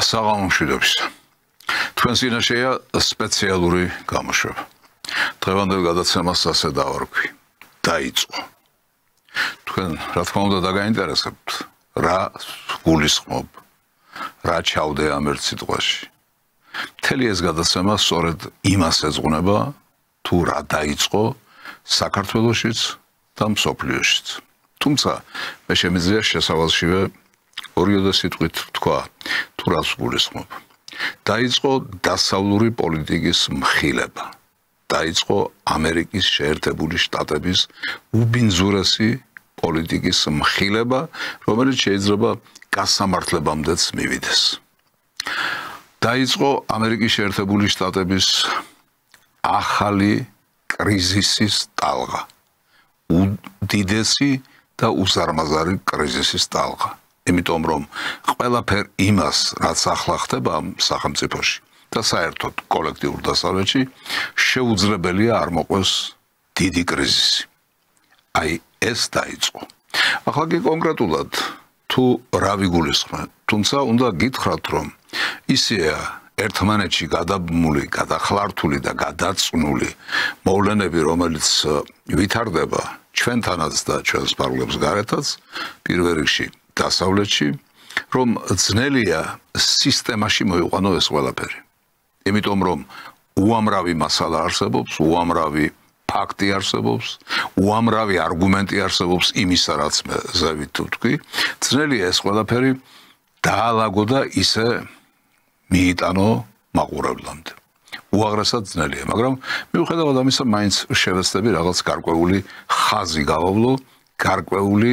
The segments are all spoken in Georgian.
საღამომშვიდობისა. Თქვენს წინაშეა სპეციალური გამოშვება. დღევანდელ გადაცემას ასე დავარქვი. დაიწყო. თქვენ რა თქმა უნდა დაგაინტერესებთ, რა გულისხმობ, რა ჩავდე ამ ერთ სიტყვაში. მთელი ეს გადაცემა სწორედ იმას ეძღვნება, თუ რა დაიწყო საქართველოშიც და მსოფლიოშიც. თუმცა მე შემიძლია შესავალშივე ორიოდე სიტყვით თქვა, თუ რას გულისხმობ. დაიწყო დასავლური პოლიტიკის მხილება. დაიწყო ამერიკის შეერთებული შტატების უბინძურესი პოლიტიკის მხილება, რომელიც შეიძლება გასამართლებამდეც მივიდეს. დაიწყო ამერიკის შეერთებული შტატების ახალი კრიზისის ტალღა. უდიდესი და უზარმაზარი კრიზისის ტალღა. იმიტომ რომ ყველაფერ იმას, რაც ახლა ხდება ამ სახელმწიფოში და საერთოდ კოლექტიურ დასავლეთში, შეუძლებელია არ მოყვეს დიდი კრიზისი. აი ეს დაიწყო. ახლა კი კონკრეტულად თუ რა ვიგულისხმე, თუმცა უნდა გითხრათ, რომ ისეა ერთმანეთში გადაბმული, გადახლართული და გადაწნული მოვლენები, რომელიც ვითარდება ჩვენთანაც და ჩვენს ფარგლებს გარეთაც, პირველ რიგში დასავლეთში, რომ ძნელია სისტემაში მოიყვანო ეს ყველაფერი. იმიტომ რომ უამრავი მასალა არსებობს, უამრავი ფაქტი არსებობს, უამრავი არგუმენტი არსებობს იმისა, რაც მე ზევით ვთქვი, ძნელია ეს ყველაფერი დაალაგო და ისე მიიტანო მაყურებლამდე. უაღრესად ძნელია, მაგრამ მიუხედავად ამისა, მაინც შევეცდები რაღაც გარკვეული ხაზი გავავლო, გარკვეული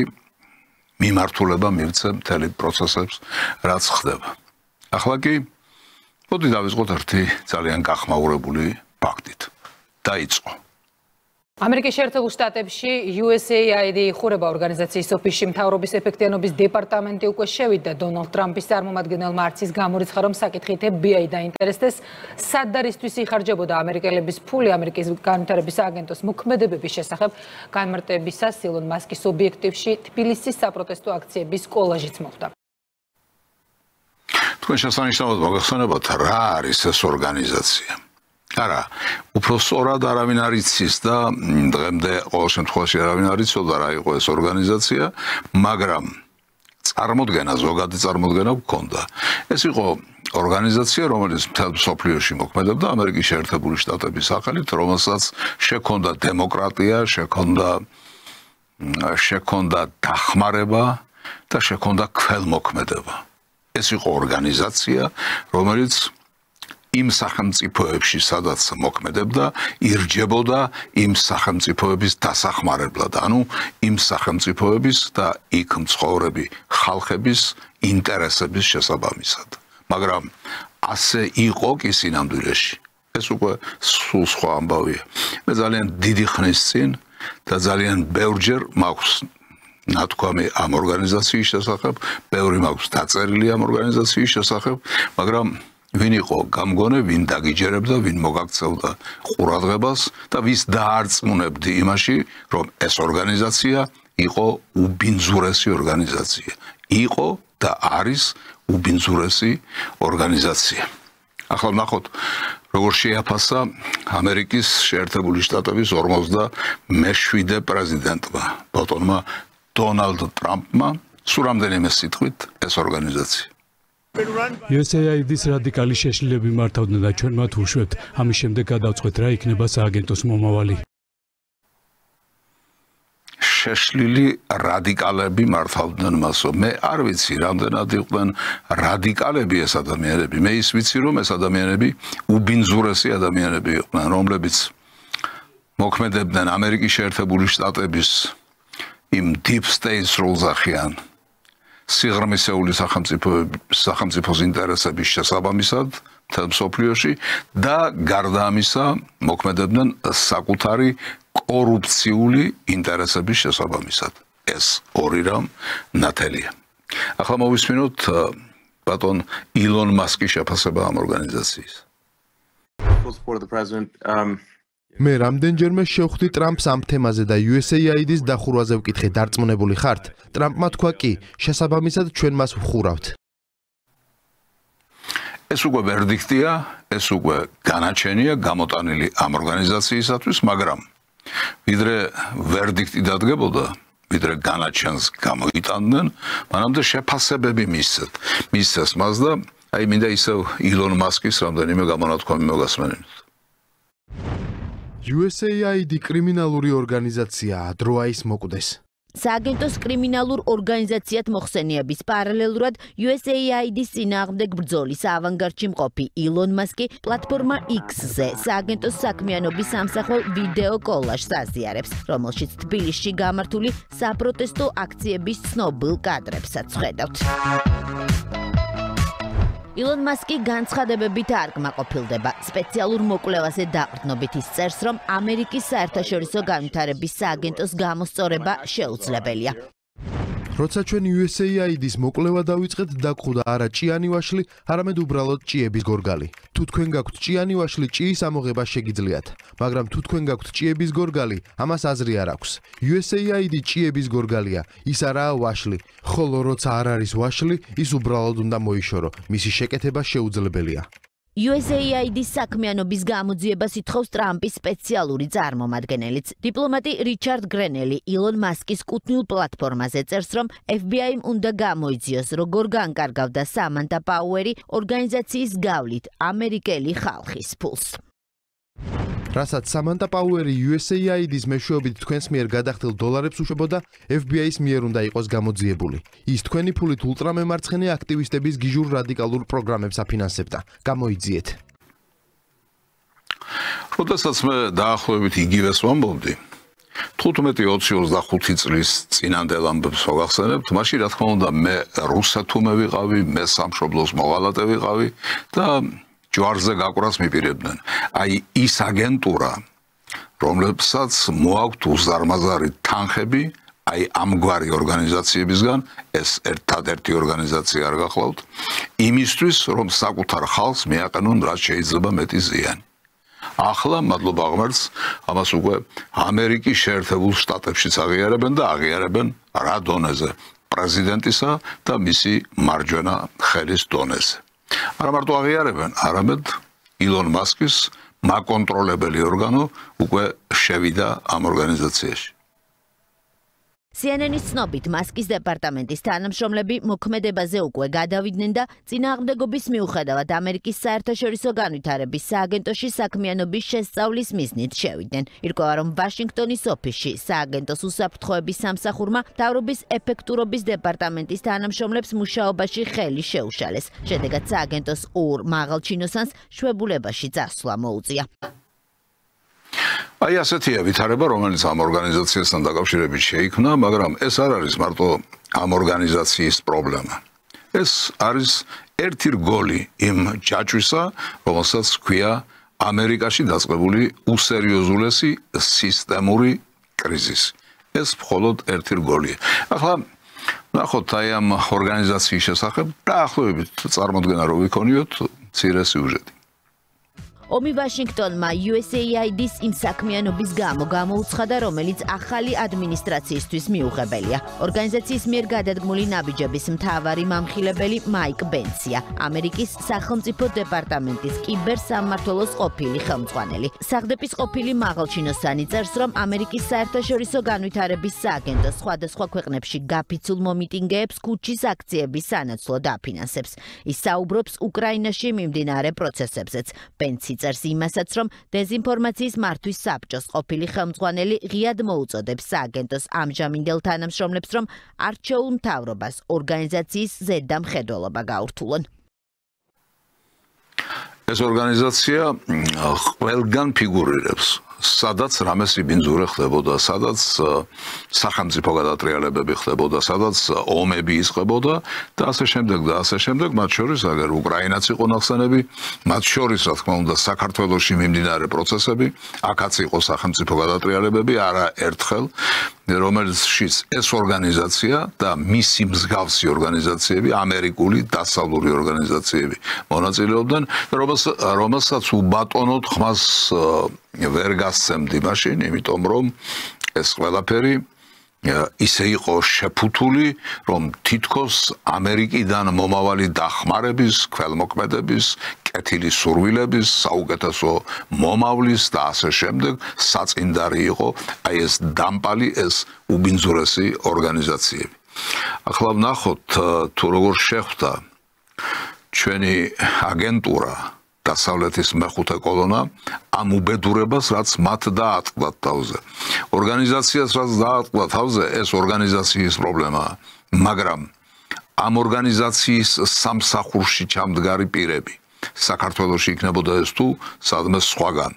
მიმართულება მივცე მთელი პროცესებს, რაც ხდება. ახლა კი მოდი დავიწყოთ ერთი ძალიან გახმაურებული ფაქტით. დაიწყო. ამერიკის შეერთებულ შტატებში USAID იხურება ორგანიზაციის ოფისში მთავრობის ეფექტიანობის დეპარტამენტი უკვე შევიდა დონალდ ტრამპის წარმომადგენელმა არცის გამორიცხა, რომ საკითხით FBI დაინტერესდეს, სად და რისთვის იხარჯებოდა ამერიკელების ფული ამერიკის განვითარების აგენტოს მოქმედებების შესახებ განმარტებისას ილონ მასკის ობიექტივში თბილისის საპროტესტო აქციების კოლაჟიც მოხდა. თქვენ შესანიშნავად მოგეხსენებათ, რა არის ეს ორგანიზაცია? არა, უფრო სწორად არავინ არ იცის და დღემდე ყოველ შემთხვევაში არავინ არ იცოდა რა იყო ეს ორგანიზაცია, მაგრამ წარმოდგენა, ზოგადი წარმოდგენა გქონდა. ეს იყო ორგანიზაცია, რომელიც მთელ მსოფლიოში მოქმედებდა ამერიკის შეერთებული შტატების სახელით, რომელსაც შექონდა დემოკრატია, შექონდა დახმარება და შექონდა ქველმოქმედება. ეს იყო ორგანიზაცია, რომელიც იმ სახელმწიფოებში, სადაც მოქმედებდა, ირჯებოდა იმ სახელმწიფოების დასახმარებლად, ანუ იმ სახელმწიფოების და იქ მცხოვრები ხალხების ინტერესების შესაბამისად. მაგრამ ასე იყო კი სინამდვილეში. ეს უკვე სულ სხვა ამბავია. მე ძალიან დიდი ხნის წინ და ძალიან ბევრჯერ მაქვს ნათქვამი ამ ორგანიზაციის შესახებ, ბევრი მაქვს დაწერილი ამ ორგანიზაციის შესახებ, მაგრამ ვინ იყო გამგონე, ვინ დაგიჯერებდა, ვინ მოგაქცევდა ყურადღებას და ვის დაარწმუნებდი იმაში, რომ ეს ორგანიზაცია იყო უბინძურესი ორგანიზაცია. იყო და არის უბინძურესი ორგანიზაცია. ახლა ნახოთ, როგორ შეაფასა ამერიკის შეერთებული შტატების 47 პრეზიდენტმა, ბატონმა დონალდ ტრამპმა, სულ რამდენიმე სიტყვით ეს ორგანიზაცია. USAID-ის რადიკალი შეშლილები მართავდნენ და ჩვენ მათ უშვებთ. ამის შემდეგ გადავწყვეთ რა იქნება სააგენტოს მომავალი. შეშლილი რადიკალები მართავდნენ მასო. მე არ ვიცი, რამდენად იყვნენ რადიკალები ეს ადამიანები. მე ის ვიცი, რომ ეს ადამიანები უბინძურესი ადამიანები იყვნენ, რომლებიც მოქმედებდნენ ამერიკის შეერთებული შტატების იმ deep states როლს ახიან. სიღრმისეული სახელმწიფოს ინტერესების შესაბამისად მთელ მსოფლიოში და გარდა ამისა მოქმედებდნენ საკუთარი კორუფციული ინტერესების შესაბამისად. ეს ორი რამ ნათელია. ახლა მოვისმინოთ ბატონ ილონ მასკის შეფასება ამ ორგანიზაციის. მე რამდენჯერმე შევხვდი ტრამპს ამ თემაზე და USAID-ის დახურვაზე ვკითხე, დარწმუნებული ხართ? ტრამპმა თქვა კი, შესაბამისად ჩვენ მას ვხურავთ. ეს უკვე ვერდიქტია, ეს უკვე განაჩენია გამოტანილი ამ ორგანიზაციისათვის, მაგრამ ვიდრე ვერდიქტი დადგებოდა, ვიდრე განაჩენს გამოიტანდნენ, მანამდე შეფასებები მისცეს მას და აი მინდა ისევ ილონ მასკის რამდენიმე გამონათქვამი მოგასმენინოთ. USAID კრიმინალური ორგანიზაციაა, დრო არის მოკვდეს. სააგენტოს კრიმინალურ ორგანიზაციად მოხსენიების პარალელურად USAID-ის წინააღმდეგ ბრძოლის ავანგარდში მყოფი ილონ მასკი პლატფორმა X-ზე სააგენტოს საქმიანობის სამსახურ ვიდეო კოლაჟს აზიარებს, რომელშიც თბილისში გამართული საპროტესტო აქციების ცნობილ კადრებსაც ხედავთ. ილონ მასკი განცხადებებით არ კმაყოფილდება. სპეციალურ მოკვლევაზე დაყრდნობით ის წერს, რომ ამერიკის საერთაშორისო განვითარების სააგენტოს გამოსწორება შეუძლებელია. როცა ჩვენ USAID-ის მოკვლევა დავიწყეთ, დაგხვდა არა ჭიანი ვაშლი, არამედ უბრალოდ ჭიების გორგალი. თუ თქვენ გაქვთ ჭიანი ვაშლი, ჭიის ამოღება შეგიძლიათ, მაგრამ თუ თქვენ გაქვთ ჭიების გორგალი, ამას აზრი არ აქვს. USAID ჭიების გორგალია, ის არაა ვაშლი. ხოლო როცა არ არის ვაშლი, ის უბრალოდ უნდა მოიშორო. მისი შეკეთება შეუძლებელია. USAID-ის საქმიანობის გამოძიებას ითხოვს ტრამპის სპეციალური წარმომადგენელიც. დიპლომატი რიჩარდ გრენელი ილონ მასკის კუთვნილ პლატფორმაზე წერს, რომ FBI-მ უნდა გამოიძიოს, როგორ განკარგავდა სამანტა პაუერი ორგანიზაციის გავლით ამერიკელი ხალხის ფულს. რასაც სამანტა პაუერი USAID-ის მეშვეობით თქვენს მიერ გადახდილ დოლარებს უშვებოდა, FBI-ის მიერ უნდა იყოს გამოძიებული. ის თქვენი ფულით ულტრამემარცხენე აქტივისტების გიჟურ რადიკალურ პროგრამებს აფინანსებდა. გამოიძიეთ. როდესაც მე დაახლოებით იგივეს ვამბობდი, 15-20-25 წლის წინანდელ ამბებს ვახსენებთ, მაშინ რა თქმა უნდა მე რუსეთუმე ვიყავი, მე სამშობლოს მოღალატე ვიყავი და ჯვარზე გაკვრას მიპირებდნენ. აი ის აგენტურა, რომლებსაც მოაქვთ უზარმაზარი თანხები, აი ამგვარი ორგანიზაციებისგან, ეს ერთადერთი ორგანიზაცია არ გახლავთ, იმისთვის, რომ საკუთარ ხალხს მიაყენონ რაც შეიძლება მეტი ზიანი. ახლა მადლობა ღმერთს, ამას უკვე ამერიკის შეერთებულ შტატებშიც აღიარებენ და აღიარებენ რა დონეზე, პრეზიდენტისა და მისი მარჯვენა ხელის დონეზე. არა მარტო აღიარებენ, არამედ ილონ მასკის მაკონტროლებელი ორგანო უკვე შევიდა ამ ორგანიზაციაში. CNN-ის ცნობით მასკის დეპარტამენტის თანამშრომლები მოქმედებაზე უკვე გადავიდნენ და წინააღმდეგობის მიუხედავად ამერიკის საერთაშორისო განვითარების სააგენტოში საქმიანობის შესწავლის მიზნით შევიდნენ. ირკვევა, რომ ვაშინგტონის ოფისში სააგენტოს უსაფრთხოების სამსახურმა მთავრობის ეფექტურობის დეპარტამენტის თანამშრომლებს მუშაობაში ხელი შეუშალეს. შედეგად სააგენტოს ორ მაღალ ჩინოსანს შვებულებაში წასვლა მოუწია. აი ასეთია ვითარება, რომელიც ამ ორგანიზაციასთან დაკავშირებით შეიქმნა, მაგრამ ეს არ არის მარტო ამ ორგანიზაციის პრობლემა. ეს არის ერთი რგოლი იმ ჯაჭვისა, რომელსაც ჰქვია ამერიკაში დაწყებული უსერიოზულესი სისტემური კრიზისი. ეს მხოლოდ ერთი რგოლია. ახლა ნახოთ აი ამ ორგანიზაციის შესახებ დაახლოებით წარმოდგენა რო ვიქონიოთ მცირე სიუჟეტი. ომი ვაშინგტონმა USAID-ის იმ საქმიანობის გამო გამოუცხადა, რომელიც ახალი ადმინისტრაციისთვის მიუღებელია. ორგანიზაციის მიერ გადადგმული ნაბიჯების მთავარი მამხილებელი მაიკ ბენცია, ამერიკის სახელმწიფო დეპარტამენტის კიბერსამმართველოს ყოფილი ხელმძღვანელი. საღდეპის ყოფილი მაღალჩინოსანი წერს, რომ ამერიკის საერთაშორისო განვითარების სააგენტოს სხვადასხვა ქვეყნებში გაფიცულ მომიტინგეებს ქუჩის აქციების სანაცვლოდ აფინანსებს. ის საუბრობს უკრაინაში მიმდინარე პროცესებზეც. ბენცი წერს იმასაც, რომ დეზინფორმაციის მართვის საბჭოს ყოფილი ხელმძღვანელი ღიად მოუწოდებს სააგენტოს ამჟამინდელ თანამშრომლებს, რომ არჩეულ მთავრობას ორგანიზაციის ზედამხედველობა გაურთულონ. ეს ორგანიზაცია ყველგან ფიგურირებს. სადაც რამე სიბინძურე ხდებოდა, სადაც სახელმწიფო გადატრიალებები ხდებოდა, სადაც ომები იწყებოდა და ასე შემდეგ და ასე შემდეგ, მათ შორის აგერ უკრაინაც იყო ნახსენები, მათ შორის რა თქმა უნდა საქართველოში მიმდინარე პროცესები, აქაც იყო სახელმწიფო გადატრიალებები, არა ერთხელ, რომელშიც ეს ორგანიზაცია და მისი მსგავსი ორგანიზაციები, ამერიკული დასავლური ორგანიზაციები მონაწილეობდნენ, რომელსაც უბატონოდ ხმას ვერ გასცემდი მაშინ, იმიტომ რომ ეს ყველაფერი ისე იყო შეფუთული, რომ თითქოს ამერიკიდან მომავალი დახმარების, ქველმოქმედების, კეთილი სურვილების, საუკეთესო მომავლის და ასე შემდეგ საწინდარი იყო აი ეს დამპალი, ეს უბინძურესი ორგანიზაციები. ახლა ვნახოთ თუ როგორ შეხვდა ჩვენი აგენტურა დასავლეთის მეხუთე კოლონა ამ უბედურებას, რაც მათ დაატყდათ თავზე. ორგანიზაციას რაც დაატყდა თავზე, ეს ორგანიზაციის პრობლემაა, მაგრამ ამ ორგანიზაციის სამსახურში ჩამდგარი პირები საქართველოში იქნებოდა ეს თუ სადმე სხვაგან.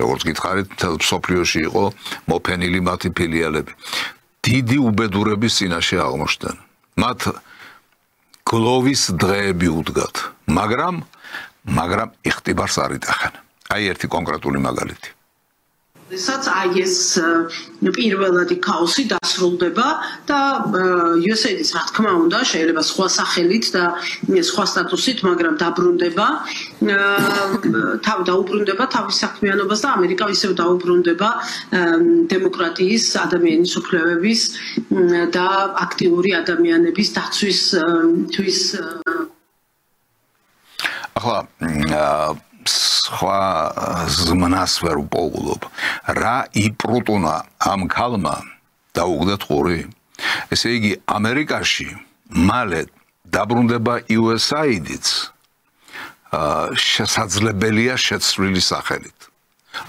როგორც გითხარით, მთელ მსოფლიოში იყო მოფენილი მათი ფილიალები. დიდი უბედურების წინაშე აღმოჩნდნენ. მათ გლოვის დღეები უდგათ, მაგრამ იხტიბარს არ იტახენ. აი ერთი კონკრეტული მაგალითი. Სადაც აი ეს პირველადი ქაოსი დასრულდება და USAID-ს რა თქმა უნდა შეიძლება სხვა სახელით და სხვა სტატუსით, მაგრამ დაბრუნდება დაუბრუნდება თავის საქმიანობას და ამერიკა ისევ დაუბრუნდება დემოკრატიის, ადამიანის უფლებების და აქტიური ადამიანების დაცვისთვის. ახლა სხვა ზმნას ვერ უპოულობ. რა იპრუტუნა ამ ქალმა დაუგდათ ყური. ესე იგი, ამერიკაში მალე დაბრუნდება USAID-იც შესაძლებელია შეცვლილი სახელით.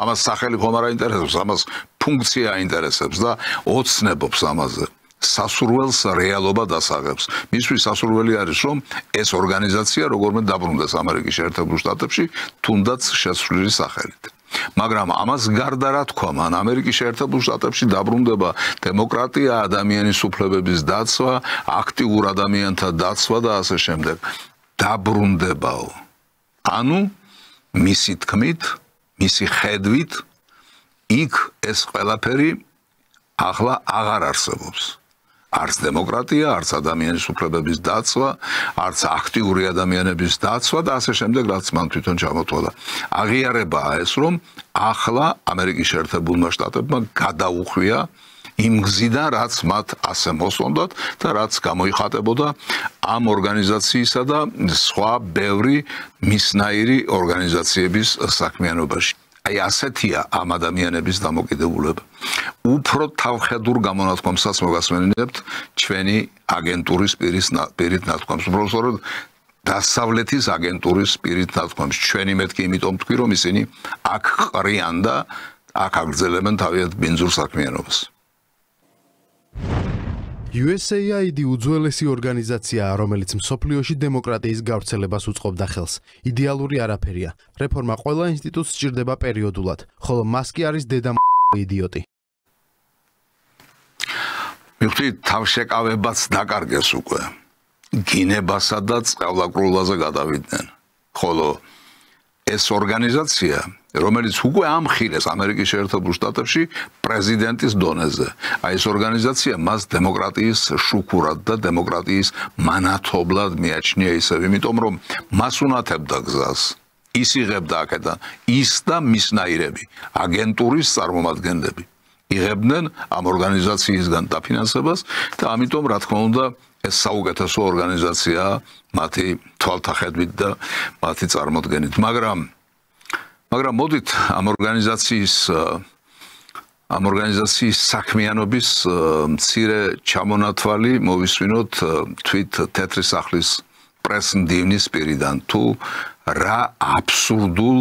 ამას სახელი ხომ არ აინტერესებს, ამას ფუნქცია აინტერესებს და ოცნებობს ამაზე. სასურველს რეალობა დასაღებს. მისთვის სასურველი არის, რომ ეს ორგანიზაცია როგორმე დაბრუნდეს ამერიკის შეერთებულ შტატებში, თუნდაც შეცვლილი სახელით. მაგრამ ამას გარდა რა თქვა, მან ამერიკის შეერთებულ შტატებში დაბრუნდება დემოკრატია, ადამიანის უფლებების დაცვა, აქტიურ ადამიანთა დაცვა და ასე შემდეგ. დაბრუნდებაო. ანუ მისი თქმით, მისი ხედვით, იქ ეს ყველაფერი ახლა აღარ არსებობს. არც დემოკრატია, არც ადამიანის უფლებების დაცვა, არც აქტიური ადამიანების დაცვა და ასე შემდეგ, რაც მან თვითონ ჩამოთვალა. აღიარებაა ეს, რომ ახლა ამერიკის შეერთებულმა შტატებმა გადაუხვია იმ გზიდან, რაც მათ ასე მოსონდათ და რაც გამოიხატებოდა ამ ორგანიზაციისა და სხვა ბევრი მისნაირი ორგანიზაციების საქმიანობაში. აი ასეთია ამ ადამიანების დამოკიდებულება. უფრო თავხედურ გამონათქვამსაც მოგასმენინებთ ჩვენი აგენტურის პირით ნათქვამს. უბრალოდ დასავლეთის აგენტურის პირით ნათქვამს. ჩვენი მეთქი იმიტომ თქვი, რომ ისინი აქ ყრიან და აქ აგრძელებენ თავიანთ ბინძურ საქმიანობას. USAID უძველესი ორგანიზაციაა, რომელიც მსოფლიოში დემოკრატიის გავრცელებას უწყობდა ხელს. იდეალური არაფერია. რეფორმა ყველა ინსტიტუტს სჭირდება პერიოდულად, ხოლო მას კი არის დედა იდიოტი. მივხვდით, თავშეკავებაც დაკარგეს უკვე. გინებასა და წყალაკრულვაზე გადავიდნენ. ხოლო ეს ორგანიზაცია, რომელიც უკვე ამხილეს ამერიკის შეერთებულ შტატებში პრეზიდენტის დონეზე. აი ეს ორგანიზაცია მას დემოკრატიის შუქურად და დემოკრატიის მანათობლად მიაჩნია ისევ, იმიტომ რომ მას უნათებდა გზას. ის იღებდა აქედან ის და მისნაირები, აგენტურის წარმომადგენლები. იღებდნენ ამ ორგანიზაციისგან დაფინანსებას და ამიტომ რა თქმა უნდა ეს საუკეთესო ორგანიზაციაა მათი თვალთახედვით და მათი წარმოდგენით. მაგრამ მოდით ამ ორგანიზაციის საქმიანობის მცირე ჩამონათვალი მოვისმინოთ თვით თეთრი სახლის პრეს-მდივნის პირიდან, თუ რა აბსურდულ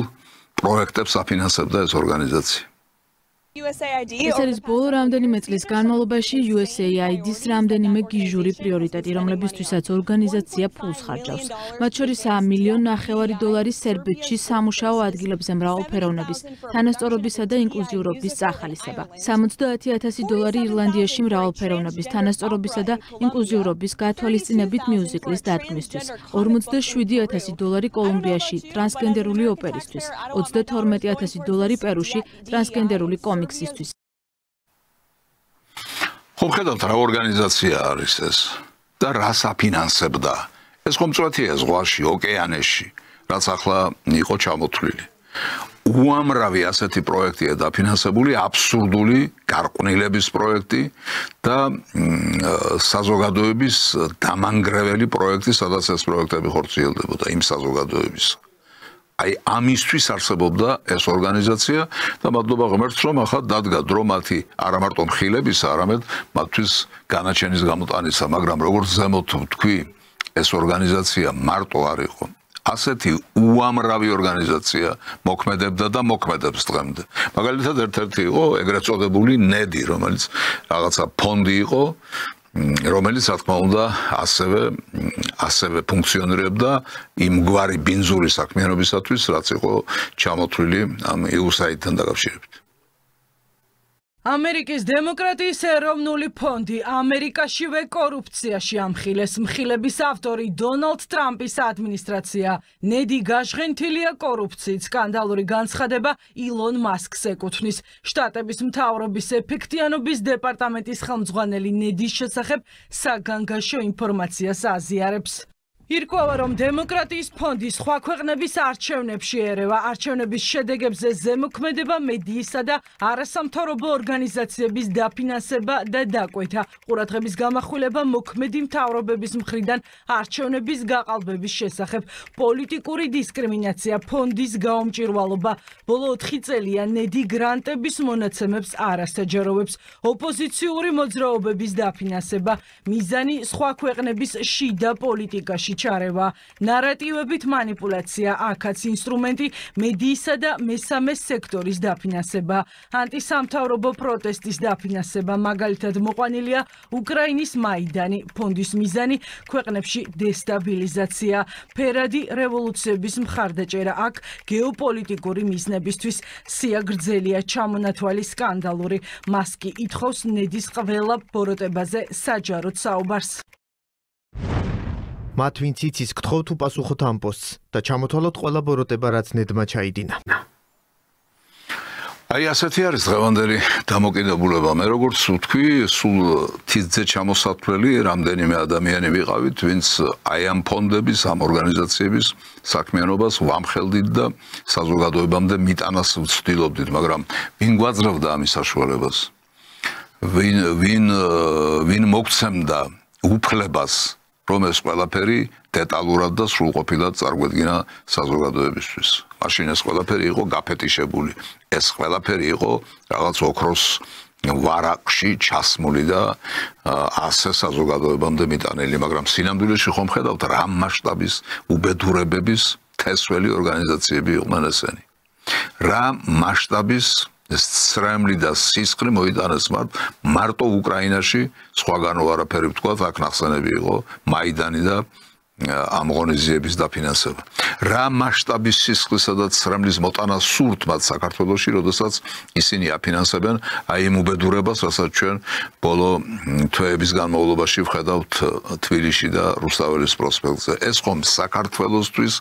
პროექტებს აფინანსებდა ეს ორგანიზაცია. ეს არის ბოლო რამდენიმე წლის განმავლობაში USAID-ის რამდენიმე გიჟური პრიორიტეტი, რომლებისთვისაც ორგანიზაცია ფულს ხარჯავს. მათ შორისაა $1.5 მილიონ სერბეთში სამუშაო ადგილებზე მრავალფეროვნების, თანასწორობისა და ინკლუზიურობის წახალისება. $70,000 ირლანდიაში მრავალფეროვნების, თანასწორობისა და ინკლუზიურობის გათვალისწინებით მიუზიკლის დადგმისთვის, $47,000 კოლუმბიაში ტრანსგენდერული ოპერისთვის, $22,000 პერუში ტრანსგენდერული კომიქსისთვის. ხომ ხედავთ რა ორგანიზაცია არის ეს და რას აფინანსებდა? ეს ხომ წვეთია ზღვაში, ოკეანეში, რაც ახლა იყო ჩამოთვლილი. უამრავი ასეთი პროექტია დაფინანსებული, აბსურდული გარყვნილების პროექტი და საზოგადოების დამანგრეველი პროექტი, სადაც ეს პროექტები ხორციელდებოდა იმ საზოგადოების. აი ამისთვის არსებობდა ეს ორგანიზაცია და მადლობა ღმერთს, რომ ახლა დადგა დრო მათი არა მარტო მხილებისა, არამედ მათთვის განაჩენის გამოტანისა, მაგრამ როგორც ზემოთ ვთქვი, ეს ორგანიზაცია მარტო არ იყო. ასეთი უამრავი ორგანიზაცია მოქმედებდა და მოქმედებს დღემდე. მაგალითად ერთ-ერთი იყო ეგრეთ წოდებული ნედი, რომელიც რაღაცა ფონდი იყო, რომელიც რა თქმა უნდა ასევე ფუნქციონირებდა იმგვარი ბინძური საქმიანობისათვის, რაც იყო ჩამოთვლილი ამ USAID-თან დაკავშირებით. ამერიკის დემოკრატიის ეროვნული ფონდი ამერიკაშივე კორუფციაში ამხილეს. მხილების ავტორი დონალდ ტრამპის ადმინისტრაცია. ნედი გაშღენთილია კორუფციით. სკანდალური განცხადება ილონ მასკს ეკუთვნის. შტატების მთავრობის ეფექტიანობის დეპარტამენტის ხელმძღვანელი ნედის შესახებ საგანგაშო ინფორმაციას აზიარებს. ირკვევა, რომ დემოკრატიის ფონდი სხვა ქვეყნების არჩევნებში ერევა. არჩევნების შედეგებზე ზემოქმედება, მედიისა და არასამთავრობო ორგანიზაციების დაფინანსება და დაკვეთა. ყურადღების გამახვილება მოქმედი მთავრობების მხრიდან არჩევნების გაყალბების შესახებ. პოლიტიკური დისკრიმინაცია, ფონდის გაუმჭირვალობა. ბოლო 4 წელია ნედი გრანტების მონაცემებს არ ასაჯაროვებს. ოპოზიციური მოძრაობების დაფინანსება. მიზანი სხვა ქვეყნების შიდა პოლიტიკაში ჩარევა. ნარატივებით მანიპულაცია, აქაც ინსტრუმენტი მედიისა და მესამე სექტორის დაფინანსება. ანტისამთავრობო პროტესტის დაფინანსება, მაგალითად მოყვანილია უკრაინის მაიდანი. ფონდის მიზანი ქვეყნებში დესტაბილიზაცია, ფერადი რევოლუციების მხარდაჭერა. აქ გეოპოლიტიკური მიზნებისთვის სიაგრძელია ჩამონათვალი სკანდალური. მასკი ითხოვს ნედის ყველა ბოროტებაზე საჯაროდ საუბარს. მათ ვინც იცის გთხოვთ უპასუხოთ ამ პოსტს და ჩამოთვალოთ ყველა ბოროტება, რაც ნედმა ჩაიდინა. აი ასეთი არის დღევანდელი დამოკიდებულება. მე როგორც ვთქვი, სულ თითზე ჩამოსათვლელი რამდენიმე ადამიანი ვიყავით, ვინც აი ამ ფონდების, ამ ორგანიზაციების საქმიანობას ვამხელდით და საზოგადოებამდე მიტანას ვცდილობდით, მაგრამ ვინ გვაძლევდა ამის საშუალებას? ვინ მოგცემდა უფლებას, რომ ეს ყველაფერი დეტალურად და სრულყოფილად წარგვედგინა საზოგადოებისთვის. მაშინ ეს ყველაფერი იყო გაფეტიშებული. ეს ყველაფერი იყო რაღაც ოქროს ვარაყში ჩასმული და ასე საზოგადოებამდე მიტანილი, მაგრამ სინამდვილეში ხომ ხედავთ რა მასშტაბის უბედურებების თესველი ორგანიზაციები იყვნენ ესენი. რა მასშტაბის ეს ცრემლი და სისხლი მოიტანეს მარტო უკრაინაში, სხვაგანო არაფერი ვთქვა, აქ ნახსენები იყო მაიდანი და ამ ღონისძიების დაფინანსება. რა მასშტაბის სისხლისა და ცრემლის მოტანა სურთ მათ საქართველოში, როდესაც ისინი აფინანსებენ აი იმ უბედურებას, რასაც ჩვენ ბოლო თვეების განმავლობაში ვხედავთ თბილისში და რუსთაველის პროსპექტზე. ეს ხომ საქართველოსთვის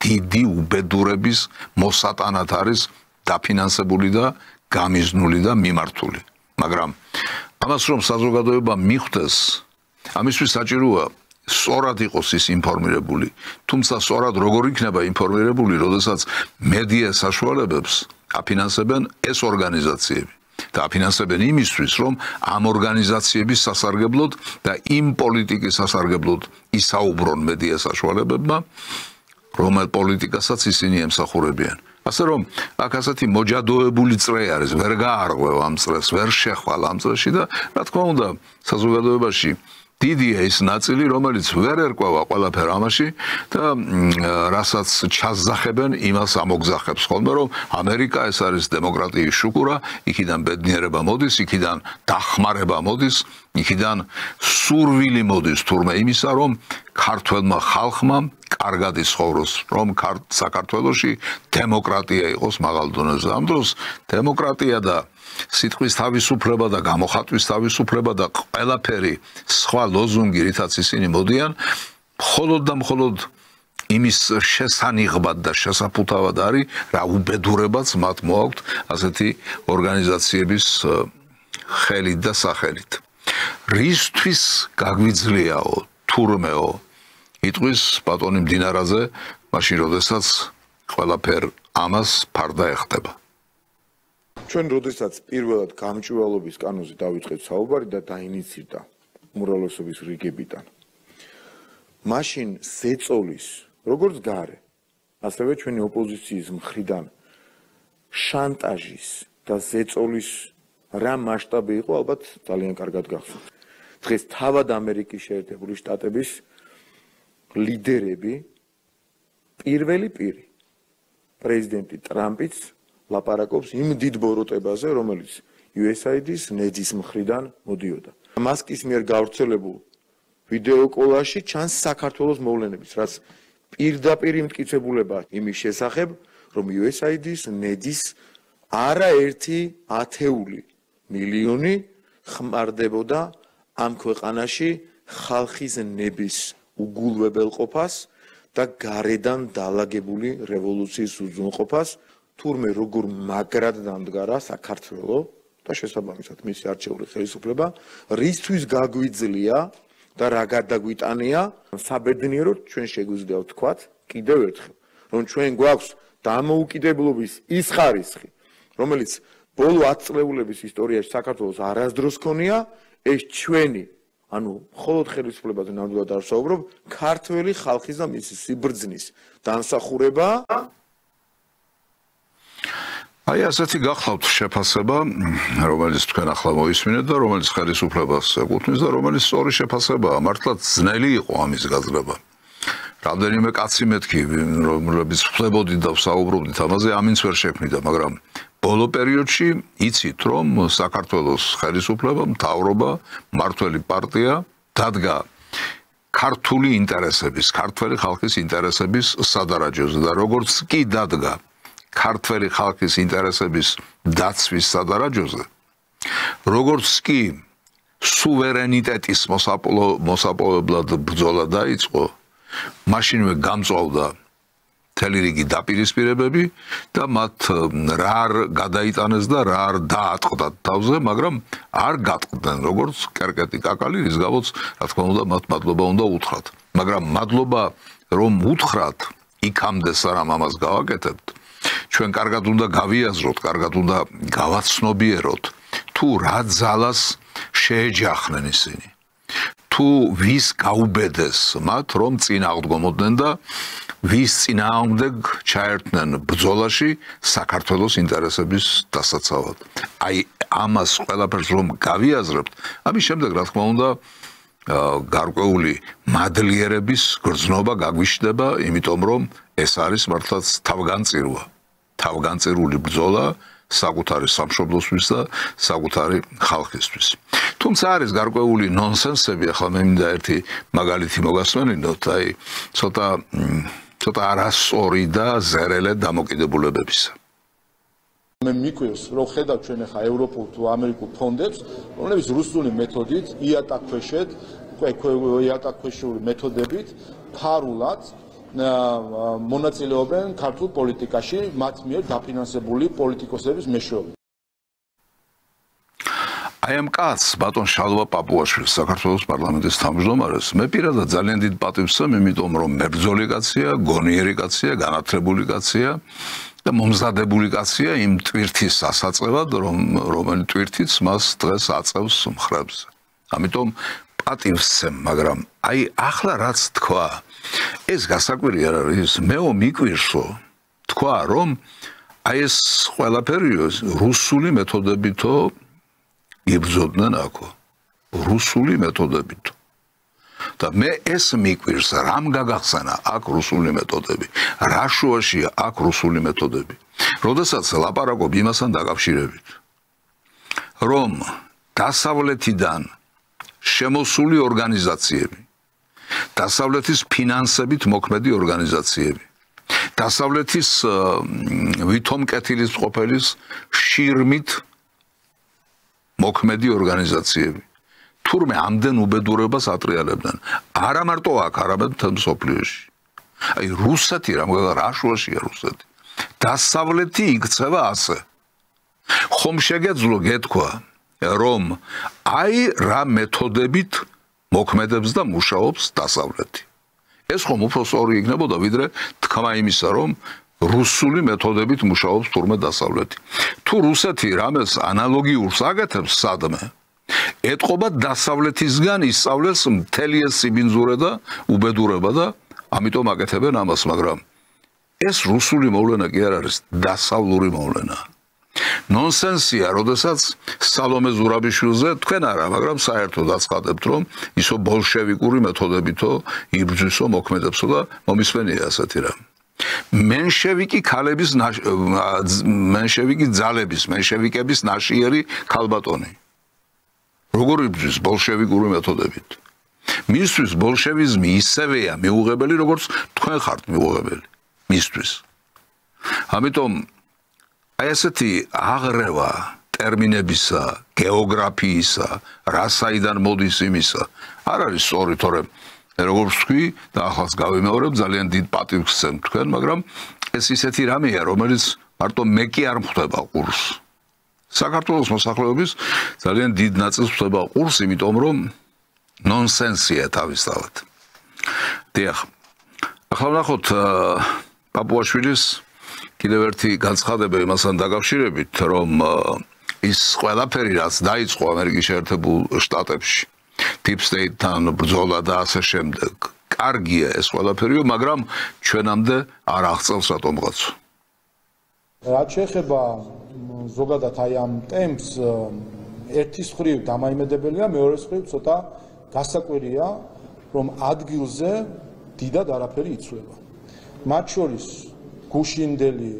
დიდი უბედურების მოსატანად არის დაფინანსებული და გამიზნული და მიმართული. მაგრამ ამას რომ საზოგადოება მიხვდეს, ამისთვის საჭიროა სწორად იყოს ის ინფორმირებული. თუმცა სწორად როგორ იქნება ინფორმირებული, როდესაც მედია საშუალებებს აფინანსებენ ეს ორგანიზაციები. და აფინანსებენ იმისთვის, რომ ამ ორგანიზაციების სასარგებლოდ და იმ პოლიტიკის სასარგებლოდ ისაუბრონ მედია საშუალებებმა, რომელ პოლიტიკასაც ისინი ემსახურებიან. ასე რომ აქ ასეთი მოჯადოებული წრე არის, ვერ გაარღვევ ამ წრეს, ვერ შეხვალ ამ წრეში და რა თქმა უნდა, საზოგადოებაში დიდია ის ნაწილი, რომელიც ვერ ერკვევა ყველაფერ ამაში და რასაც ჩასძახებენ, იმას ამოგზახებს ხოლმე, რომ ამერიკა ეს არის დემოკრატიის შუქურა, იქიდან ბედნიერება მოდის, იქიდან დახმარება მოდის, იქიდან სურვილი მოდის თურმე იმისა, რომ ქართველმა ხალხმა კარგად იცხოვროს, რომ საქართველოში დემოკრატია იყოს მაღალ დონეზე. ამ დროს დემოკრატია და სიტყვის თავისუფლება და გამოხატვის თავისუფლება და ყველაფერი სხვა ლოზუნგი, რითაც ისინი მოდიან, მხოლოდ და მხოლოდ იმის შესანიღბად და შესაფუთავად არის, რა უბედურებაც მათ მოაქვთ ასეთი ორგანიზაციების ხელით და სახელით. რისთვის გაგვიძლიაო, თურმეო, იტყვის ბატონი მდინარაძე, მაშინ როდესაც ყველაფერ ამას ფარდა ეხტება. ჩვენ როდესაც პირველად გამჭვირვალობის კანონზე დავიწყეთ საუბარი და დაინიცირდა უმრავლესობის რიგებიდან. მაშინ ზეწოლის, როგორც გარე, ასევე ჩვენი ოპოზიციის მხრიდან შანტაჟის და ზეწოლის რა მასშტაბი იყო, ალბათ ძალიან კარგად გახსოვთ. დღეს თავად ამერიკის შეერთებული შტატების ლიდერები პირველი პირი პრეზიდენტი ტრამპიც ლაპარაკობს იმ დიდ ბოროტებაზე, რომელიც USAID-ის ნედის მხრიდან მოდიოდა. მასკის მიერ გავრცელებულ ვიდეოკოლაში ჩანს საქართველოს მოვლენების, რაც პირდაპირ იმტკიცებულებაა იმის შესახებ, რომ USAID-ის ნედის არაერთი ათეული მილიონი ხმარდებოდა ამ ქვეყანაში ხალხის ნების უგულვებელყოფას და გარედან დალაგებული რევოლუციის უზრუნყოფას, თურმე როგორ მაგრად დამდგარა საქართველო და შესაბამისად მისი არჩეული ხელისუფლება, რისთვის გაგვიძლია და რა გადაგვიტანია, საბედნიეროდ ჩვენ შეგვიძლია ვთქვათ კიდევ ერთხელ, რომ ჩვენ გვაქვს დამოუკიდებლობის ის ხარისხი, რომელიც ბოლო 10 წლეულების ისტორიაში საქართველოს არასდროს ჰქონია, ეს ჩვენი, ანუ მხოლოდ ხელისუფლებაზე ნამდვილად არ ვსაუბრობ, ქართველი ხალხის და მისი სიბრძნის დამსახურება. აი ასეთი გახლავთ შეფასება, რომელიც თქვენ ახლა მოისმინეთ და რომელიც ხელისუფლებას ეკუთვნის და რომელიც სწორი შეფასებაა. მართლაც ძნელი იყო ამის გაძლება. რამდენიმე კაცი მეთქი, რომლებიც ვხლებოდით და ვსაუბრობდით ამაზე, ამინც ვერ შექმნიდა, მაგრამ ბოლო პერიოდში იცით, რომ საქართველოს ხელისუფლება, მთავრობა, მმართველი პარტია დადგა ქართული ინტერესების, ქართველი ხალხის ინტერესების სადარაჯოზე და როგორც კი დადგა ქართველი ხალხის ინტერესების დაცვის სადარაჯოზე, როგორც კი სუვერენიტეტის მოსაპოვებლად ბრძოლა დაიწყო, მაშინვე გამწვავდა მთელი რიგი დაპირისპირებები და მათ რა არ გადაიტანეს და რა არ დაატყდათ თავზე, მაგრამ არ გატყდნენ როგორც კერკეტი კაკალი, რის გამოც რა თქმა უნდა მათ მადლობა უნდა უთხრათ. მაგრამ მადლობა რომ უთხრათ, იქამდე სანამ ამას გავაკეთებთ, ჩვენ კარგად უნდა გავიაზროთ, კარგად უნდა გავაცნობიეროთ, თუ რა ძალას შეეჯახნენ ისინი. თუ ვის გაუბედეს მათ, რომ წინააღმდგომოდნენ და ვის წინააღმდეგ ჩაერთნენ ბრძოლაში საქართველოს ინტერესების დასაცავად. აი ამას ყველაფერს რომ გავიაზრებთ, ამის შემდეგ რა თქმა უნდა გარკვეული მადლიერების გრძნობა გაგვიშდება, იმიტომ რომ ეს არის მართლაც თავგანწირული ბრძოლა საკუთარი სამშობლოსთვის და საკუთარი ხალხისთვის. თუმცა არის გარკვეული ნონსენსები, ახლა მე მინდა ერთი მაგალითი მოგასმენინოთ, აი ცოტა არასწორი და ზერელე დამოკიდებულებებისა. მე მიკვირს, რომ ხედავ ჩვენ ახლა ევროპულ თუ ამერიკულ ფონდებს, რომლებიც რუსული მეთოდით, იატაკქვეშული მეთოდებით ფარულად მონაწილეობენ ქართულ პოლიტიკაში, მათ მიერ დაფინანსებული პოლიტიკოსების მეშვეობით. აი ამ კაცს, ბატონ შალვა პაპუაშვილს, საქართველოს პარლამენტის თავმჯდომარეს, მე პირადად ძალიან დიდ პატივს ვცემ, იმიტომ რომ მებრძოლი კაცია, გონიერი კაცია, განათლებული კაცია და მომზადებული კაცია იმ ტვირთის ასაწევად, რომელი თვირთიც მას დღეს აწევს მხრებზე. ამიტომ პატივს ვცემ, მაგრამ აი ახლა რაც თქვა, ეს გასაკვირი არ არის, მეო მიკვირსო, თქვა რომ აი ეს ყველაფერი რუსული მეთოდებითო იბრძოდნენ აქო, რუსული მეთოდებით. და მე ეს მიკვირს, რამ გაგახსენა აქ რუსული მეთოდები, რა შუაშია აქ რუსული მეთოდები. როდესაც ლაპარაკობ იმასთან დაკავშირებით, რომ დასავლეთიდან შემოსული ორგანიზაციები, დასავლეთის ფინანსებით მოქმედი ორგანიზაციები, დასავლეთის ვითომ კეთილის ყოფილის შირმით მოქმედი ორგანიზაციები თურმე ამდენ უბედურებას ატრიალებდნენ. არა მარტო აქ, არამედ მთელ მსოფლიოში. აი რუსეთი რა შუაშია რუსეთი. დასავლეთი იქცევა ასე. ხომ შეგეძლო გეთქვა, რომ აი რა მეთოდებით მოქმედებს და მუშაობს დასავლეთი. ეს ხომ უფრო სწორი იქნებოდა, ვიდრე თქმა იმისა, რომ რუსული მეთოდებით მუშაობს თურმე დასავლეთი. თუ რუსეთი რამეს ანალოგიურს აკეთებს სადმე, ეთყობა დასავლეთისგან ისწავლეს მთელი ეს სიბინძურე და უბედურება და ამიტომ აკეთებენ ამას, მაგრამ ეს რუსული მოვლენა კი არ არის, დასავლური მოვლენა. ნონსენსია, როდესაც სალომე ზურაბიშვილზე თქვენ არა, მაგრამ საერთოდ აცხადებთ, რომ ისო ბოლშევიკური მეთოდებითო იბრძვისო მოქმედებსო და მომისმენია ასეთი რამ. მენშევიკი ქალების მენშევიკი ძალების, მენშევიკების ნაშიერი ქალბატონი. როგორ იბრძვის ბოლშევიკური მეთოდებით? მისთვის ბოლშევიზმი ისევეა მიუღებელი, როგორც თქვენ ხართ მიუღებელი მისთვის. ამიტომ აი ესეთი აღრევა ტერმინებისა, გეოგრაფიისა, რა საიდან მოდის იმისა, არ არის სწორი, თორემ როგორც თქვი და ახალს გავიმეორებ, ძალიან დიდ პატივს ვცემ თქვენ, მაგრამ ეს ისეთი რამეა, რომელიც მარტო მე კი არ მხვდება ყურს. საქართველოს მოსახლეობის ძალიან დიდ ნაწილს მხვდება ყურს, იმიტომ რომ ნონსენსია თავისთავად. დიახ. ახლა ვნახოთ პაპუაშვილის კიდევ ერთი განცხადება იმასთან დაკავშირებით, რომ ის ყველაფერი, რაც დაიწყო ამერიკის შეერთებულ შტატებში, Deep State-თან ბრძოლა და ასე შემდეგ, კარგია ეს ყველაფერიო, მაგრამ ჩვენამდე არ აღწევს რატომღაც. რაც შეეხება ზოგადად აი ამ ტემპს, ერთის მხრივ დამაიმედებელია, მეორეს მხრივ ცოტა გასაკვირია, რომ ადგილზე დიდად არაფერი იცვლება. მათ შორის გუშინდელი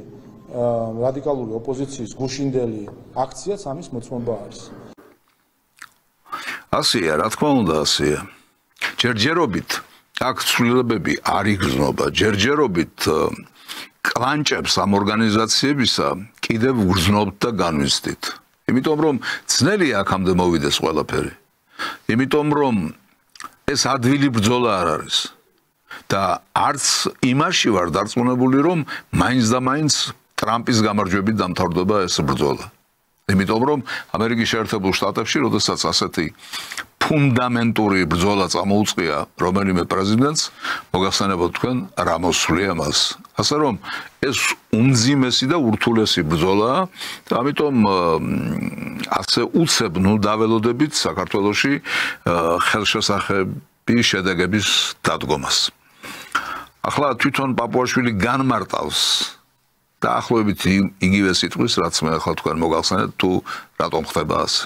რადიკალური ოპოზიციის გუშინდელი აქციაც ამის მოწმობა არის. ასეა, რა თქმა უნდა, ასეა. ჯერჯერობით აქ ცვლილებები არ იგრძნობა, ჯერჯერობით კლანჭებს ამ ორგანიზაციებისა კიდევ ვგრძნობთ და განვიცდით. იმიტომ რომ ძნელია აქამდე მოვიდეს ყველაფერი. იმიტომ რომ ეს ადვილი ბრძოლა არ არის. და არც იმაში ვარ დარწმუნებული, რომ მაინც და მაინც ტრამპის გამარჯვებით დამთავრდება ეს ბრძოლა. იმიტომ რომ ამერიკის შეერთებულ შტატებში, როდესაც ასეთი ფუნდამენტური ბრძოლა წამოუწყია რომელიმე პრეზიდენტს, მოგახსენებათ თქვენ რა მოსვლია მას. ასე რომ ეს უმძიმესი და ურთულესი ბრძოლაა და ამიტომ ასე უცებ დაველოდებით საქართველოში ხელშესახები შედეგების დადგომას. ახლა თვითონ პაპუაშვილი განმარტავს დაახლოებით იგივე სიტყვის, რაც მე ახლა თქვენ მოგახსენეთ, თუ რატომ ხდება ასე.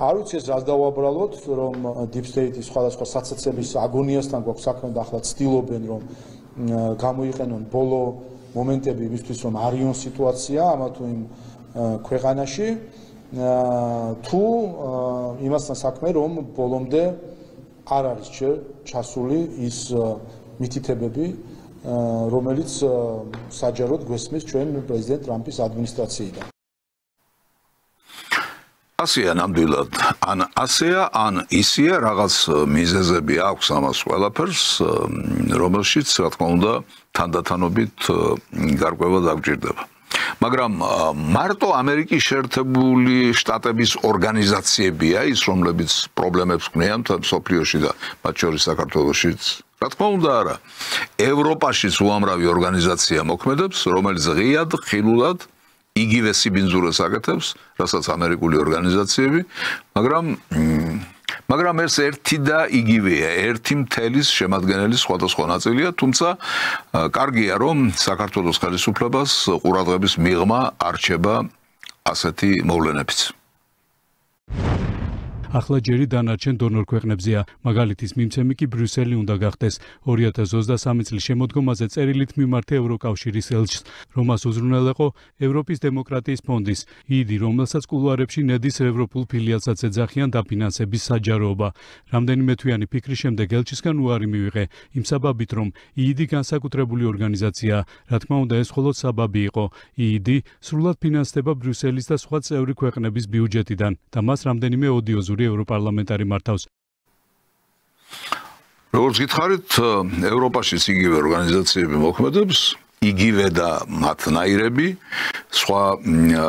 არ ვიცი ეს რას დავაბრალოთ, რომ Deep State-ის სხვადასხვა საცეცების აგონიასთან გვაქვს საქმე და ახლა ცდილობენ, რომ გამოიყენონ ბოლო მომენტები იმისთვის, რომ არიონ სიტუაცია ამა თუ იმ ქვეყანაში, თუ იმასთან საქმე, რომ ბოლომდე არ არის ჯერ ჩასული ის მითითებები, რომელიც საჯაროდ გვესმის ჩვენ პრეზიდენტ ტრამპის ადმინისტრაციიდან. ასეა ნამდვილად, ან ასეა, ან ისეა, რაღაც მიზეზები აქვს ამას ყველაფერს, რომელშიც, რა თქმა უნდა, თანდათანობით გარკვევა დაგჭირდება. მაგრამ მარტო ამერიკის შეერთებული შტატების ორგანიზაციებია ის, რომლებიც პრობლემებს ქმნიან მსოფლიოში და მათ შორის საქართველოშიც. რა თქმა უნდა, არა. ევროპაშიც უამრავი ორგანიზაცია მოქმედებს, რომელიც ღიად, ხილულად იგივე სიბინძურეს აკეთებს, რასაც ამერიკული ორგანიზაციები, მაგრამ ეს ერთი და იგივეა, ერთი მთელის შემადგენელი სხვადასხვა ნაწილია, თუმცა კარგია, რომ საქართველოს ხელისუფლებას ყურადღების მიღმა არჩება ასეთი მოვლენებიც. ახლა ჯერი დანარჩენ დონორ ქვეყნებზეა. მაგალითის მიმცემი კი ბრიუსელი უნდა გახდეს. 2023 წლის შემოდგომაზე წერილით მიმართა ევროკავშირის ელჩს, რომას უზრუნველეყო ევროპის დემოკრატიის ფონდის იდ, რომელსაც კულუარებში ნედის ევროპულ ფილიალსაც ეძახიან დაფინანსების საჯაროობა. რამდენიმე თვიანი ფიქრის შემდეგ ელჩისგან უარი მივიღე, იმ საბაბით, რომ იდ განსაკუთრებული ორგანიზაციაა. რა თქმა უნდა, ეს მხოლოდ საბაბი იყო. იდ სრულად ფინანსდება ბრიუსელის და სხვა წევრი ქვეყნების ბიუჯეტიდან და მას რამდენიმე ოდიოზური ევროპარლამენტარი მართავს. როგორც გითხარით, ევროპაშიც იგივე ორგანიზაციები მოქმედებს, იგივე და მათნაირები, სხვა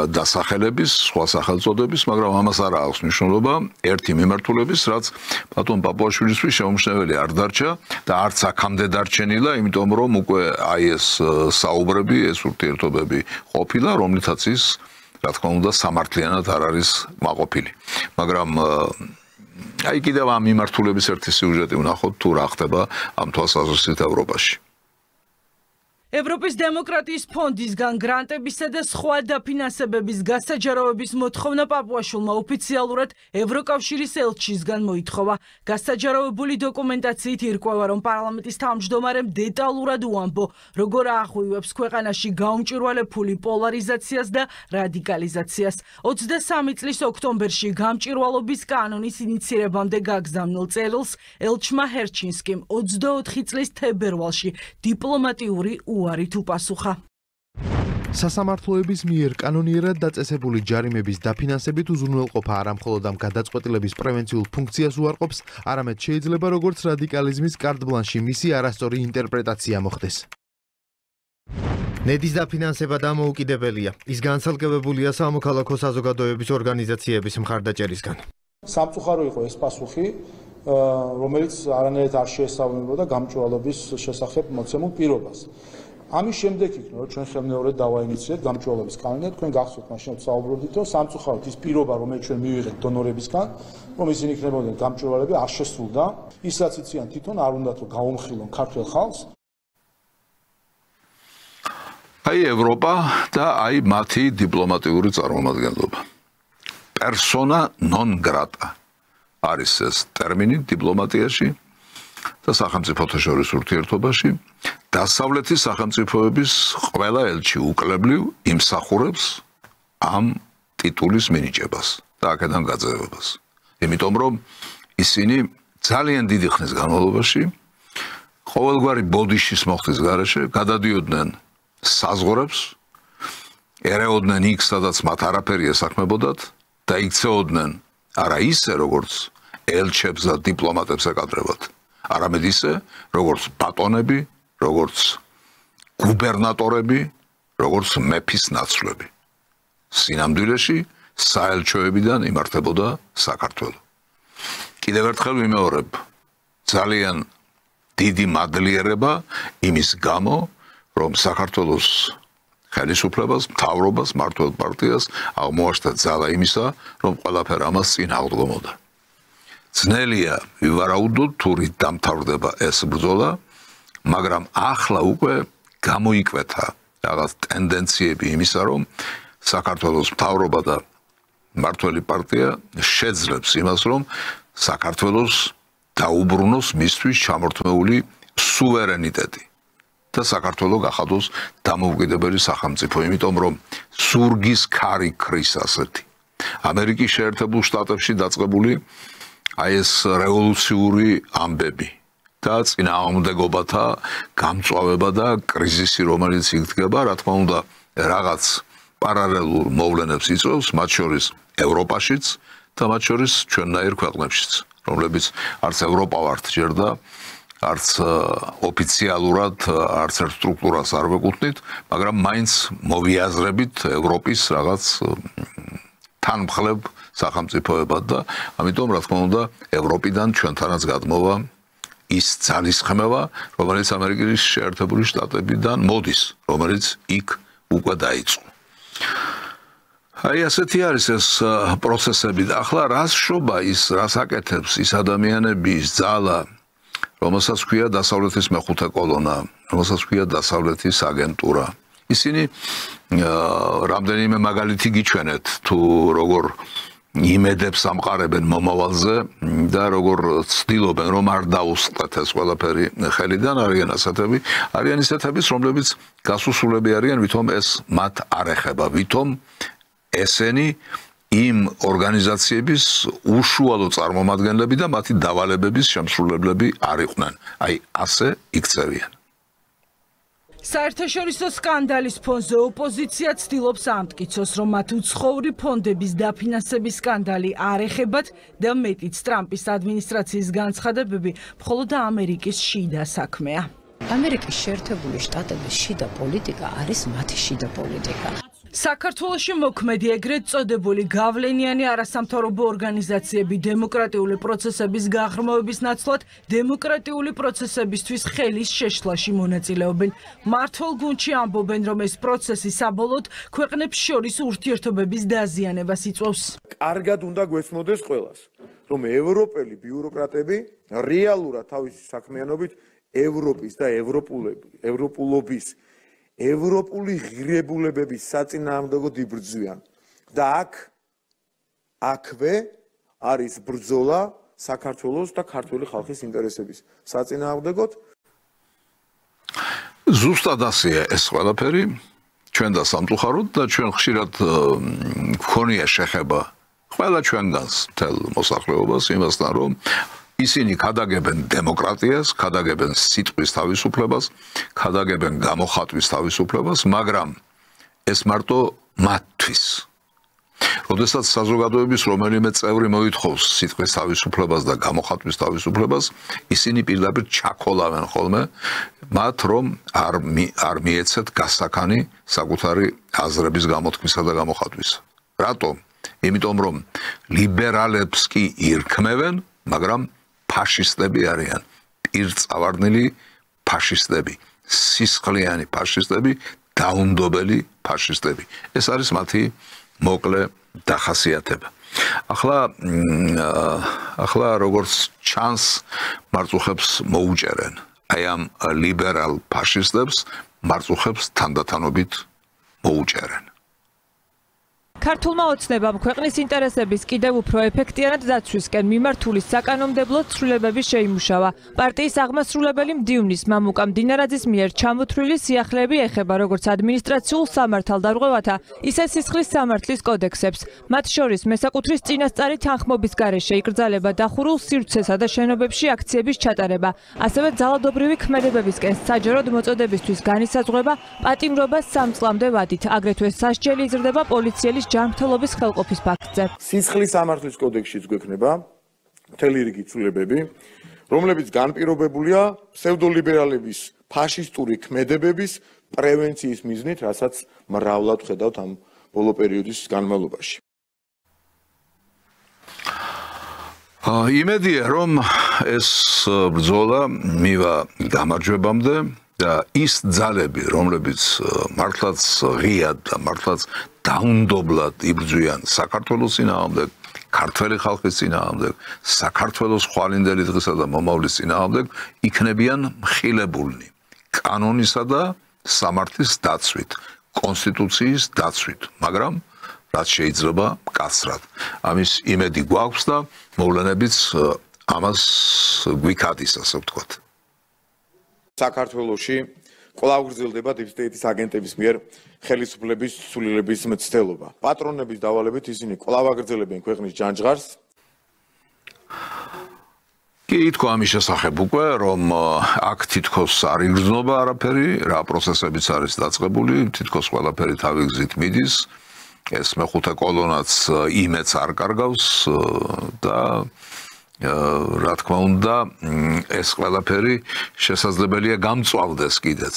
დასახელების, სხვა სახელწოდების, მაგრამ ამას არ აქვს მნიშვნელობა ერთი მიმართულების, რაც ბატონ პაპუაშვილისთვის შეუმჩნეველი არ დარჩა და არც აქამდე დარჩენილა, იმიტომ რომ უკვე აი ეს საუბრები, ეს ურთიერთობები ყოფილა, რომლითაც ის რა თქმა უნდა სამართლიანად არ არის მაყოფილი. მაგრამ აი კიდევ ამ მიმართულების ერთი სიუჟეტი ვნახოთ თუ რა ხდება ამ თვალსაზრისით ევროპაში. ევროპის დემოკრატიის ფონდისგან გრანტებისა და სხვა დაფინანსებების გასაჯაროების მოთხოვნა პაპუაშვილმა ოფიციალურად ევროკავშირის ელჩისგან მოითხოვა. გასაჯაროებული დოკუმენტაციით ირკვევა, რომ პარლამენტის თავმჯდომარემ დეტალურად უამბო, როგორ ახვივებს ქვეყანაში გაუმჭირვალებული პოლარიზაციას და რადიკალიზაციას. 23 წლის ოქტომბერში გამჭირვალობის კანონის ინიცირებამდე გაგზავნილ წერილს ელჩმა ჰერჩინსკიმ 24 წლის თებერვალში დიპლომატიური უარით უპასუხა. სასამართლოების მიერ კანონიერად დაწესებული ჯარიმების დაფინანსებით უზრუნველყოფა არა მხოლოდ ამ გადაწყვეტილების პრევენციულ ფუნქციას უარყოფს, არამედ შეიძლება როგორც რადიკალიზმის კარტ-ბლანში მისი არასწორი ინტერპრეტაცია მოხდეს. ნედის დაფინანსება დამოუკიდებელია. ის განცალკევებულია სამოქალაქო საზოგადოების ორგანიზაციების მხარდაჭერისგან. სამწუხარო იყო ეს პასუხი, რომელიც არანაირად არ შეესაბამებოდა გამჭვირვალობის შესახებ მოცემულ პირობას. ამის შემდეგ იქნა, რომ ჩვენ ხელმეორედ დავაინიციეთ გამჭვირვალობის კანონი და თქვენ გახსოვთ, მაშინ ვსაუბრობდით, რომ სამწუხაროდ ის პირობა, რომელიც ჩვენ მივიღეთ დონორებისგან, რომ ისინი იქნებოდნენ გამჭვირვალები, არ შესრულდა. ის რაც იციან თვითონ არ უნდათ რომ გაუმხილონ ქართულ ხალხს. აი ევროპა და აი მათი დიპლომატიური წარმომადგენლობა. Persona non grata არის ეს ტერმინი დიპლომატიაში და სახელმწიფოთა შორის ურთიერთობაში. დასავლეთის სახელმწიფოების ყველა ელჩი უკლებლივ იმსახურებს ამ ტიტულის მინიჭებას და აქედან გაძევებას. იმიტომ რომ ისინი ძალიან დიდი ხნის განმავლობაში ყოველგვარი ბოდიშის მოხდის გარეშე გადადიოდნენ საზღვრებს, ერეოდნენ იქ, სადაც მათ არაფერი ესაქმებოდათ და იქცეოდნენ არა ისე, როგორც ელჩებს და დიპლომატებს ეკადრებათ, არამედ ისე, როგორც ბატონები, როგორც გუბერნატორები, როგორც მეფის ნაცვლები. სინამდვილეში საელჩოებიდან იმართებოდა საქართველო. კიდევ ერთხელ ვიმეორებ, ძალიან დიდი მადლიერება იმის გამო, რომ საქართველოს ხელისუფლებას, მთავრობას, მმართველ პარტიას აღმოაჩნდა ძალა იმისა, რომ ყველაფერ ამას წინ აღდგომოდა. ძნელია ვივარაუდოთ, თუ რით დამთავრდება ეს ბრძოლა, მაგრამ ახლა უკვე გამოიკვეთა რაღაც ტენდენციები იმისა, რომ საქართველოს მთავრობა და მმართველი პარტია შეძლებს იმას, რომ საქართველოს დაუბრუნოს მისთვის ჩამორთმეული სუვერენიტეტი. და საქართველო გახადოს დამოუკიდებელი სახელმწიფო, იმიტომ რომ ზურგის ქარი ქრის ასეთი. ამერიკის შეერთებულ შტატებში დაწყებული აი ეს რევოლუციური ამბები და წინააღმდეგობათა გამწვავება და კრიზისი, რომელიც იქნება, რა თქმა უნდა, რაღაც პარალელურ მოვლენებს იწვევს, მათ შორის ევროპაშიც და მათ შორის ჩვენნაირ ქვეყნებშიც, რომლებიც არც ევროპა ვართ ჯერ და არც ოფიციალურად არც ერთ სტრუქტურას არ ვეკუთვნით, მაგრამ მაინც მოვიაზრებით ევროპის რაღაც თანმხლებ სახელმწიფოებად და ამიტომ რა თქმა უნდა ევროპიდან ჩვენთანაც გადმოვა ის ძალისხმევა, რომელიც ამერიკის შეერთებული შტატებიდან მოდის, რომელიც იქ უკვე დაიწყო. აი ასეთი არის ეს პროცესები და ახლა რას შობა ის, რას აკეთებს ის ადამიანები, ის ძალა, რომელსაც ქვია დასავლეთის მეხუთე კოლონა, რომელსაც ქვია დასავლეთის აგენტურა. ისინი რამდენიმე მაგალითი გიჩვენეთ, თუ როგორ იმედებს ამყარებენ მომავალზე და როგორ ცდილობენ, რომ არ დაუსყდეთ ეს ყველაფერი ხელიდან, არიან ასეთები, არიან ისეთებიც, რომლებიც გასუსულები არიან, ვითომ ეს მათ არ ეხება, ვითომ ესენი იმ ორგანიზაციების უშუალო წარმომადგენლები და მათი დავალებების შემსრულებლები არ იყვნენ. აი ასე იქცევიან. საერთაშორისო სკანდალის ფონზე ოპოზიცია ცდილობს ამტკიცოს, რომ მათ უცხოური ფონდების დაფინანსების სკანდალი არ ეხებათ და მეტიც ტრამპის ადმინისტრაციის განცხადებები მხოლოდ ამერიკის შიდა საქმეა. ამერიკის შეერთებული შტატების შიდა პოლიტიკა არის მათი შიდა პოლიტიკა. საქართველოში მოქმედი ეგრეთ წოდებული გავლენიანი არასამთავრობო ორგანიზაციები დემოკრატიული პროცესების გაღრმავების ნაცვლად დემოკრატიული პროცესებისთვის ხელის შეშლაში მონაწილეობენ. მართლ გუნდში ამბობენ, რომ ეს პროცესი საბოლოოდ ქვეყნებს შორის ურთიერთობების დაზიანებას იწვევს. კარგად უნდა გვესმოდეს ყველას, რომ ევროპელი ბიუროკრატები რეალურად თავისი საქმიანობით ევროპის და ევროპულობის ევროპული ღირებულებების საწინააღმდეგოდ იბრძვიან და აქვე არის ბრძოლა საქართველოს და ქართული ხალხის ინტერესების საწინააღმდეგოდ. ზუსტად ასეა ეს ყველაფერი ჩვენ და სამწუხაროდ და ჩვენ ხშირად გქონია შეხება ყველა ჩვენგანს მთელ მოსახლეობას იმასთან, რომ ისინი ქადაგებენ დემოკრატიას, ქადაგებენ სიტყვის თავისუფლებას, ქადაგებენ გამოხატვის თავისუფლებას, მაგრამ ეს მარტო მათთვის. როდესაც საზოგადოების რომელიმე წევრი მოითხოვს სიტყვის თავისუფლებას და გამოხატვის თავისუფლებას, ისინი პირდაპირ ჩაქოლავენ ხოლმე მათ, რომ არ მიეცეთ გასაქანი საკუთარი აზრების გამოთქმისა და გამოხატვის. რატომ? იმიტომ რომ ლიბერალებს კი ირქმევენ, მაგრამ ფაშისტები არიან, პირწავარდნილი ფაშისტები, სისხლიანი ფაშისტები, დაუნდობელი ფაშისტები. ეს არის მათი მოკლე დახასიათება. ახლა როგორც ჩანს, მარწუხებს მოუჭერენ. აი ამ ლიბერალ ფაშისტებს მარწუხებს თანდათანობით მოუჭერენ. ქართულმა ოცნებამ ქვეყნის ინტერესების კიდევ უფრო ეფექტიანად დაცვისკენ მიმართული საკანონმდებლო ცვლილებები შეიმუშავა. პარტიის აღმასრულებელი მდივნის მამუკა მდინარაძის მიერ ჩამოთვლილი სიახლეები ეხება როგორც ადმინისტრაციულ სამართალდარღვევათა, ისე სისხლის სამართლის კოდექსებს. მათ შორის მესაკუთრის წინასწარი თანხმობის გარეშე იკრძალება დახურულ სივრცესა და შენობებში აქციების ჩატარება, ასევე ძალადობრივი ქმედებებისკენ საჯაროდ მოწოდებისთვის განისაზღვრება პატიმრობა 3 წლამდე ვადით, აგრეთვე სასჯელი იზრდება პოლიციელის ჯანმრთელობის ხელყოფის ფაქტზე. სისხლის სამართლის კოდექსშიც გვექნება მთელი რიგი ცვლილებები, რომლებიც განპირობებულია ფსევდოლიბერალების ფაშისტური ქმედებების პრევენციის მიზნით, რასაც მრავლად ვხედავთ ამ ბოლო პერიოდის განმავლობაში. იმედია, რომ ეს ბრძოლა მივა გამარჯვებამდე და ის ძალები, რომლებიც მართლაც ღიად და მართლაც დაუნდობლად იბრძვიან საქართველოს წინააღმდეგ, ქართველი ხალხის წინააღმდეგ, საქართველოს ხვალინდელი დღისა და მომავლის წინააღმდეგ, იქნებიან მხილებულნი კანონისა და სამართლის დაცვით, კონსტიტუციის დაცვით, მაგრამ რაც შეიძლება მკაცრად. ამის იმედი გვაქვს და მოვლენებიც ამას გვიქადის, ასე ვთქვათ. საქართველოში კვლავ გრძელდება დიპსტეიტის აგენტების მიერ ხელისუფლების ცვლილების მცდელობა. პატრონების დავალებით ისინი კვლავ აგრძელებენ ქვეყნის ჯანჯღარს. კი ითქვა ამის შესახებ უკვე, რომ აქ თითქოს არ იგრძნობა არაფერი, რა პროცესებიც არის დაწყებული, თითქოს ყველაფერი თავი გზით მიდის. ეს მეხუთე კოლონაც იმედს არ კარგავს და რა თქმა უნდა, ეს ყველაფერი შესაძლებელია გამწვავდეს კიდეც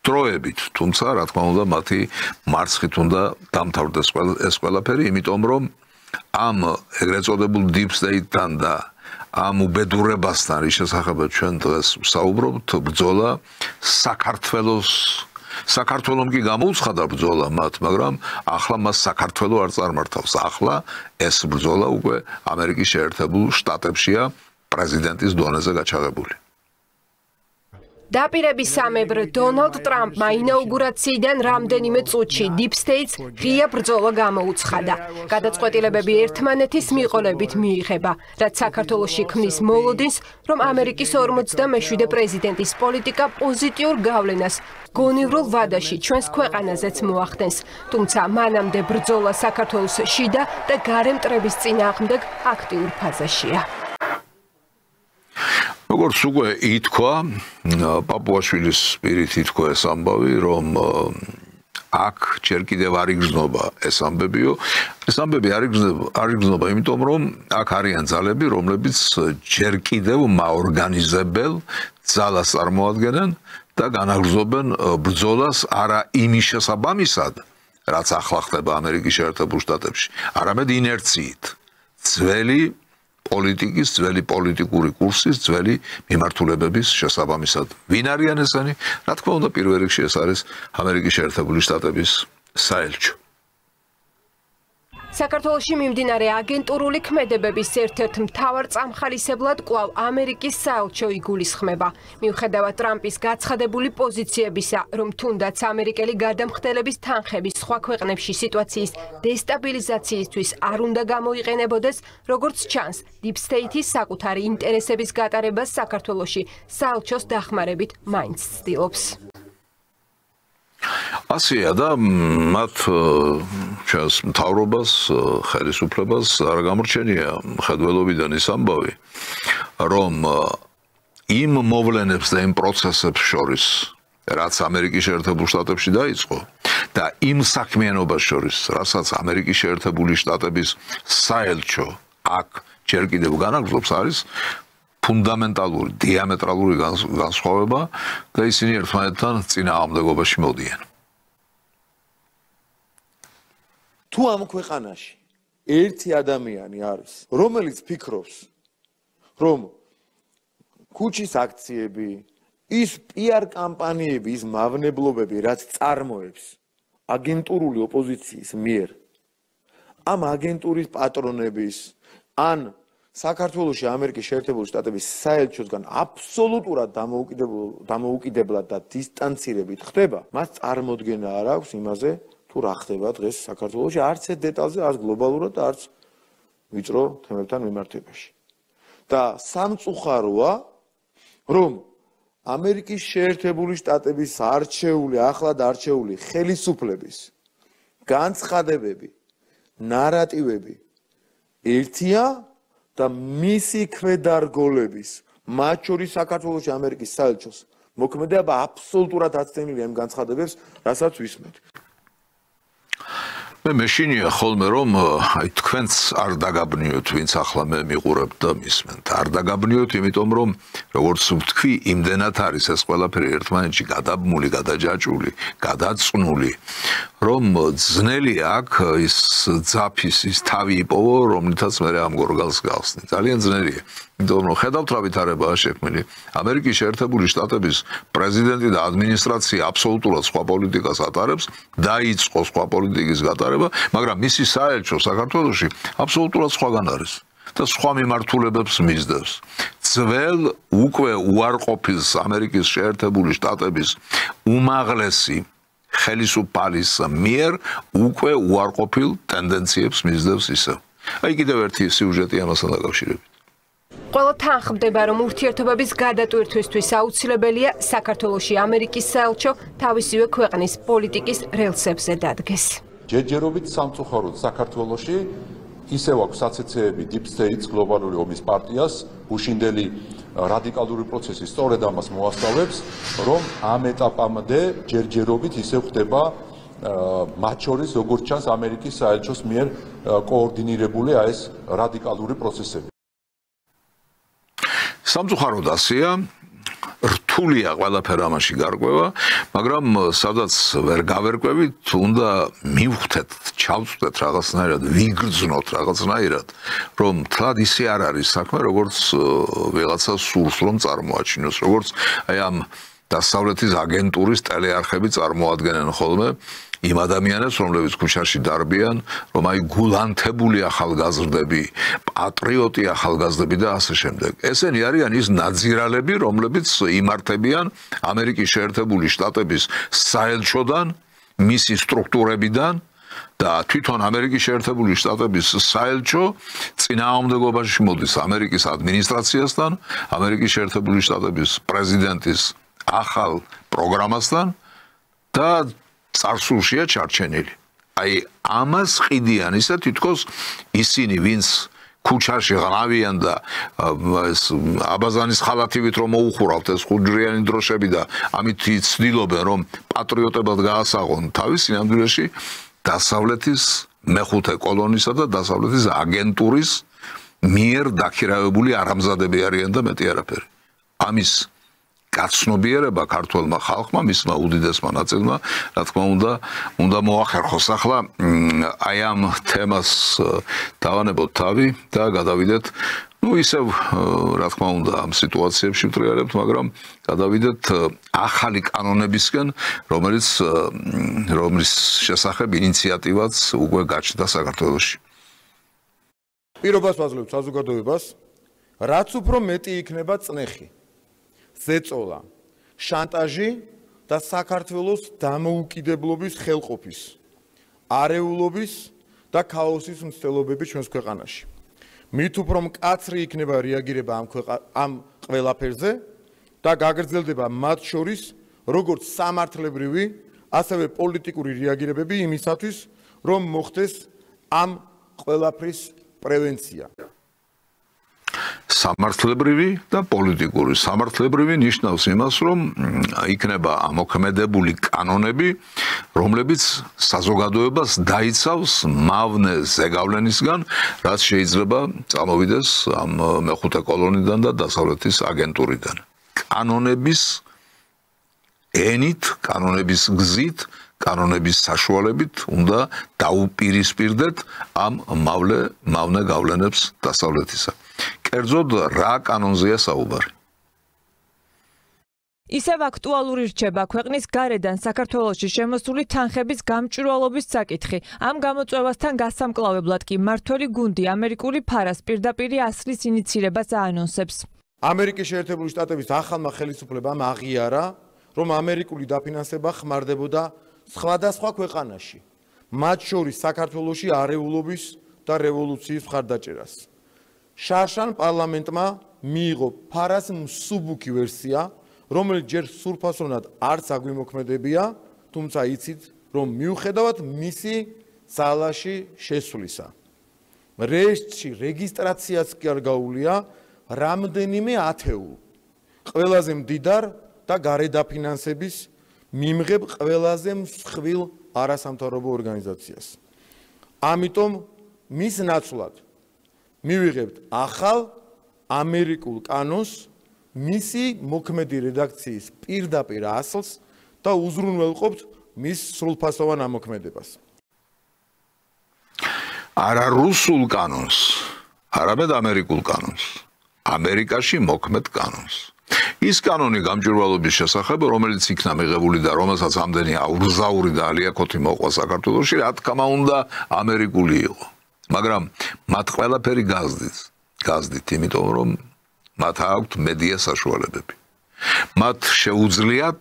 დროებით, თუმცა რა თქმა უნდა, მათი მარცხით უნდა დამთავრდეს ეს ყველაფერი, იმიტომ რომ ამ ეგრეთ წოდებულ deep state-თან და ამ უბედურებასთან რის შესახებაც ჩვენ დღეს ვსაუბრობთ, ბრძოლა საქართველომ კი გამოუცხადა ბრძოლა მათ, მაგრამ ახლა მას საქართველო არ წარმართავს. ახლა ეს ბრძოლა უკვე ამერიკის შეერთებულ შტატებშია პრეზიდენტის დონეზე გაჩაღებული. დაპირების სამებრ დონალდ ტრამპმა ინაუგურაციიდან რამდენიმე წუთში Deep States ღია ბრძოლა გამოუცხადა. გადაწყვეტილებები ერთმანეთის მიყოლებით მიიღება, რაც საქართველოში ქმნის მოლოდინს, რომ ამერიკის 47 პრეზიდენტის პოლიტიკა პოზიტიურ გავლენას გონივრულ ვადაში ჩვენს ქვეყანაზეც მოახდენს. თუმცა მანამდე ბრძოლა საქართველოს შიდა და გარე მტრების წინააღმდეგ აქტიურ ფაზაშია. როგორც უკვე ითქვა, პაპუაშვილის პირით ითქვა ეს ამბავი, რომ აქ ჯერ კიდევ არ იგრძნობა ეს ამბებიო. ეს ამბები არ იგრძნობა, იმიტომ რომ აქ არიან ძალები, რომლებიც ჯერ კიდევ მაორგანიზებელ ძალას წარმოადგენენ და განაგრძობენ ბრძოლას არა იმის შესაბამისად, რაც ახლა ხდება ამერიკის შეერთებულ შტატებში, არამედ ინერციით. ძველი პოლიტიკის, ძველი პოლიტიკური კურსის, ძველი მიმართულებების შესაბამისად. ვინ არიან ესენი? რა თქმა უნდა, პირველ რიგში ეს არის ამერიკის შეერთებული შტატების საელჩო. საქართველოში მიმდინარე აგენტურული ქმედებების ერთ-ერთ მთავარ წამხალისებლად კვლავ ამერიკის საელჩო იგულისხმება. მიუხედავად ტრამპის გაცხადებული პოზიციებისა, რომ თუნდაც ამერიკელი გადამხდელების თანხების სხვა ქვეყნებში სიტუაციის დესტაბილიზაციისთვის არ უნდა გამოიყენებოდეს, როგორც ჩანს, Deep State-ის საკუთარი ინტერესების გატარებას საქართველოში საელჩოს დახმარებით მაინც ცდილობს. ასეა და მათ ჩას მთავრობას, ხელისუფლებას არ გამორჩენია მხედველობიდან ის ამბავი, რომ იმ მოვლენებს და იმ პროცესებს შორის, რაც ამერიკის შეერთებულ შტატებში დაიწყო და იმ საქმიანობას შორის, რასაც ამერიკის შეერთებული შტატების საელჩო აქ ჯერ კიდევ განაგრძობს, არის ფუნდამენტალური, დიამეტრალური განსხვავება და ისინი ერთმანეთთან წინააღმდეგობაში მოდიან. თუ ამ ქვეყანაში ერთი ადამიანი არის, რომელიც ფიქრობს, რომ ქუჩის აქციები, ის PR კამპანიები, ის მავნებლობები, რაც წარმოებს აგენტურული ოპოზიციის მიერ, ამ აგენტურის პატრონების, ან საქართველოში ამერიკის შეერთებული შტატების საელჩოსგან აბსოლუტურად დამოუკიდებლად და დისტანცირებით ხდება, მას წარმოდგენა არ აქვს იმაზე, თუ რა ხდება დღეს საქართველოში, არც ერთ დეტალზე, არც გლობალურად და არც ვიწრო თემებთან მიმართებაში. და სამწუხაროა, რომ ამერიკის შეერთებული შტატების ახლად არჩეული ხელისუფლების განცხადებები, ნარატივები ერთია და მისი ქვედარგოლების, მათ შორის საქართველოში ამერიკის საელჩოს მოქმედება აბსოლუტურად აცდენილია იმ განცხადებებს, რასაც ვისმენთ. მე მეშინია ხოლმე რომ აი თქვენც არ დაგაბნიოთ, ვინც ახლა მე მიყურებთ და მისმენთ. არ დაგაბნიოთ, იმიტომ რომ როგორც ვთქვი, იმდენად არის ეს ყველაფერი ერთმანეთში გადაბმული, გადაჯაჭვული, გადაწნული, რომ ძნელი აქ ის ძაფის ის თავი იპოვო, რომლითაც მე ამ გორგალს გავხსნი. ძალიან ძნელია. იმიტომ რომ ხედავთ რა ვითარებაა შექმნილი. ამერიკის შეერთებული შტატების პრეზიდენტი და ადმინისტრაცია აბსოლუტურად სხვა პოლიტიკას ატარებს, დაიწყო სხვა პოლიტიკის გატარება, მაგრამ მისი საელჩო საქართველოში აბსოლუტურად სხვაგან არის და სხვა მიმართულებებს მისდევს. ძველ უკვე უარყოფის ამერიკის შეერთებული შტატების უმაღლესი ხელისუფალის მიერ უკვე უარყოფილ ტენდენციებს მისდევს ისევ. აი კიდევ ერთი სიუჟეტი ამასთან დაკავშირებით. ყველა თანხმდება, რომ ურთიერთობების გადატვირთვისთვის აუცილებელია საქართველოში ამერიკის საელჩო თავისივე ქვეყნის პოლიტიკის რელსებზე დადგეს. ჯერჯერობით სამწუხაროდ საქართველოში ისევ აქვს საცეცეები Deep State გლობალური ომის პარტიას, უშინდელი რადიკალური პროცესი სწორედ ამას მოასწავებს, რომ ამ ეტაპამდე ჯერჯერობით ისევ ხდება მათ შორის, როგორც ჩანს, ამერიკის საელჩოს მიერ კოორდინირებული ეს რადიკალური პროცესები. სამწუხაროდ ასეა, რთულია ყველაფერ ამაში გარკვევა, მაგრამ სადაც ვერ გავერკვევით, უნდა მივხვდეთ, ჩავწვდეთ რაღაცნაირად, ვიგრძნოთ რაღაცნაირად, რომ თლად ისე არ არის საქმე, როგორც ვიღაცა სურს რომ წარმოაჩინოს, როგორც აი ამ დასავლეთის აგენტურის ტელეარხები წარმოადგენენ ხოლმე იმ ადამიანებს, რომლებიც ქუჩაში დარბიან, რომ აი გულანთებული ახალგაზრდები, პატრიოტი ახალგაზრდები და ასე შემდეგ. ესენი არიან ის ნაძირალები, რომლებიც იმართებიან ამერიკის შეერთებული შტატების საელჩოდან, მისი სტრუქტურებიდან და თვითონ ამერიკის შეერთებული შტატების საელჩო წინააღმდეგობაში მოდის ამერიკის ადმინისტრაციასთან, ამერიკის შეერთებული შტატების პრეზიდენტის ახალ პროგრამასთან და წარსულშია ჩარჩენილი. აი ამას ყიდიან ისე თითქოს ისინი, ვინც ქუჩაში ღრავიან და ეს აბაზანის ხალათივით რომ მოუხურავთ ეს ხუჯრიანი დროშები და ამით იცდილობენ რომ პატრიოტებად გაასაღონ თავის სინამდვილეში დასავლეთის მეხუთე კოლონისა და დასავლეთის აგენტურის მიერ დაქირავებული არამზადები არიან და მეტი არაფერი. ამის გაცნობიერება ქართველმა ხალხმა, მისმა უდიდესმა ნაწილმა, რა თქმა უნდა მოახერხოს. ახლა აი ამ თემას დავანებოთ თავი და გადავიდეთ, ისევ რა თქმა უნდა ამ სიტუაციებში ვტრიალებთ, მაგრამ გადავიდეთ ახალი კანონებისკენ, რომლის შესახებ ინიციატივაც უკვე გაჩნდა საქართველოში. პირობას ვაძლევთ საზოგადოებას, რაც უფრო მეტი იქნება წნეხი, ზეწოლა, შანტაჟი და საქართველოს დამოუკიდებლობის ხელყოფის, არეულობის და ქაოსის მცდელობები ჩვენს ქვეყანაში. მით უფრო მკაცრი იქნება რეაგირება ამ ყველაფერზე და გაგრძელდება მათ შორის როგორც სამართლებრივი, ასევე პოლიტიკური რეაგირებები იმისათვის, რომ მოხდეს ამ ყველაფრის პრევენცია. სამართლებრივი და პოლიტიკური. სამართლებრივი ნიშნავს იმას, რომ იქნება ამოქმედებული კანონები, რომლებიც საზოგადოებას დაიცავს მავნე ზეგავლენისგან, რაც შეიძლება წამოვიდეს ამ მეხუთე კოლონიდან და დასავლეთის აგენტურიდან. კანონების ენით, კანონების გზით, კანონების საშუალებით უნდა დაუპირისპირდეთ ამ მავნე გავლენებს დასავლეთისა. კერძოდ რა კანონზეა საუბარი? ისევ აქტუალური რჩება ქვეყნის გარედან საქართველოში შემოსული თანხების გამჭვირვალობის საკითხი. ამ გამოწვევასთან გასამკლავებლად კი მმართველი გუნდი ამერიკული ფარას პირდაპირ ასლის ინიცირებას აანონსებს. ამერიკის შეერთებული შტატების ახალმა ხელისუფლებამ აღიარა, რომ ამერიკული დაფინანსება ხმარდებოდა სხვადასხვა ქვეყანაში, მათ შორის საქართველოში არეულობის და რევოლუციის მხარდაჭერას. შარშან პარლამენტმა მიიღო ფარას მსუბუქი ვერსია, რომელიც ჯერ სრულფასოვნად არც აგვიმოქმედებია, თუმცა იცით, რომ მიუხედავად მისი ძალაში შესვლისა. რეესტრში რეგისტრაციაც კი არ გაუვლია რამდენიმე ათეულ, ყველაზე მდიდარ და გარედაფინანსების მიმღებ ყველაზე მსხვილ არასამთავრობო ორგანიზაციას. ამიტომ მის ნაცვლად მივიღებთ ახალ ამერიკულ კანონს, მისი მოქმედი რედაქციის პირდაპირ ასლს და უზრუნველყოფთ მის სრულფასოვან ამოქმედებას. არა რუსულ კანონს, არამედ ამერიკულ კანონს. ამერიკაში მოქმედ კანონს. ის კანონი გამჭვირვალობის შესახებ, რომელიც იქნა მიღებული და რომელსაც ამდენი აურზაური და ალიაკოთი მოყვა საქართველოში, რა თქმა უნდა, ამერიკული იყო. მაგრამ მათ ყველაფერი გაზდით, იმიტომ რომ მათ აქვთ მედია საშუალებები. მათ შეუძლიათ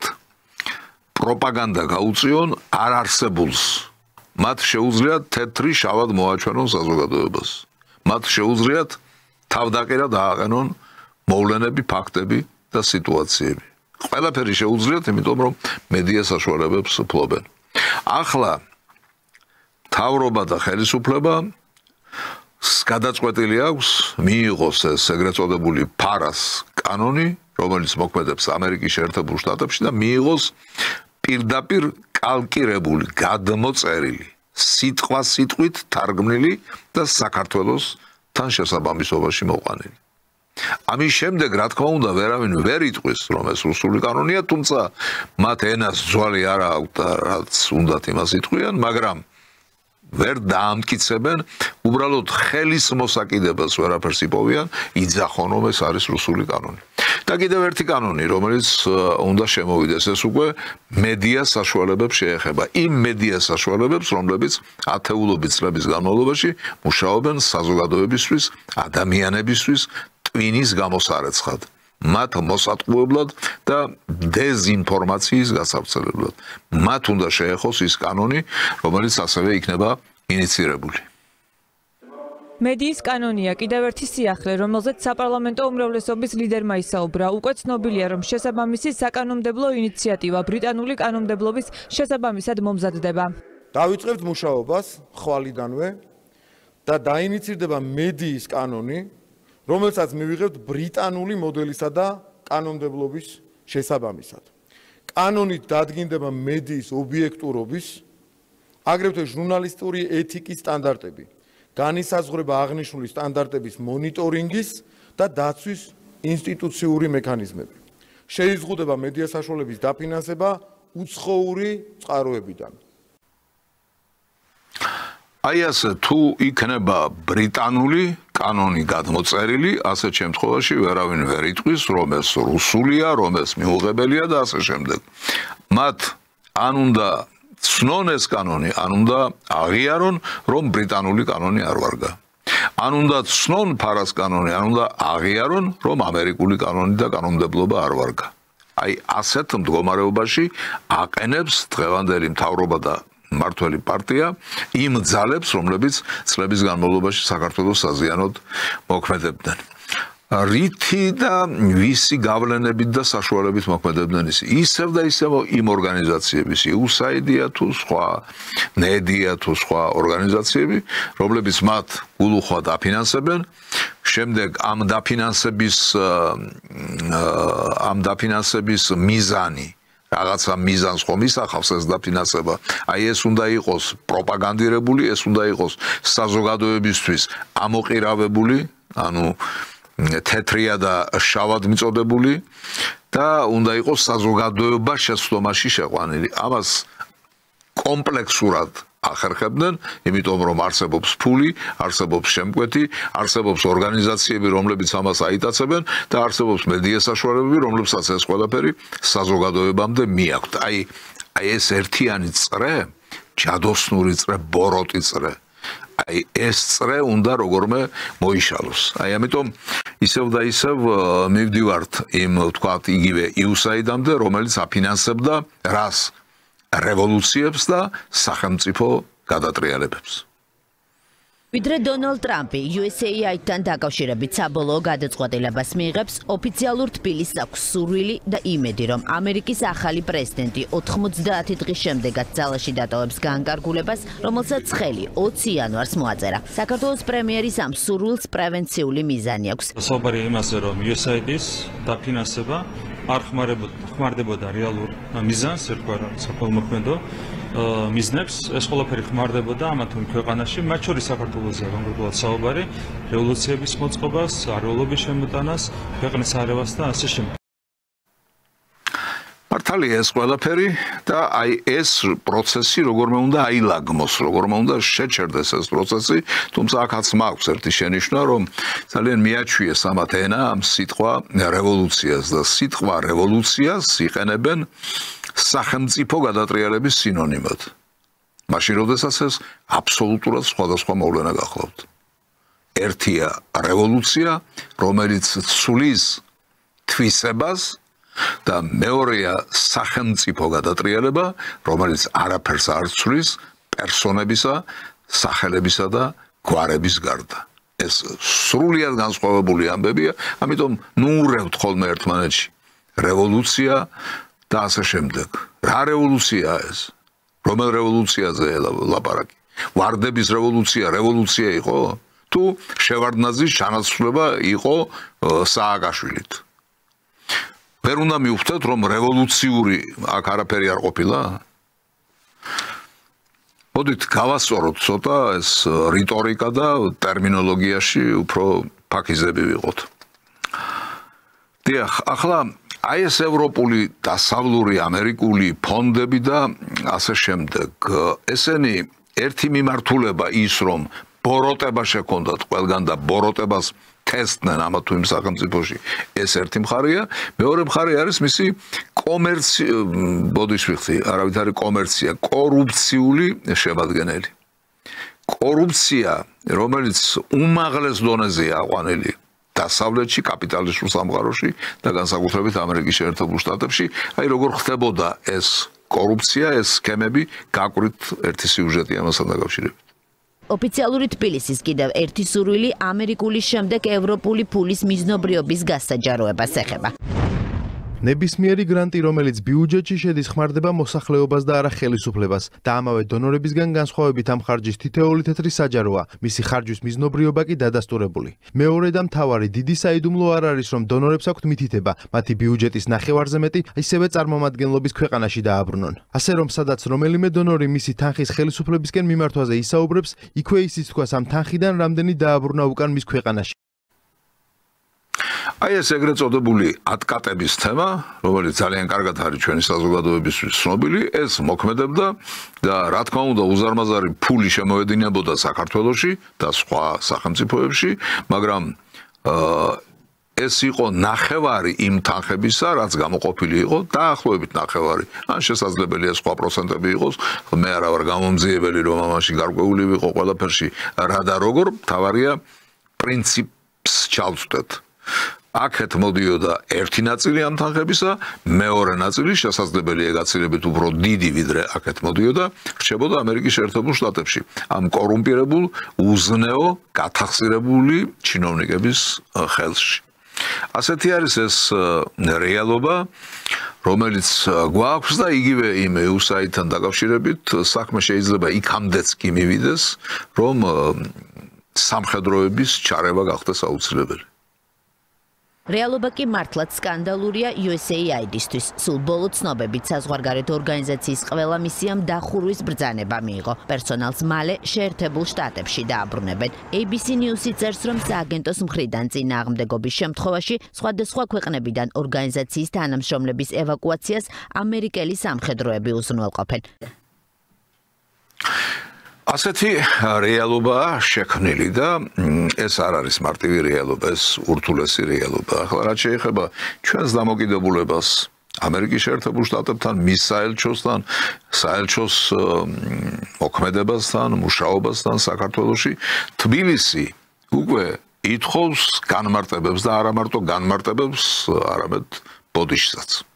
პროპაგანდა გაუწიონ არარსებულს. მათ შეუძლიათ თეთრი შავად მოაჩვენონ საზოგადოებას. მათ შეუძლიათ თავდაყირა დააყენონ მოვლენები, ფაქტები და სიტუაციები. ყველაფერი შეუძლიათ, იმიტომ რომ მედია საშუალებებს ფლობენ. ახლა თავრობა და ხელისუფლება გადაწყვეტილი აქვს მიიღოს ეს ეგრეთ წოდებული ფარას კანონი, რომელიც მოქმედებს ამერიკის შეერთებულ შტატებში და მიიღოს პირდაპირ კალკირებული, გადმოწერილი, სიტყვასიტყვით თარგმნილი და საქართველოსთან შესაბამისობაში მოყვანილი. ამის შემდეგ, რა თქმა უნდა, ვერავინ ვერ იტყვის, რომ ეს რუსული კანონია, თუმცა მათ ენას ძვალი არ აქვთ და რაც უნდათ იმას იტყვიან, მაგრამ ვერ დაამტკიცებენ, უბრალოდ ხელის მოსაკიდებას ვერაფერს იპოვიან, იძახონ, რომ ეს არის რუსული კანონი. და კიდევ ერთი კანონი, რომელიც უნდა შემოვიდეს, ეს უკვე მედია საშუალებებს შეეხება. იმ მედია საშუალებებს, რომლებიც ათეულობით წლების განმავლობაში მუშაობენ საზოგადოებისთვის, ადამიანებისთვის, ტვინის გამოსარეცხად, მათ მოსატყუებლად და დეზინფორმაციის გასავრცელებლად. მათ უნდა შეეხოს ის კანონი, რომელიც ასევე იქნება ინიცირებული. მედიის კანონია კიდევ ერთი სიახლე, რომელზეც საპარლამენტო უმრავლესობის ლიდერმა ისაუბრა. უკვე ცნობილია, რომ შესაბამისი საკანონმდებლო ინიციატივა ბრიტანული კანონმდებლობის შესაბამისად მომზადდება. დავიწყებთ მუშაობას ხვალიდანვე და დაინიცირდება მედიის კანონი, რომელსაც მივიღებთ ბრიტანული მოდელისა და კანონმდებლობის შესაბამისად. კანონით დადგინდება მედიის ობიექტურობის, აგრეთვე ჟურნალისტური ეთიკის სტანდარტები, განისაზღვრება აღნიშნული სტანდარტების მონიტორინგის და დაცვის ინსტიტუციური მექანიზმები. შეიზღუდება მედია საშუალებების დაფინანსება უცხოური წყაროებიდან. აი ასე თუ იქნება ბრიტანული კანონი გადმოწერილი, ასეთ შემთხვევაში ვერავინ ვერ იტყვის, რომ ეს რუსულია, რომ ეს მიუღებელია და ასე შემდეგ. მათ ან უნდა ცნონ ეს კანონი, ან უნდა აღიარონ, რომ ბრიტანული კანონი არ ვარგა. ან უნდა ცნონ ფარას კანონი, ან უნდა აღიარონ, რომ ამერიკული კანონი და კანონმდებლობა არ ვარგა. აი ასეთ მდგომარეობაში აყენებს დღევანდელი მთავრობა და მმართველი პარტია იმ ძალებს, რომლებიც წლების განმავლობაში საქართველოს საზიანოდ მოქმედებდნენ. რითი და ვისი გავლენებით და საშუალებით მოქმედებდნენ ისევ და ისევ იმ ორგანიზაციების, USAID-ია თუ სხვა, NED-ია თუ სხვა ორგანიზაციები, რომლებიც მათ გულუხვა დაფინანსებენ, შემდეგ ამ დაფინანსების მიზანი რაღაცა მიზანს ხომ ისახავს ეს დაფინანსება. აი ეს უნდა იყოს პროპაგანდირებული, ეს უნდა იყოს საზოგადოებისთვის ამოყირავებული, ანუ თეთრია და შავად მიწოდებული და უნდა იყოს საზოგადოება შეცდომაში შეყვანილი. ამას კომპლექსურად ახერხებდნენ, იმიტომ რომ არსებობს ფული, არსებობს შემკვეთი, არსებობს ორგანიზაციები, რომლებიც ამას აიტაცებენ და არსებობს მედია საშუალებები, რომლებსაც ეს ყველაფერი საზოგადოებამდე მიაქვთ. აი ეს ერთიანი წრე, ჯადოსნური წრე, ბოროტი წრე. აი ეს წრე უნდა როგორმე მოიშალოს. აი ამიტომ ისევ და ისევ მივდივართ იმ თქვათ იგივე USAID-მდე, რომელიც აფინანსებდა რას? რევოლუციებს და სახელმწიფო გადატრიალებებს. ვიდრე დონალდ ტრამპი USAID-თან დაკავშირებით საბოლოო გადაწყვეტილებას მიიღებს, ოფიციალურ თბილისს აქვს სურვილი და იმედი, რომ ამერიკის ახალი პრეზიდენტი 90 დღის შემდეგაც ძალაში დატოვებს განკარგულებას, რომელსაც ხელი 20 იანვარს მოაწერა. საქართველოს პრემიერის ამ სურვილს პრევენციული მიზანი აქვს. საუბარია იმაზე, რომ USAID-ის დაფინანსება არ ხმარდებოდა რეალურ მიზანს, ერქვა საქველმოქმედო მიზნებს, ეს ყველაფერი ხმარდებოდა ამა თუ იმ ქვეყანაში, მათ შორის საქართველოსია კონკრეტულად საუბარი, რევოლუციების მოწყობას, არეულობის შემოტანას, ქვეყნის არევას და ასე შემდეგ. მართალია ეს ყველაფერი და აი ეს პროცესი როგორმე უნდა აილაგმოს, როგორმე უნდა შეჩერდეს ეს პროცესი, თუმცა აქაც მაქვს ერთი შენიშვნა, რომ ძალიან მიაჩვიეს ამათ ენა ამ სიტყვა რევოლუციას და სიტყვა რევოლუციას იყენებენ სახელმწიფო გადატრიალების სინონიმად. მაშინ როდესაც ეს აბსოლუტურად სხვადასხვა მოვლენა გახლავთ. ერთია რევოლუცია, რომელიც ცვლის თვისებას და მეორეა სახელმწიფო გადატრიალება, რომელიც არაფერს არ ცვლის პერსონებისა, სახელებისა და გვარების გარდა. ეს სრულიად განსხვავებული ამბებია, ამიტომ ნუურევთ ხოლმე ერთმანეთში. რევოლუცია და ასე შემდეგ. რა რევოლუციაა ეს? რომელ რევოლუციაზეა ლაპარაკი? ვარდების რევოლუცია იყო? თუ შევარდნაძის ჩანაცვლება იყო სააკაშვილით? ვერ უნდა მივხვდეთ, რომ რევოლუციური აქ არაფერი არ ყოფილა? მოდით გავასწოროთ ცოტა ეს რიტორიკა და ტერმინოლოგიაში უფრო ფაქიზები ვიყოთ. დიახ, ახლა აი ეს ევროპული, დასავლური, ამერიკული ფონდები და ასე შემდეგ. ესენი ერთი მიმართულება ის, რომ ბოროტება შექონდათ ყველგან და ბოროტებას თესტნენ ამა თუ იმ სახელმწიფოში, ეს ერთი მხარეა. მეორე მხარე არის მისი კომერცია, კორუფციული შემადგენელი. კორუფცია, რომელიც უმაღლეს დონეზეა აყვანილი დასავლეთში, კაპიტალისტურ სამყაროში და განსაკუთრებით ამერიკის შეერთებულ შტატებში, აი როგორ ხდებოდა ეს კორუფცია, ეს სქემები, გაკვირთ ერთი სიუჟეტი ამასთან დაკავშირებით. ოფიციალური თბილისის კიდევ ერთი სურვილი ამერიკული შემდეგ ევროპული ფულის მიზნობრიობის გასაჯაროებას ეხება. ნებისმიერი გრანტი, რომელიც ბიუჯეტში შედის, ხმარდება მოსახლეობას და არა ხელისუფლებას და ამავე დონორებისგან განსხვავებით ამ ხარჯის თითოეული თეთრი საჯაროა, მისი ხარჯვის მიზნობრიობა კი დადასტურებული. მეორე და მთავარი დიდი საიდუმლო არ არის, რომ დონორებს აქვთ მითითება, მათი ბიუჯეტის ნახევარზე მეტი ისევე წარმომადგენლობის ქვეყანაში დააბრუნონ. ასე რომ სადაც რომელიმე დონორი მისი თანხის ხელისუფლებისკენ მიმართვაზე ისაუბრებს, იქვე ის ითქვას ამ თანხიდან რამდენი დააბრუნა უკან მის ქვეყანაში. აი ეს ეგრეთ წოდებული ატკატების თემა, რომელიც ძალიან კარგად არის ჩვენი საზოგადოებისთვის ცნობილი, ეს მოქმედებდა და რა თქმა უნდა უზარმაზარი ფული შემოედინებოდა საქართველოში და სხვა სახელმწიფოებში, მაგრამ ეს იყო ნახევარი იმ თანხებისა, რაც გამოყოფილი იყო, დაახლოებით ნახევარი. ან შესაძლებელია სხვა პროცენტები იყოს, მე არა ვარ გამომძიებელი, რომ ამაში გარკვეული ვიყო ყველაფერში რა და როგორ, თავარია პრინციპს ჩავწვდეთ. აქეთ მოდიოდა ერთი ნაწილი ამ თანხებისა, მეორე ნაწილი შესაძლებელია გაცილებით უფრო დიდი ვიდრე აქეთ მოდიოდა, რჩებოდა ამერიკის შეერთებულ შტატებში. ამ კორუმპირებულ, უზნეო, გათახსირებული ჩინოვნიკების ხელში. ასეთი არის ეს რეალობა, რომელიც გვაქვს და იგივე იმ EU-სთან დაკავშირებით საქმე შეიძლება იქამდეც კი მივიდეს, რომ სამხედროების ჩარევა გახდეს აუცილებელი. რეალობა კი მართლაც სკანდალურია USAID-ისთვის. სულ ბოლო ცნობებით საზღვარგარეთ ორგანიზაციის ყველა მისიამ დახურვის ბრძანება მიიღო. პერსონალს მალე შეერთებულ შტატებში დააბრუნებენ. ABC News-ი წერს, რომ სააგენტოს მხრიდან წინააღმდეგობის შემთხვევაში სხვადასხვა ქვეყნებიდან ორგანიზაციის თანამშრომლების ევაკუაციას ამერიკელი სამხედროები უზრუნველყოფენ. ასეთი რეალობაა შექმნილი და ეს არ არის მარტივი რეალობა, ეს ურთულესი რეალობა. ახლა რაც შეეხება ჩვენს დამოკიდებულებას ამერიკის შეერთებულ შტატებთან, მის საელჩოსთან, საელჩოს მოქმედებასთან, მუშაობასთან საქართველოში, თბილისი უკვე ითხოვს განმარტებებს და არა მარტო განმარტებებს, არამედ ბოდიშსაც.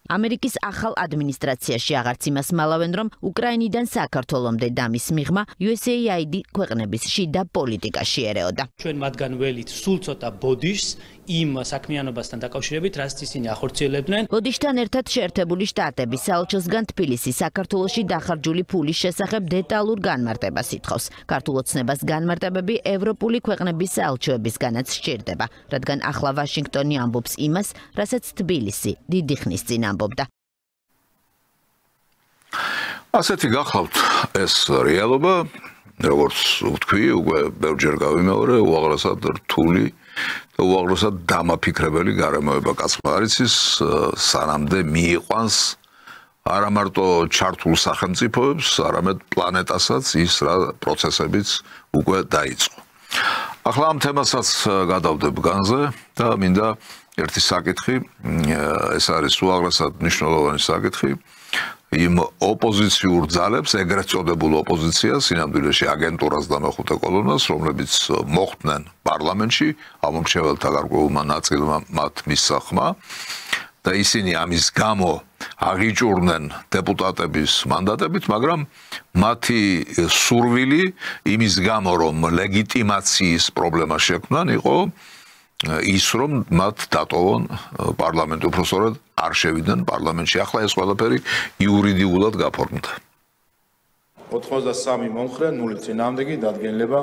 ამერიკის ახალ ადმინისტრაციაში აღარც იმას მალავენ, რომ უკრაინიდან საქართველომდე დამის მიღმა USAID ქვეყნების შიდა პოლიტიკაში ერეოდა. ჩვენ მათგან ველით სულ ცოტა ბოდიშს იმ საქმიანობასთან დაკავშირებით, რაც ისინი ახორციელებდნენ. ბოდიშთან ერთად შეერთებული შტატები საელჩოსგან თბილისის საქართველოში დახარჯული ფულის შესახებ დეტალურ განმარტებას ითხოვს. ქართულ ოცნებას განმარტებები ევროპული ქვეყნების საელჩოებისგანაც სჭირდება, რადგან ახლა ვაშინგტონი ამბობს იმას, რასაც თბილისი დიდი ხნის წინ ამბობდა. ასეთი გახლავთ ეს რეალობა, როგორც ვთქვი, უკვე ბევრჯერ გავიმეორე, უაღრესად რთული და უაღრესად დამაფიქრებელი გარემოება კაცმა არის ის, სანამდე მიიყვანს არა მარტო ჩართულ სახელმწიფოებს, არამედ პლანეტასაც ის რა პროცესებიც უკვე დაიწყო. ახლა ამ თემასაც გადავდებ განზე და მინდა ერთი საკითხი, ეს არის უაღრესად მნიშვნელოვანი საკითხი, იმ ოპოზიციურ ძალებს, ეგრეთ წოდებულ ოპოზიციას, სინამდვილეში აგენტურას და მეხუთე კოლონას, რომლებიც მოხვდნენ პარლამენტში, ამომრჩეველთა გარკვეულმა ნაწილმა მათ მისცა ხმა და ისინი ამის გამო აღიჭურნენ დეპუტატების მანდატებით, მაგრამ მათი სურვილი იმის გამო, რომ ლეგიტიმაციის პრობლემა შექმნან, იყო ის რომ მათ დატოვონ პარლამენტი, უბრალოდ არ შევიდნენ პარლამენტში. ახლა ეს ყველაფერი იურიდიულად გაფორმდა. 83 მომხრე, 0 წინააღმდეგი დადგენილება.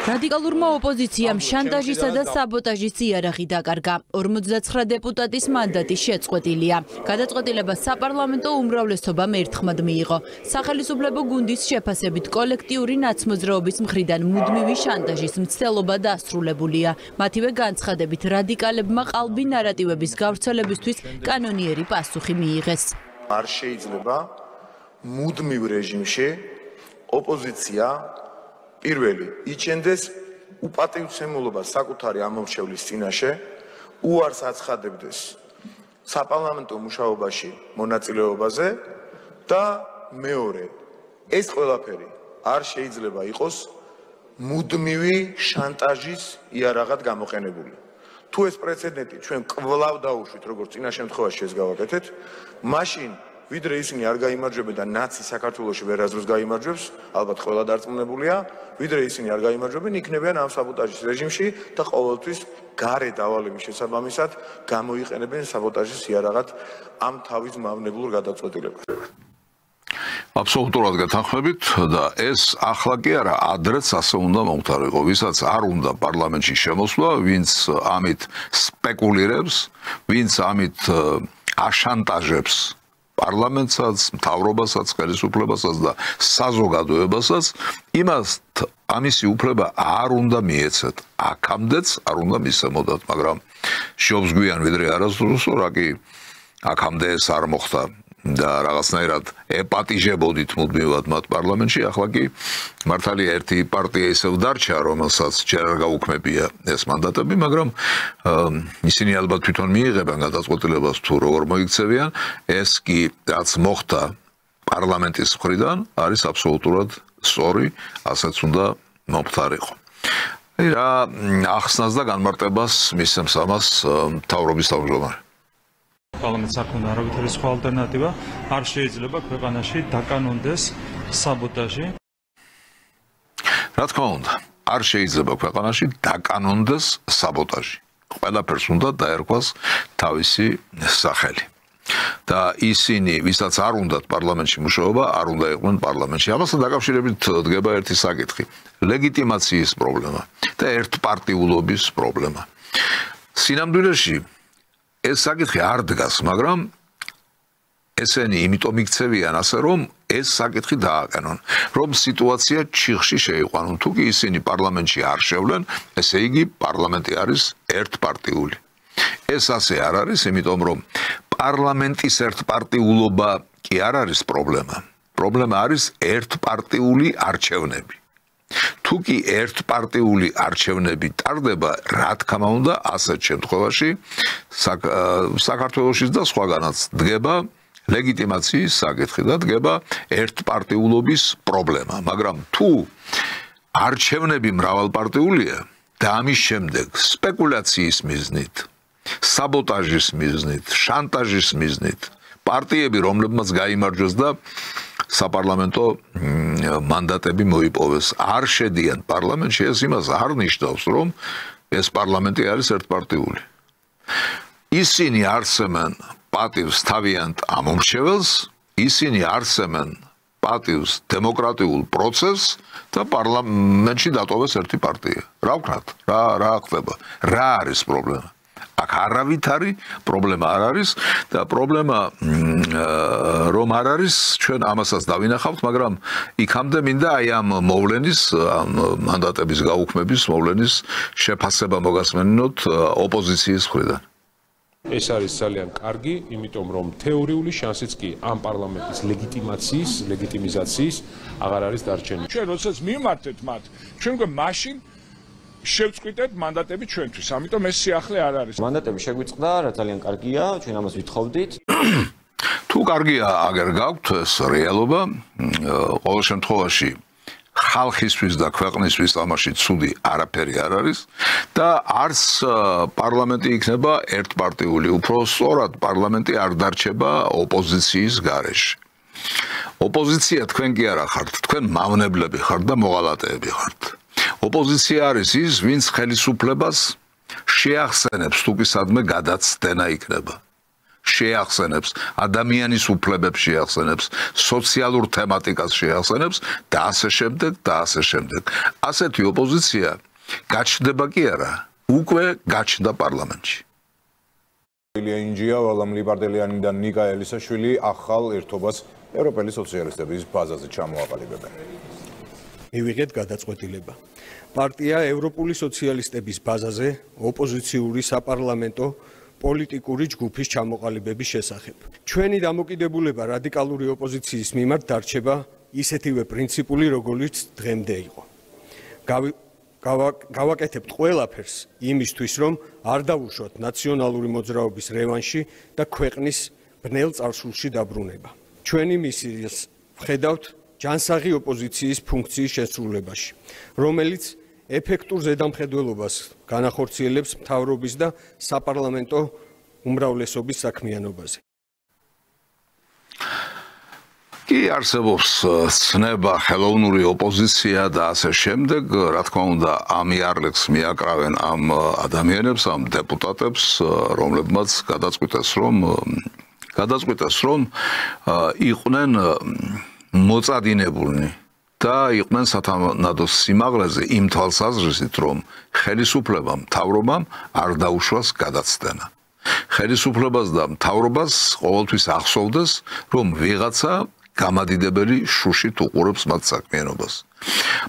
რადიკალურმა ოპოზიციამ შანტაჟისა და საბოტაჟის იარაღი დაკარგა. 59 დეპუტატის მანდატი შეწყვეტილია. გადაწყვეტილება საპარლამენტო უმრავლესობამ ერთხმად მიიღო. სახელისუფლებო გუნდის შეფასებით კოლექტიური ნაცმოძრაობის მხრიდან მუდმივი შანტაჟის მცდელობა დასრულებულია. მათივე განცხადებით რადიკალებმა ყალბი ნარატივების გავრცელებისთვის კანონიერი პასუხი მიიღეს. არ შეიძლება მუდმივ რეჟიმში ოპოზიცია პირველი იჩენდეს უპატივცემულობას საკუთარი ამომრჩევლის წინაშე, უარს აცხადებდეს საპარლამენტო მუშაობაში მონაწილეობაზე და მეორე, ეს ყველაფერი არ შეიძლება იყოს მუდმივი შანტაჟის იარაღად გამოყენებული. თუ ეს პრეცედენტი ჩვენ კვლავ დაუშვით, როგორც წინა შემთხვევაში ეს გავაკეთეთ, მაშინ ვიდრე ისინი არ გაიმარჯვებენ და ნაცი საქართველოში ვერასდროს გაიმარჯვებს, ალბათ ყველა დარწმუნებულია, ვიდრე ისინი არ გაიმარჯვებენ, იქნებიან ამ საბოტაჟის რეჟიმში და ყოველთვის გარე დავალების შესაბამისად გამოიყენებენ საბოტაჟის იარაღად ამ თავის მავნებლურ გადაწყვეტილებას. აბსოლუტურად გეთანხმებით და ეს ახლა კი არა, ადრეც ასე უნდა მომხდარიყო, ვისაც არ უნდა პარლამენტში შემოსვლა, ვინც ამით სპეკულირებს, ვინც ამით აშანტაჟებს პარლამენტსაც, მთავრობასაც, ხელისუფლებასაც და საზოგადოებასაც, იმას ამისი უფლება არ უნდა მიეცეთ. აქამდეც არ უნდა მისცემოდათ, მაგრამ შობს გვიან ვიდრე არასდროსო, რა კი აქამდე ეს არ მოხდა. და რაღაცნაირად ეპატიჟებოდით მუდმივად მათ პარლამენტში, ახლა კი მართალია ერთი პარტია ისევ დარჩა, რომელსაც ჯერ არ გაუქმებია ეს მანდატები, მაგრამ ისინი ალბათ თვითონ მიიღებენ გადაწყვეტილებას თუ როგორ მოიქცევიან, ეს კი რაც მოხდა პარლამენტის მხრიდან არის აბსოლუტურად სწორი, ასეც უნდა მომხდარიყო. რა ახსნას და განმარტებას მისცემს ამას მთავრობის თავმჯდომარე. პარლამენტს არ ქონდა არავითარი სხვა ალტერნატივა, არ შეიძლება ქვეყანაში დაკანონდეს საბოტაჟი. რა თქმა უნდა, არ შეიძლება ქვეყანაში დაკანონდეს საბოტაჟი. ყველაფერს უნდა დაერქვას თავისი სახელი. და ისინი, ვისაც არ უნდათ პარლამენტში მუშაობა, არ უნდა იყვნენ პარლამენტში. ამასთან დაკავშირებით დგება ერთი საკითხი. ლეგიტიმაციის პრობლემა და ერთპარტიულობის პრობლემა. სინამდვილეში ეს საკითხი არ დგას, მაგრამ ესენი იმიტომ იქცევიან ასე, რომ ეს საკითხი დააყენონ, რომ სიტუაცია ჩიხში შეიყვანონ. თუ კი ისინი პარლამენტში არ შევლენ, ესე იგი პარლამენტი არის ერთპარტიული. ეს ასე არ არის, იმიტომ რომ პარლამენტის ერთპარტიულობა კი არ არის პრობლემა. პრობლემა არის ერთპარტიული არჩევნები. თუ კი ერთპარტიული არჩევნები ტარდება, რა თქმა უნდა, ასეთ შემთხვევაში საქართველოშიც და სხვაგანაც დგება ლეგიტიმაციის საკითხი და დგება ერთპარტიულობის პრობლემა, მაგრამ თუ არჩევნები მრავალპარტიულია და ამის შემდეგ სპეკულაციის მიზნით, საბოტაჟის მიზნით, შანტაჟის მიზნით პარტიები, რომლებმაც გაიმარჯვეს და საპარლამენტო მანდატები მოიპოვეს, არ შედიან პარლამენტში, ეს იმას არ ნიშნავს, რომ ეს პარლამენტი არის ერთპარტიული. ისინი არსებენ პატივს თავიანთ ამომრჩეველს, ისინი არსებენ პატივს დემოკრატიულ პროცესს და პარლამენტში დატოვეს ერთი პარტია. რა ვქნათ? რა ხდება? რა არის პრობლემა? აქ არავითარი პრობლემა არ არის და პრობლემა რომ არ არის, ჩვენ ამასაც დავინახავთ, მაგრამ იქამდე მინდა აი ამ მოვლენის, მანდატების გაუქმების მოვლენის შეფასება მოგასმენინოთ ოპოზიციის მხრიდან. ეს არის ძალიან კარგი, იმიტომ რომ თეორიული შანსიც კი ამ პარლამენტის ლეგიტიმიზაციის აღარ არის დარჩენილი. ჩვენ როდესაც მიმართეთ მათ, ჩვენ უკვე მაშინ შევწყვიტეთ მანდატები ჩვენთვის, ამიტომ ეს სიახლე არ არის. მანდატები შეგვიწყდა, რა ძალიან კარგია, ჩვენ ამას ვითხოვდით. თუ კარგია, აგერ გაქვთ ეს რეალობა, ყოველ შემთხვევაში ხალხისთვის და ქვეყნისთვის ამაში ცუდი არაფერი არ არის და არც პარლამენტი იქნება ერთპარტიული, უფრო სწორად პარლამენტი არ დარჩება ოპოზიციის გარეშე. ოპოზიცია თქვენ კი არა ხართ, თქვენ მავნებლები ხართ და მოღალატეები ხართ. ოპოზიცია არის ის, ვინც ხელისუფლებას შეახსენებს, თუ კი სადმე გადაცდენა იქნება. შეახსენებს, ადამიანის უფლებებს შეახსენებს, სოციალურ თემატიკას შეახსენებს და ასე შემდეგ და ასე შემდეგ. ასეთი ოპოზიცია გაჩნდება კი არა, უკვე გაჩნდა პარლამენტში. ილია ინჯია, ვალამ ლიბარდელიანი და ნიკა ელისაშვილი ახალ ერთობას ევროპელი სოციალისტების ბაზაზე ჩამოაყალიბებენ. მივიღეთ გადაწყვეტილება. პარტია ევროპული სოციალისტების ბაზაზე ოპოზიციური საპარლამენტო პოლიტიკური ჯგუფის ჩამოყალიბების შესახებ. ჩვენი დამოკიდებულება რადიკალური ოპოზიციის მიმართ დარჩება ისეთივე პრინციპული, როგორც დღემდე იყო. გავაკეთებთ ყველაფერს იმისთვის, რომ არ დავუშვათ ნაციონალური მოძრაობის რევანში და ქვეყნის ბნელ წარსულში დაბრუნება. ჩვენი მისიას ვხედავთ ჯანსაღი ოპოზიციის ფუნქციის შესრულებაში, რომელიც ეფექტურ ზედამხედველობას განახორციელებს მთავრობის და საპარლამენტო უმრავლესობის საქმიანობაზე. კი არსებობს ცნება ხელოვნური ოპოზიცია და ასე შემდეგ, რა თქმა უნდა, ამ იარლებს მიაკრავენ ამ ადამიანებს, ამ დეპუტატებს, რომლებმაც გადაწყვიტეს, რომ იყვნენ მოწადინებულნი და იყვნენ სათანადო სიმაღლეზე იმ თვალსაზრისით, რომ ხელისუფლებამ, მთავრობამ არ დაუშვას გადაცდენა. ხელისუფლებას და მთავრობას ყოველთვის ახსოვდეს, რომ ვიღაცა გამადიდებელი შუშით უყურებს მათ საქმიანობას.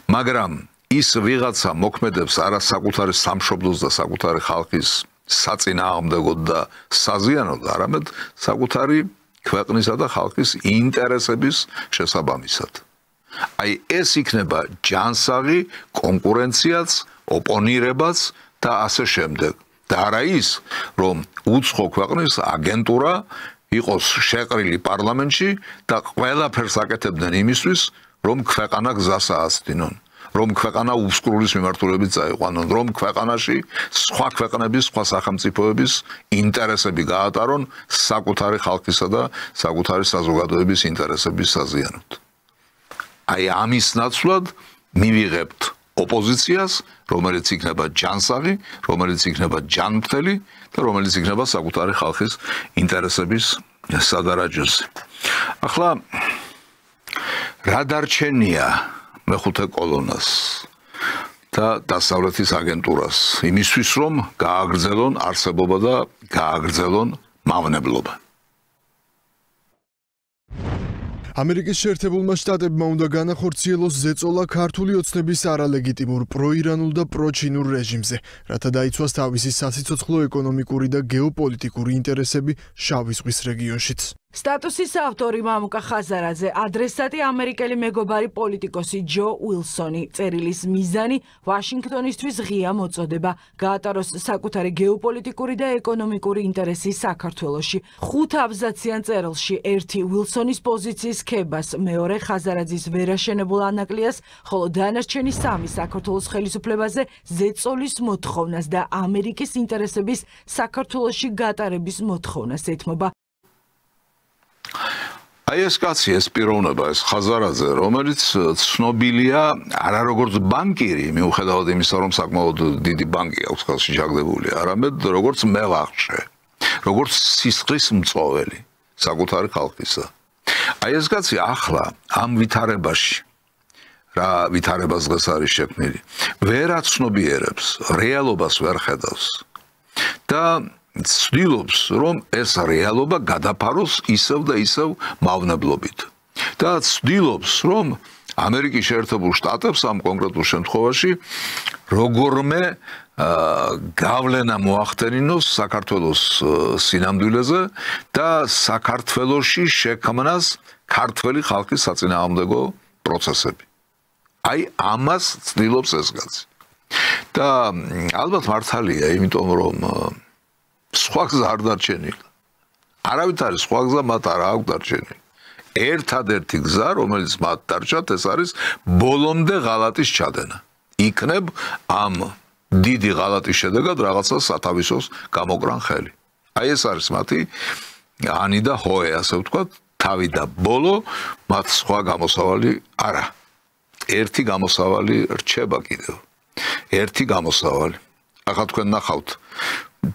მაგრამ ის ვიღაცა მოქმედებს არა საკუთარი სამშობლოს და საკუთარი ხალხის საწინააღმდეგოდ და საზიანოდ, არამედ საკუთარი ქვეყნისა და ხალხის ინტერესების შესაბამისად. აი ეს იქნება ჯანსაღი კონკურენციაც, ოპონირებაც და ასე შემდეგ. და არა ის, რომ უცხო ქვეყნის აგენტურა იყოს შეყრილი პარლამენტში და ყველაფერს აკეთებდნენ იმისთვის, რომ ქვეყანა გზას აასწინონ, რომ ქვეყანა უსკრულის მიმართულებით წაიყვანონ, რომ ქვეყანაში სხვა ქვეყნების, სხვა სახელმწიფოების ინტერესები გაატარონ საკუთარი ხალხისა და საკუთარი საზოგადოების ინტერესების საზიანოდ. აი ამის ნაცვლად მივიღებთ ოპოზიციას, რომელიც იქნება ჯანსაღი, რომელიც იქნება ჯანმრთელი და რომელიც იქნება საკუთარი ხალხის ინტერესების სადარაჯოზე. ახლა რა დარჩენია მეხუთე კოლონას და დასავლეთის აგენტურას იმისთვის, რომ გააგრძელონ არსებობა და გააგრძელონ მავნებლობა. ამერიკის შეერთებულმა შტატებმა უნდა განახორციელოს ზეწოლა ქართული ოცნების არალეგიტიმურ პროირანულ და პროჩინურ რეჟიმზე, რათა დაიცვას თავისი სასიცოცხლო ეკონომიკური და გეოპოლიტიკური ინტერესები შავი ზღვის რეგიონშიც. სტატუსის ავტორი მამუკა ხაზარაძე, ადრესატი ამერიკელი მეგობარი პოლიტიკოსი ჯო უილსონი, წერილის მიზანი ვაშინგტონისთვის ღია მოწოდება, გაატაროს საკუთარი გეოპოლიტიკური და ეკონომიკური ინტერესი საქართველოში. 5 აბზაციან წერილში ერთი უილსონის პოზიციის ქებას, მეორე ხაზარაძის ვერაშენებულ ანაკლიას, ხოლო დანარჩენი 3 საქართველოს ხელისუფლებაზე ზეწოლის მოთხოვნას და ამერიკის ინტერესების საქართველოში გატარების მოთხოვნას ეთმობა. აი ეს კაცი, ეს პიროვნება, ეს ხაზარაძე, რომელიც ცნობილია არა როგორც ბანკირი, მიუხედავად იმისა, რომ საკმაოდ დიდი ბანკი აქვს ხელში ჩაგდებული, არამედ როგორც მევახშე, როგორც სისხლის მწოველი საკუთარი ხალხისა. აი ეს კაცი ახლა ამ ვითარებაში, რა ვითარებას დღეს არის შექმნილი, ვერ აცნობიერებს, რეალობას ვერ ხედავს და ცდილობს, რომ ეს რეალობა გადაფაროს ისევ და ისევ მავნებლობით. და ცდილობს, რომ ამერიკის შეერთებულ შტატებს ამ კონკრეტულ შემთხვევაში როგორმე გავლენა მოახდენინოს საქართველოს სინამდვილეზე და საქართველოში შექმნას ქართველი ხალხის საწინააღმდეგო პროცესები. აი ამას ცდილობს ეს კაცი. და ალბათ მართალია, იმიტომ რომ სხვა გზა არ დარჩენილა. არავით არის სხვა გზა, მათ არ აქვს დარჩენილი. ერთადერთი გზა, რომელიც მათ დარჩათ, ეს არის ბოლომდე ღალატის ჩადენა. იქნებ ამ დიდი ღალატის შედეგად რაღაცა სათავისოს გამოკრან ხელი. აი ეს არის მათი ანი და ჰოე, ასე ვთქვათ, თავი და ბოლო, მათ სხვა გამოსავალი არა. ერთი გამოსავალი რჩება კიდევ. ერთი გამოსავალი. ახლა თქვენ ნახავთ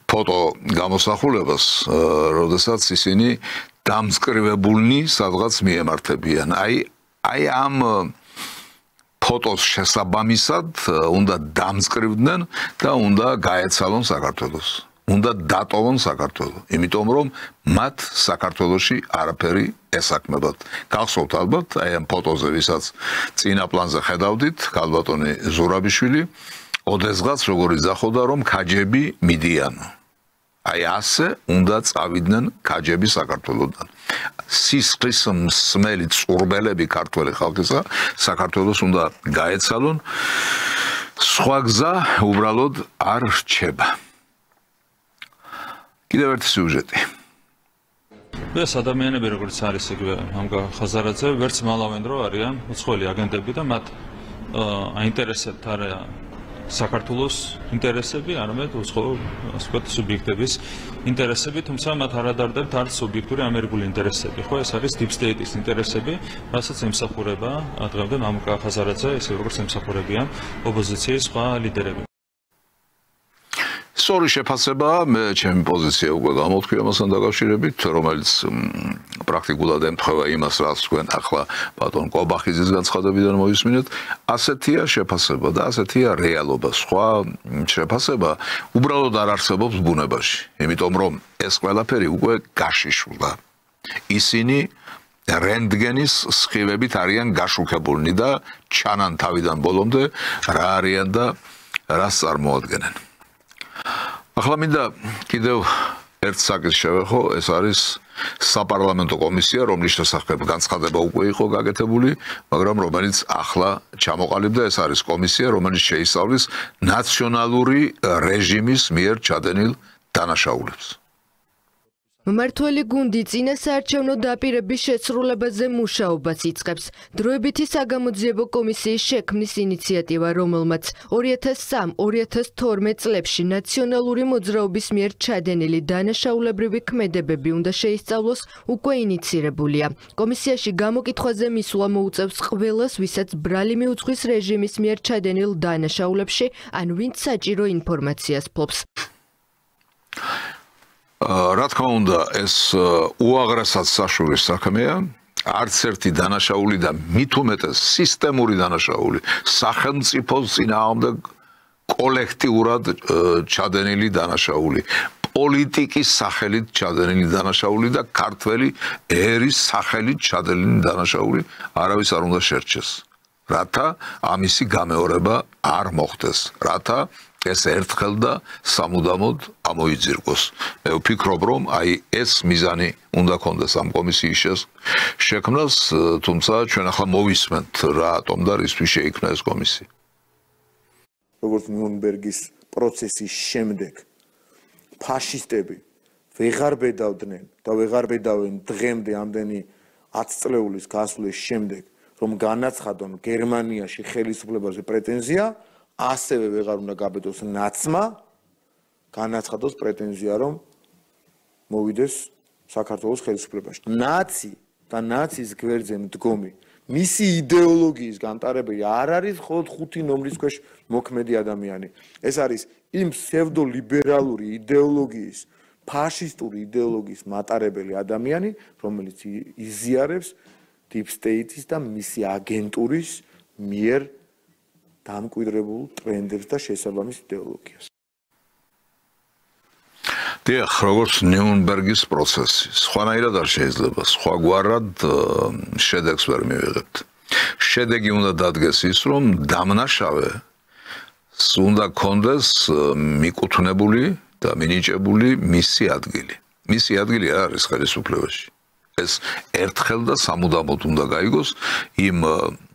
ფოტო გამოსახულებას, როდესაც ისინი დამსკრივებულნი სადღაც მიემართებიან. აი ამ ფოტოს შესაბამისად უნდა დამსკრივდნენ და უნდა გაეცალონ საქართველოს. უნდა დატოვონ საქართველო, იმიტომ რომ მათ საქართველოში არაფერი ესაქმებათ. გახსოვთ ალბათ, აი ამ ფოტოზე, ვისაც წინა პლანზე ხედავდით, ქალბატონი ზურაბიშვილი ოდესღაც როგორ იძახოდა, რომ ქაჯები მიდიანო. აი ასე უნდა წავიდნენ ქაჯები საქართველოდან. სისხლის მსმელი წურბელები ქართველი ხალხისა საქართველოს უნდა გაეცალონ. სხვა გზა უბრალოდ არ რჩება. კიდევ ერთი სიუჟეტი. ეს ადამიანები როგორც არის იგივე მამუკა ხაზარაძე, ვერც მალავენ რო არიან უცხოელი აგენტები და მათ აინტერესებთ არა საქართველოს ინტერესები, არამედ უცხოო სუბიექტების ინტერესები, თუმცა მათ არ ადარდებთ არც ობიექტური ამერიკული ინტერესები. ხო, ეს არის deep state-ის ინტერესები, რასაც ემსახურება დღემდე მამუკა ხაზარაძე, ისე როგორც ემსახურებიან ოპოზიციის სხვა ლიდერები. სწორი შეფასება, მე ჩემი პოზიცია უკვე გამოვთქვი ამასთან დაკავშირებით, რომელიც პრაქტიკულად ემთხვევა იმას, რაც თქვენ ახლა ბატონ კობახიძის განცხადებიდან მოვისმინეთ, ასეთია შეფასება და ასეთია რეალობა. სხვა შეფასება უბრალოდ არ არსებობს ბუნებაში, იმიტომ რომ ეს ყველაფერი უკვე გაშიშვლდა. ისინი რენტგენის სხივებით არიან გაშუქებულნი და ჩანან თავიდან ბოლომდე რა არიან და რას წარმოადგენენ. ახლა მინდა კიდევ ერთ საკითხს შევეხო, ეს არის საპარლამენტო კომისია, რომლის შესახებ განცხადება უკვე იყო გაკეთებული, მაგრამ რომელიც ახლა ჩამოყალიბდა, ეს არის კომისია, რომელიც შეისწავლის ნაციონალური რეჟიმის მიერ ჩადენილ დანაშაულებს. მმართველი გუნდი წინასაარჩევნო დაპირების შესრულებაზე მუშაობას იწყებს. დროებითი საგამოძიებო კომისიის შექმნის ინიციატივა, რომელმაც 2003-2012 წლებში ნაციონალური მოძრაობის მიერ ჩადენილი დანაშაულებრივი ქმედებები უნდა შეისწავლოს, უკვე ინიცირებულია. კომისიაში გამოკითხვაზე მისვლა მოუწევს ყველას, ვისაც ბრალი მიუძღვის რეჟიმის მიერ ჩადენილ დანაშაულებში, ან ვინც საჭირო ინფორმაციას ფლობს. რა თქმა უნდა, ეს უაღრესად საშუალო საქმეა. არც ერთი დანაშაული და მით უმეტეს სისტემური დანაშაული სახელმწიფოს წინააღმდეგ კოლექტიურად ჩადენილი დანაშაული, პოლიტიკის სახელით ჩადენილი დანაშაული და ქართველი ერის სახელით ჩადენილი დანაშაული არავის არ უნდა შერჩეს. რათა ამისი გამეორება არ მოხდეს, რათა ეს ერთხელ და სამუდამოდ ამოიძირკოს. მე ვფიქრობ, რომ აი ეს მიზანი უნდა კონდეს ამ კომისიის შექმნას, თუმცა ჩვენ ახლა მოვისმენთ რატომ და რისთვის შეიქმნა ეს კომისია. როგორც ნიურნბერგის პროცესის შემდეგ ფაშისტები ვეღარ ბედავდნენ და ვეღარ ბედავენ დღემდე ამდენი 10 წლეულის გასვლის შემდეგ, რომ განაცხადონ გერმანიაში ხელისუფლებაზე პრეტენზია, ასევე ვეღარ უნდა გაბედოს ნაცმა, განაცხადოს პრეტენზია, რომ მოვიდეს საქართველოს ხელისუფლებაში. ნაცი და ნაცის გვერდზე მდგომი, მისი იდეოლოგიის გამტარებელი არ არის მხოლოდ 5 ნომრის ქვეშ მოქმედი ადამიანი. ეს არის იმ ფსევდოლიბერალური იდეოლოგიის, ფაშისტური იდეოლოგიის მატარებელი ადამიანი, რომელიც იზიარებს deep state-ის და მისი აგენტურის მიერ დამკვიდრებულ ტრენდებს და შესაბამის იდეოლოგიას. დიახ, როგორც ნიურნბერგის პროცესი, სხვანაირად არ შეიძლება, სხვაგვარად შედეგს ვერ მივიღებთ. შედეგი უნდა დადგეს ის, რომ დამნაშავე უნდა კონდეს მიკუთვნებული და მინიჭებული მისი ადგილი. მისი ადგილი არ არის ხელისუფლებაში. ეს ერთხელ და სამუდამოდ უნდა გაიგოს იმ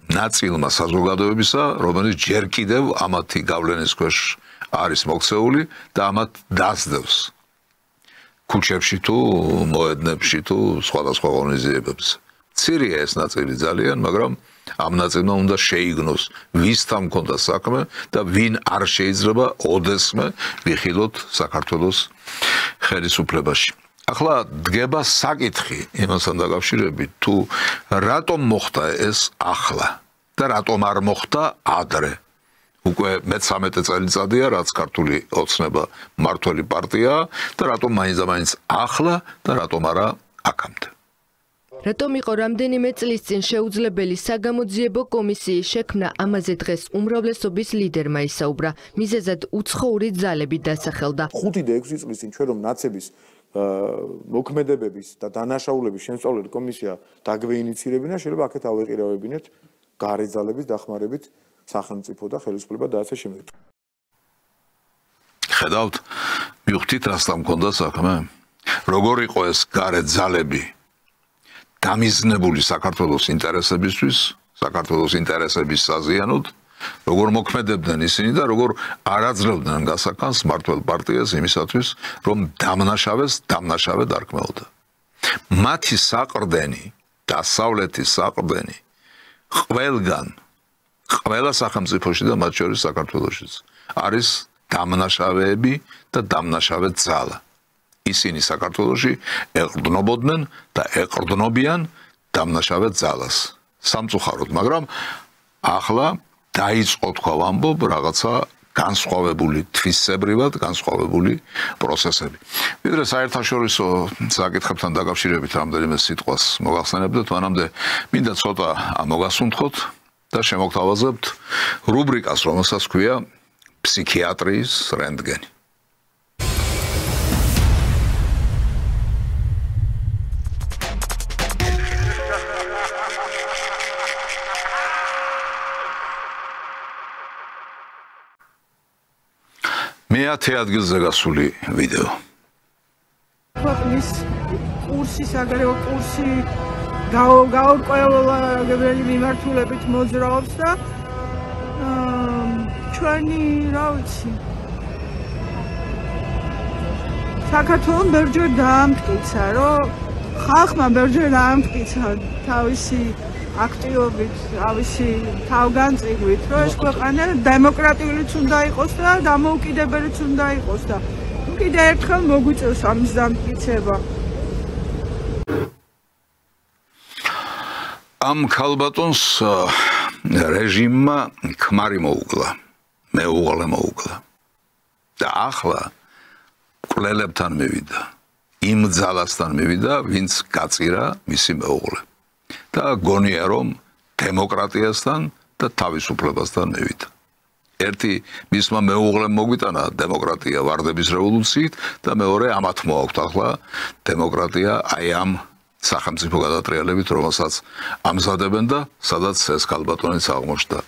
ნაწილმა საზოგადოებისა, რომელიც ჯერ კიდევ ამათი გავლენის ქვეშ არის მოქცეული და ამათ დასდევს ქუჩებში თუ მოედნებში თუ სხვადასხვა ღონისძიებებზე. მცირეა ეს ნაწილი ძალიან, მაგრამ ამ ნაწილმა უნდა შეიგნოს, ვისთან მქონდა საქმე და ვინ არ შეიძლება ოდესმე ვიხილოთ საქართველოს ხელისუფლებაში. ახლა დგება საკითხი იმასთან დაკავშირებით, თუ რატომ მოხდა ეს ახლა და რატომ არ მოხდა ადრე. უკვე მე-13 წელიწადია, რაც ქართული ოცნება მმართველი პარტიაა და რატომ მაინც ახლა და რატომ არა აქამდე. რატომ იყო რამდენიმე წლის წინ შეუძლებელი საგამოძიებო კომისიის შექმნა, ამაზე დღეს უმრავლესობის ლიდერმა ისაუბრა. მიზეზად უცხოური ძალები დასახელდა. 5 და 6 წლის წინ ჩვენ რომ ნაცების მოქმედებების და დანაშაულების შემსწავლელი კომისია დაგვეინიცირებინა, შეიძლება აქეთ ავეყირავებინეთ გარე ძალების დახმარებით სახელმწიფო და ხელისუფლება და ასე შემდეგ. ხედავთ, მივხვდით რასთან მქონდა საქმე? როგორ იყო ეს გარე ძალები დამიზნებული საქართველოს ინტერესებისთვის, საქართველოს ინტერესების საზიანოდ, როგორ მოქმედებდნენ ისინი და როგორ არაძლევდნენ გასახანს მმართველ პარტიას იმისათვის, რომ დამნაშავე დარქმეოდა. მათი საყრდენი, დასავლეთის საყრდენი ყველგან, ყველა სახელმწიფოში და მათ შორის საქართველოშიც არის დამნაშავეები და დამნაშავე ძალა. ისინი საქართველოში ეყრდნობოდნენ და ეყრდნობიან დამნაშავე ძალას. სამწუხაროდ, მაგრამ ახლა დაიწყო თქვა ვამბობ რაღაცა განსხვავებული თვისებრივად განსხვავებული პროცესები. ვიდრე საერთაშორისო საკითხებთან დაკავშირებით რამდენიმე სიტყვას მოგახსენებდეთ, მანამდე მინდა ცოტა მოგასუნთქოთ და შემოგთავაზებთ რუბრიკას, რომელსაც ქვია ფსიქიატრიის რენტგენი. მეათე ადგილზე გასული ვიდეო. ქვეყნის კურსი, საგარეო კურსი გაურკვეველი მიმართულებით მოძრაობს და ჩვენი, რა ვიცი, საქართველოს ბერჯერ დაამტკიცა, რომ ხალხმა ბერჯერ დაამტკიცა თავისი აქტიობით, თავისი თავგანწირვით, რომ ეს ქვეყანა დემოკრატიულიც უნდა იყოს და დამოუკიდებელიც უნდა იყოს და კიდევ ერთხელ მოგვიწევს ამის დამტკიცება. ამ ქალბატონს რეჟიმმა ქმარი მოუგლა, მეუღლე მოუგლა. და ახლა მკვლელებთან მივიდა, იმ ძალასთან მივიდა, ვინც გაწირა მისი მეუღლე. და გონია რომ დემოკრატიასთან და თავისუფლებასთან მივიდა. ერთი მისმა მეუღლემ მოგვიტანა დემოკრატია ვარდების რევოლუციით და მეორე ამათ მოაქვთ ახლა დემოკრატია აი ამ სახელმწიფო გადატრიალებით, რომელსაც ამზადებენ და სადაც ეს ქალბატონიც აღმოჩნდა.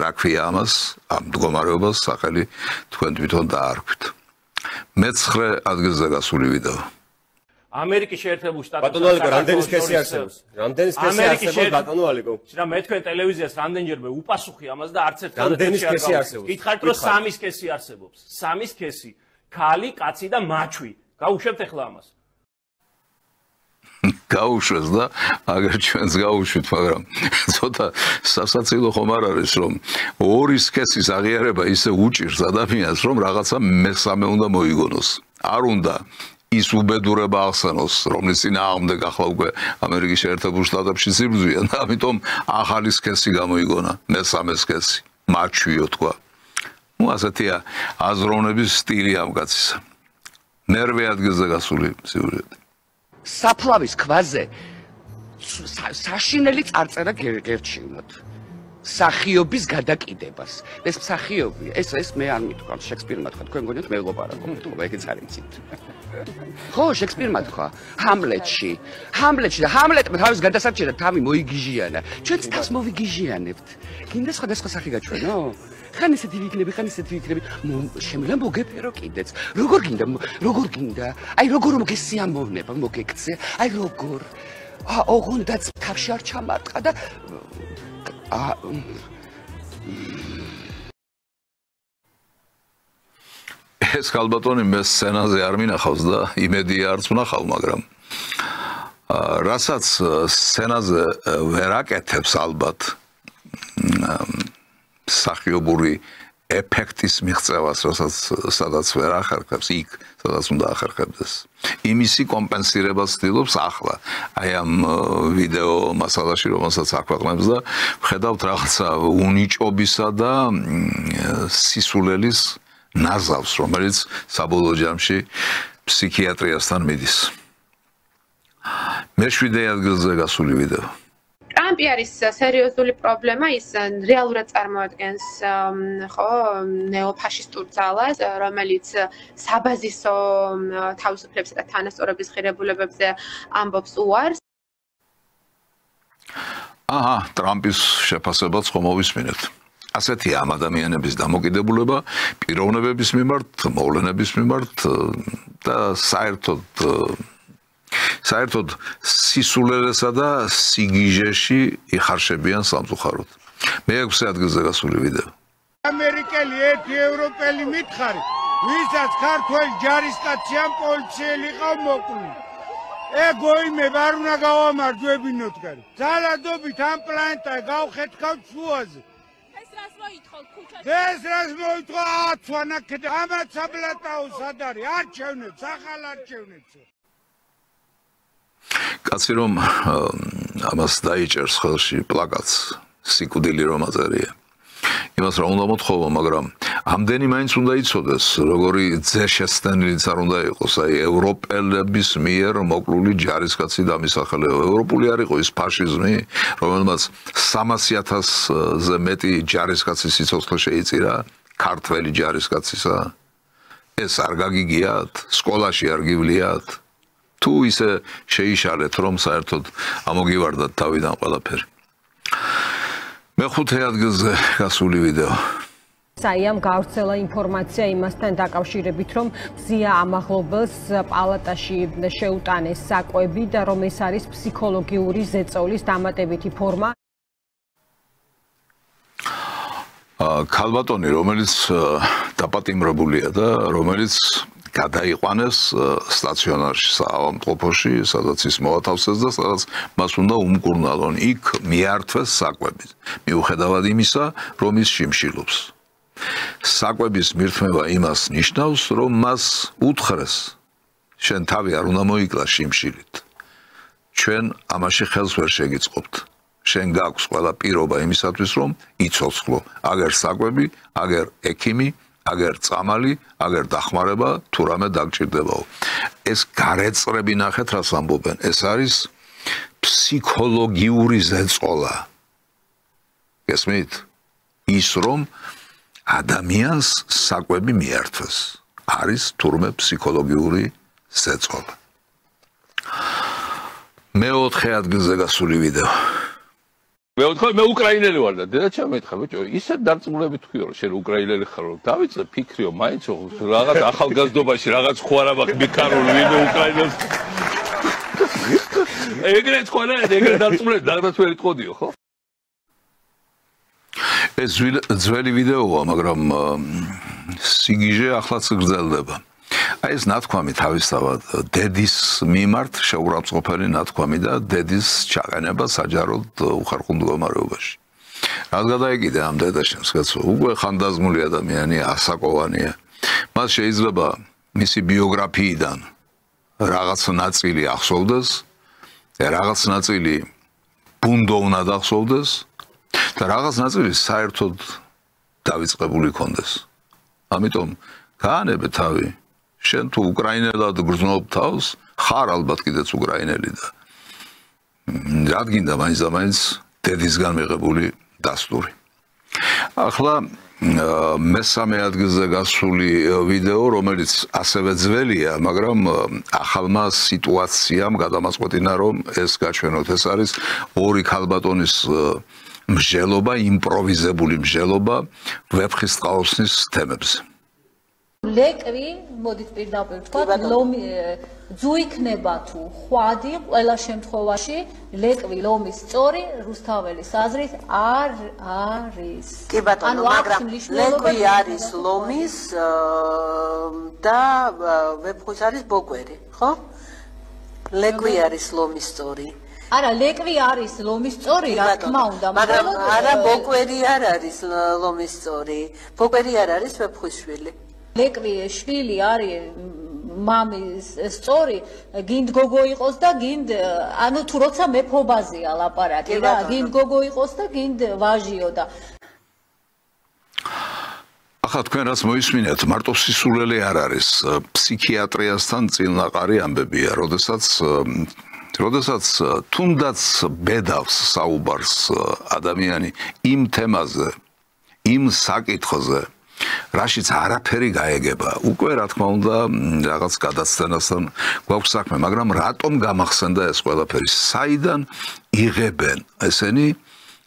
რა ქვია ამას, ამ მდგომარეობას სახელი თქვენ თვითონ დაარქვით. მე-9 ადგილზე გასული ვიდეო. ამერიკის შეერთებულ შტატებში ბატონო ალიკო, რამდენი სქესი არსებობს? რამდენი სქესი არსებობს ბატონო ალიკო? შრა მე თქვენ ტელევიზიას რამდენჯერმე უპასუხი ამას და არც ერთ რამდენი სქესი არსებობს? გითხარით რომ 3 სქესი არსებობს. 3 სქესი, ქალი, კაცი და მაჩვი. გაუშვებთ ახლა ამას. გაუშვეს და აგერ ჩვენს გაუშვით, მაგრამ ცოტა სასაცილო ხომ არ არის, რომ ორი სქესის აღიარება ისე უჭირს ადამიანს, რომ რაღაცა მესამე უნდა მოიგონოს. არ უნდა ის უბედურება ახსენოს, რომლის წინააღმდეგ ახლა უკვე ამერიკის შეერთებულ შტატებში სიბრძვიან და ამიტომ ახალი სქესი გამოიგონა, მესამე სქესი, მაჩვიო თქვა. ნუ ასეთია აზროვნების სტილი ამ კაცისა. მე-8 ადგილზე გასული სიუჟეტი. საფლავის ქვაზე საშინელი წარწერა გერჩივნოთ. სახიობის გადაკიდებას. ეს მსახიობი, ეს მე არ მითქვა, შექსპირმა თქვა, თქვენ გონიათ მე ვლაპარაკობთ, ხო, ეგეც არის მცით. ხო, შექსპირმა თქვა, ჰამლეტში და ჰამლეტმა თავის გადასარჩენად თავი მოიგიჟიანა. ჩვენც თავს მოვიგიჟიანებთ. გინდა სხვადასხვა სახი გაჩვენო? ხან ისეთი ვიქნები, ხან ისეთი ვიქნები. შემიძლია მოგეფერო კიდეც. როგორ გინდა? აი როგორ მოგესიამოვნება, მოგეკცე? აი როგორ? ოღონდაც თავში არ ჩამარტყა და ეს ქალბატონი მე სცენაზე არ მინახავს და იმედია არც ვნახავ, მაგრამ რასაც სცენაზე ვერ აკეთებს ალბათ სახიობური ეფექტის მიღწევას, სადაც ვერ ახერხებს, იქ სადაც უნდა ახერხებდეს. იმისი კომპენსირებას ცდილობს ახლა. აი ამ ვიდეო მასალაში, რომელსაც აქვეყნებს და ვხედავთ რაღაცა უნიჭობისა და სისულელის ნაზავს, რომელიც საბოლოო ჯამში ფსიქიატრიასთან მიდის. მე-7 ადგილზე გასული ვიდეო. ტრამპი არის სერიოზული პრობლემა, ის რეალურად წარმოადგენს ხო ნეოფაშისტურ ძალას, რომელიც საბაზისო თავისუფლებისა და თანასწორობის ღირებულებებზე ამბობს უარს. აჰა, ტრამპის შეფასებაც ხომ მოვისმინეთ. ასეთია ამ ადამიანების დამოკიდებულება პიროვნებების მიმართ, მოვლენების მიმართ და საერთოდ სისულელესა და სიგიჟეში იხარშებიან სამწუხაროდ. მე-6 ადგილზე გასული ვიდეო. ამერიკელი ერთი ევროპელი მითხარი, ვისაც ქართველი ჯარისკაცი ან პოლიციელი ყავ მოკლული. ეგოიმე არ უნდა გავამარჯვებინოთ კარი. ძალადობით ამ პლანეტა გავხეთქავთ შუაზე. ეს რას ეს რას მოითხოვა აცვანაკეთ ამათ საბლატაო სად არის არჩევნებს ახალ არჩევნებს კაცი რომ ამას დაიჭერს ხელში პლაკატს სიკვდილი რომ აწერია იმას რა უნდა მოთხოვო მაგრამ ამდენი მაინც უნდა იცოდეს როგორი ძეშესტენილიც არ უნდა იყოს აი ევროპელების მიერ მოკლული ჯარისკაცი დამისახელება ევროპული არ იყო ის ფაშიზმი რომელმაც 300,000-ზე მეტი ჯარისკაცის სიცოცხლე შეიწირა ქართველი ჯარისკაცისა ეს არ გაგიგიათ სკოლაში არ გივლიათ თუ ისე შეიშალეთ რომ საერთოდ ამოგივარდათ თავიდან ყველაფერი მეხუთე ადგილზე გასული ვიდეო საიამ გავრცელა ინფორმაცია იმასთან დაკავშირებით, რომ ზია ამაღლობელს პალატაში შეუტანეს საკვები და რომ ეს არის ფსიქოლოგიური ზეწოლის დამატებითი ფორმა. ქალბატონი, რომელიც დაპატიმრებულია და რომელიც გადაიყვანეს სტაციონარში, საავადმყოფოში, სადაც ის მოათავსეს და სადაც მას უნდა უმკურნალონ. იქ მიართვეს საკვები, მიუხედავად იმისა, რომ ის შიმშილობს. საკვების მირთმევა იმას ნიშნავს, რომ მას უთხრეს, შენ თავი არ უნდა მოიკლა შიმშილით. ჩვენ ამაში ხელს ვერ შეგიწყობთ. შენ გაქვს ყველა პირობა იმისათვის, რომ იცოცხლო, აგერ საკვები, აგერ ექიმი, აგერ წამალი, აგერ დახმარება, თუ რამე დაგჭირდებაო. ეს გარეწრები ნახეთ, რას ამბობენ. ეს არის ფსიქოლოგიური ზეწოლა. გესმით? ის რომ ადამიანს საკვები მიართვეს. არის თურმე ფსიქოლოგიური ზეწოლა. მეოთხე ადგილზე გასული ვიდეო. მე უკრაინელი ვარ და დედა ჩამეთქა ბიჭო, ისე დარწმუნებით თქვიო რომ შენ უკრაინელი ხარ რომ დავიწყე ფიქრიო მაინც რაღაც ახალგაზრდობაში რაღაც ხო არა მაქვს მიქარული ვინმე უკრაინელს. ეგრე თქვა ეგრე დარწმუნებით დაგდაც ვერ იტყოდიო ხო? ეს ძველი ვიდეოა, მაგრამ სიგიჟე ახლაც გრძელდება. აი ეს ნათქვამი თავისთავად დედის მიმართ შეურაცხყოფელი ნათქვამი და დედის ჩაყენება საჯაროდ უხერხულ მდგომარეობაში. რაც გადაეკიდე ამ დედაშენს კაცო, უკვე ხანდაზმული ადამიანია, ასაკოვანია. მას შეიძლება მისი ბიოგრაფიიდან რაღაც ნაწილი ახსოვდეს, რაღაც ნაწილი ბუნდოვნად ახსოვდეს და რაღაც ნაწილი საერთოდ დავიწყებული კონდეს. ამიტომ გაანებე თავი. შენ თუ უკრაინელად გრძნობ თავს, ხარ ალბათ კიდეც უკრაინელი და რადგინდა მაინც დედისგან მიღებული დასტური. ახლა მესამე ადგილზე გასული ვიდეო, რომელიც ასევე ძველია, მაგრამ ახალმა სიტუაციამ გადამაწყვეტინა, რომ ეს გაჩვენოთ. ეს არის ორი ქალბატონის მსჯელობა, იმპროვიზებული მსჯელობა ვეფხისტყაოსნის თემებზე. ლეკვი, მოდით პირდაპირ ვთქვა, ძუ იქნება თუ ხვადი, ყველა შემთხვევაში ლეკვი ლომის სწორი რუსთაველის აზრით არ არის. კი ბატონო, მაგრამ ლეკვი არის ლომის და ვეფხვის არის ბოკვერი, ხო? ლეკვი არის ლომის სწორი. არა, ლეკვი არის ლომის სწორი, რა თქმა უნდა, მაგრამ არა ბოკვერი არ არის ლომის სწორი. ბოკვერი არ არის ვეფხვის შვილი. ლეკვი შვილი არის მამის სწორი, გინდ გოგო იყოს და გინდ, ანუ თუ როცა მეფობაზეა ლაპარაკი რა, გინდ გოგო იყოს და გინდ ვაჟიო და ახლა თქვენ რაც მოისმინეთ, მარტო სისულელე არ არის, ფსიქიატრიასთან წილნაყარი ამბებია, როდესაც თუნდაც ბედავს საუბარს ადამიანი იმ თემაზე, იმ საკითხზე, რაშიც არაფერი გაეგება. უკვე რა თქმა უნდა, რაღაც გადაცდენასთან გვაქვს საქმე, მაგრამ რატომ გამახსენდა ეს ყველაფერი? საიდან იღებენ ესენი,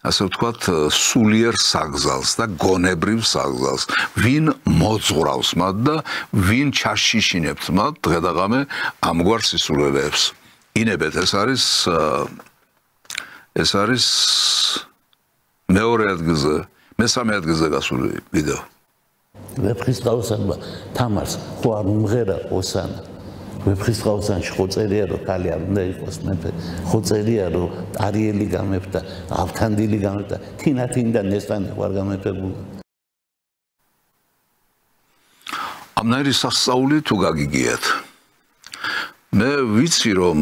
ასე ვთქვათ, სულიერ საგზალს და გონებრივ საგზალს? ვინ მოძღვრავს მათ და ვინ ჩაშიშინებთ მათ დღე-დაღამე ამგვარ სისულელეებს? ინებეთ, ეს არის მეორე ადგილზე, მესამე ადგილზე გასული ვიდეო. ვეფხისტყაოსანმა თამარს ხო არ უმღერა ოსანა. ვეფხისტყაოსანში ხო წერია რომ ქალი არ უნდა იყოს მეფე, ხო წერია რომ არიელი გამეფდა, ავთანდილი გამეფდა, თინათინ და ნესტანი ვარ გამეფებული. ამნაირი სასწაული თუ გაგიგიათ. მე ვიცი რომ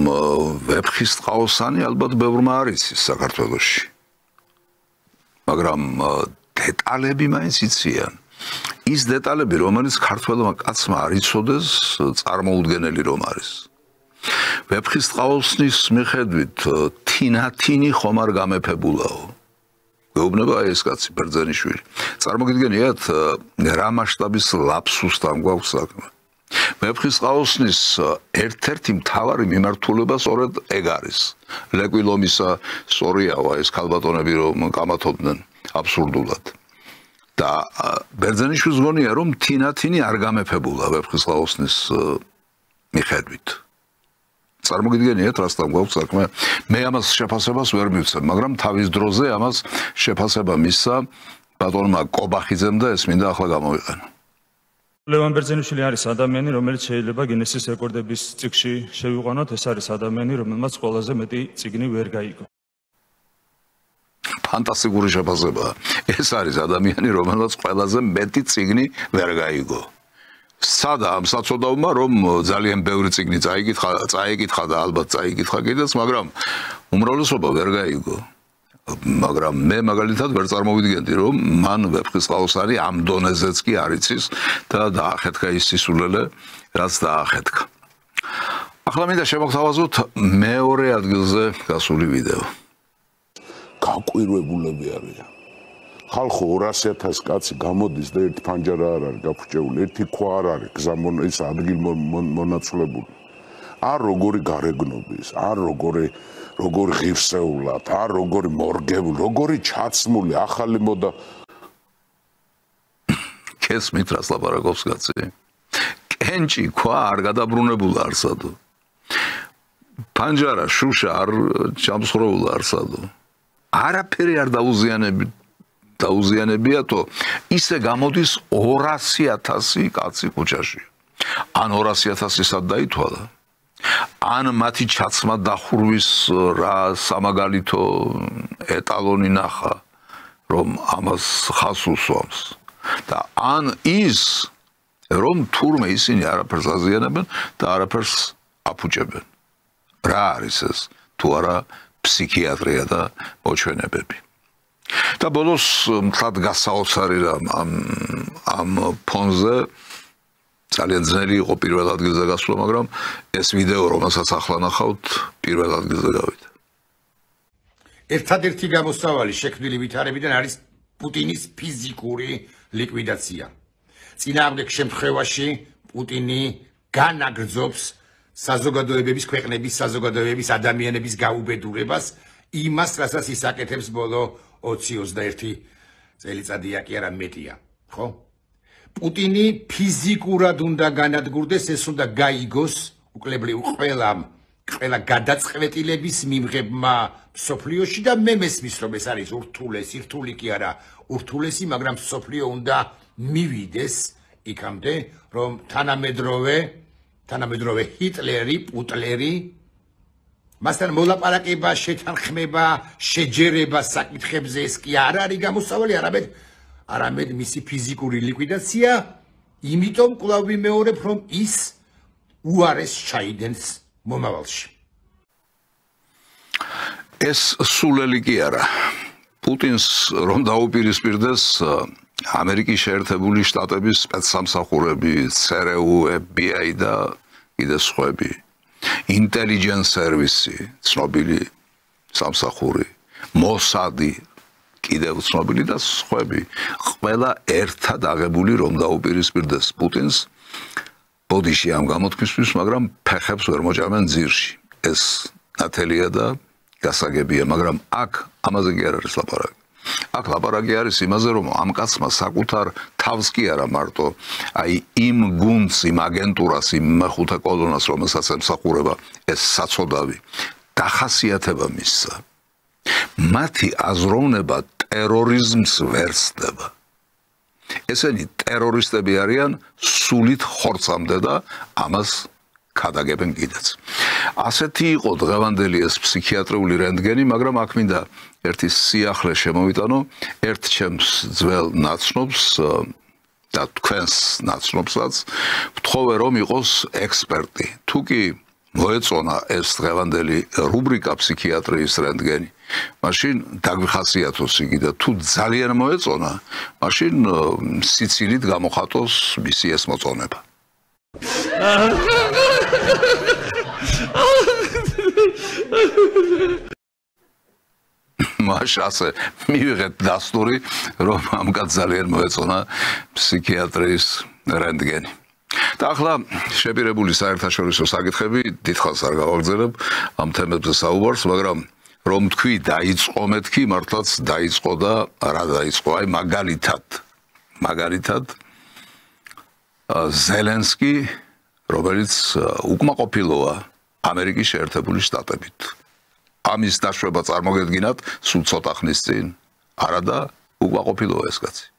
ვეფხისტყაოსანი ალბათ ბევრმა არ იცის საქართველოში. მაგრამ დეტალები მაინც იციან. ის დეტალები, რომელიც ქართველმა კაცმა არ იცოდეს, წარმოუდგენელი რომ არის. ვეფხისტყაოსნის მიხედვით თინათინი ხომ არ გამეფებულაო. გეუბნება ეს კაცი ბერძენიშვილი. წარმოგიდგენიათ რა მასშტაბის ლაფსუსთან გვაქვს საქმე. ვეფხისტყაოსნის ერთ-ერთი მთავარი მიმართულება სწორედ ეგ არის. ლეკვილომისა სწორიაო ეს ქალბატონები რომ გამათობდნენ აბსურდულად. და ბერძენიშვილს გონია რომ თინათინი არ გამეფებულა ვეფხისტყაოსნის მიხედვით. წარმოგიდგენიათ რასთან გვაქვს საქმე. მე ამას შეფასებას ვერ მივცემ, მაგრამ თავის დროზე ამას შეფასება მისცა ბატონმა კობახიძემ და ეს მინდა ახლა გამოვიყენო. ლევან ბერძენიშვილი არის ადამიანი, რომელიც შეიძლება გინესის რეკორდების წიგნში შევიყვანოთ. ეს არის ადამიანი, რომელმაც ყველაზე მეტი წიგნი ვერ გაიგო. ფანტასტიკური შეფასებაა. ეს არის ადამიანი, რომელმაც ყველაზე მეტი წიგნი ვერ გაიგო. სადა ამ საწოდავმა, რომ ძალიან ბევრი წიგნი წაიკითხა და ალბათ წაიკითხა კიდეც, მაგრამ უმრავლესობა ვერ გაიგო. მაგრამ მე მაგალითად ვერ წარმოვიდგენდი, რომ მან ვეფხისტყაოსანი ამ დონეზეც კი არ იცის და დაახეთქა ის სისულელე, რაც დაახეთქა. ახლა მინდა შემოგთავაზოთ მეორე ადგილზე გასული ვიდეო. გაკვირვებულები არიან. ხალხო 200,000 კაცი გამოდის და ერთი ფანჯარა არ არის გაფრჭეული, ერთი ქვა არ არის გზამონის ადგილ მონაცვლებული. არ როგორი გარეგნობის, არ როგორი ღირსეულად, არ როგორი მორგებული, როგორი ჩაცმული, ახალი მოდა კესმით რას ლაპარაკობს კაცი? კენჭი ქვა არ გადაბრუნებულა არსადო. ფანჯარა შუშა არ ჩამსხვრეულა არსადო. არაფერი არ დაუზიანებიათო ისე გამოდის 200,000 კაცი ქუჩაში. ან 200,000 სად დაითვალა? ან მათი ჩაცმა დახურვის რა სამაგალითო ეტალონი ნახა, რომ ამას ხას უსვამს. და ან ის, რომ თურმე ისინი არაფერს აზიანებენ და არაფერს აფუჭებენ. რა არის ეს? თუ არა ფსიქიატრია და მოჩვენებები. და ბოლოს მთლად გასაოცარი რამ ამ ფონზე ძალიან ძნელი იყო პირველ ადგილზე გასვლა, მაგრამ ეს ვიდეო, რომელსაც ახლა ნახავთ, პირველ ადგილზე გავიდა. ერთადერთი გამოსავალი შექმნილი ვითარებიდან არის პუტინის ფიზიკური ლიკვიდაცია. წინააღმდეგ შემთხვევაში პუტინი განაგრძობს საზოგადოებების, ქვეყნების საზოგადოებების ადამიანების გაუბედურებას, იმას, რასაც ის აკეთებს ბოლო 20-21 წელიწადია კი არა მეტია, ხო? პუტინი ფიზიკურად უნდა განადგურდეს, ეს უნდა გაიგოს უკლებრივ ყველა გადაწყვეტილების მიმღებმა მსოფლიოში და მე მესმის, რომ ეს არის ურთულესი, რთული კი არა, ურთულესი, მაგრამ მსოფლიო უნდა მივიდეს იქამდე, რომ თანამედროვე ჰიტლერი, პუტლერი მასთან მოლაპარაკება, შეთანხმება, შეჯერება საკითხებზე ეს კი არ არის გამოსავალი, არამედ მისი ფიზიკური ლიკვიდაცია, იმიტომ კვლავ ვიმეორებ, რომ ის უარეს ჩაიდენს მომავალში. ეს სულელი კი არა. პუტინს რომ დაუპირისპირდეს ამერიკის შეერთებული შტატების სპეცსამსახურები, ЦРУ, FBI და კიდე სხვები. ინტელიგენს სერვისი, ცნობილი სამსახური, მოსადი, კიდევ ცნობილი და სხვები. ყველა ერთად აღებული რომ დაუპირისპირდეს პუტინს ბოდიში ამ გამოთქმისთვის, მაგრამ ფეხებს ვერ მოჭამენ ძირში. ეს ნათელია და გასაგებია, მაგრამ აქ ამაზე კი არ არის ლაპარაკი. აქ ლაპარაკი არის იმაზე, რომ ამ კაცმა საკუთარ თავს კი არა მარტო, აი იმ გუნდს, იმ აგენტურას, იმ მეხუთე კოლონას, რომელსაც ემსახურება ეს საწოდავი, დახასიათება მისცა. მათი აზროვნება ტერორიზმს ვერსდება. ესენი ტერორისტები არიან სულით ხორცამდე და ამას ქადაგებენ კიდეც. ასეთი იყო დღევანდელი ეს ფსიქიატრიული რენტგენი, მაგრამ აქ მინდა ერთი სიახლე შემოვიტანო, ერთ ჩემს ძველ ნაცნობს და თქვენს ნაცნობსაც ვთხოვე რომ იყოს ექსპერტი. თუ კი მოეწონა ეს დღევანდელი რუბრიკა ფსიქიატრიის რენტგენი, მაშინ დაგვიხასიათოს იგი და თუ ძალიან მოეწონა, მაშინ სიცილით გამოხატოს მისი ეს მოწონება. მაშასე მივიღეთ დასტური, რომ ამგან ძალიან მოეწონა ფსიქიატრიის რენტგენი. და ახლა შეპირებული საერთაშორისო საკითხები დიდხანს არ გავაგრძელებ ამ თემებზე საუბარს, მაგრამ რომ თქვი დაიწყო მეთქი, მართლაც დაიწყო და რა დაიწყო? აი მაგალითად ზელენსკი, რომელიც უკმაყოფილოა ამერიკის შეერთებული შტატებით. ამის დაშვება წარმოგედგინათ სულ ცოტა ხნის წინ. არა და უკმაყოფილოა ეს კაცი.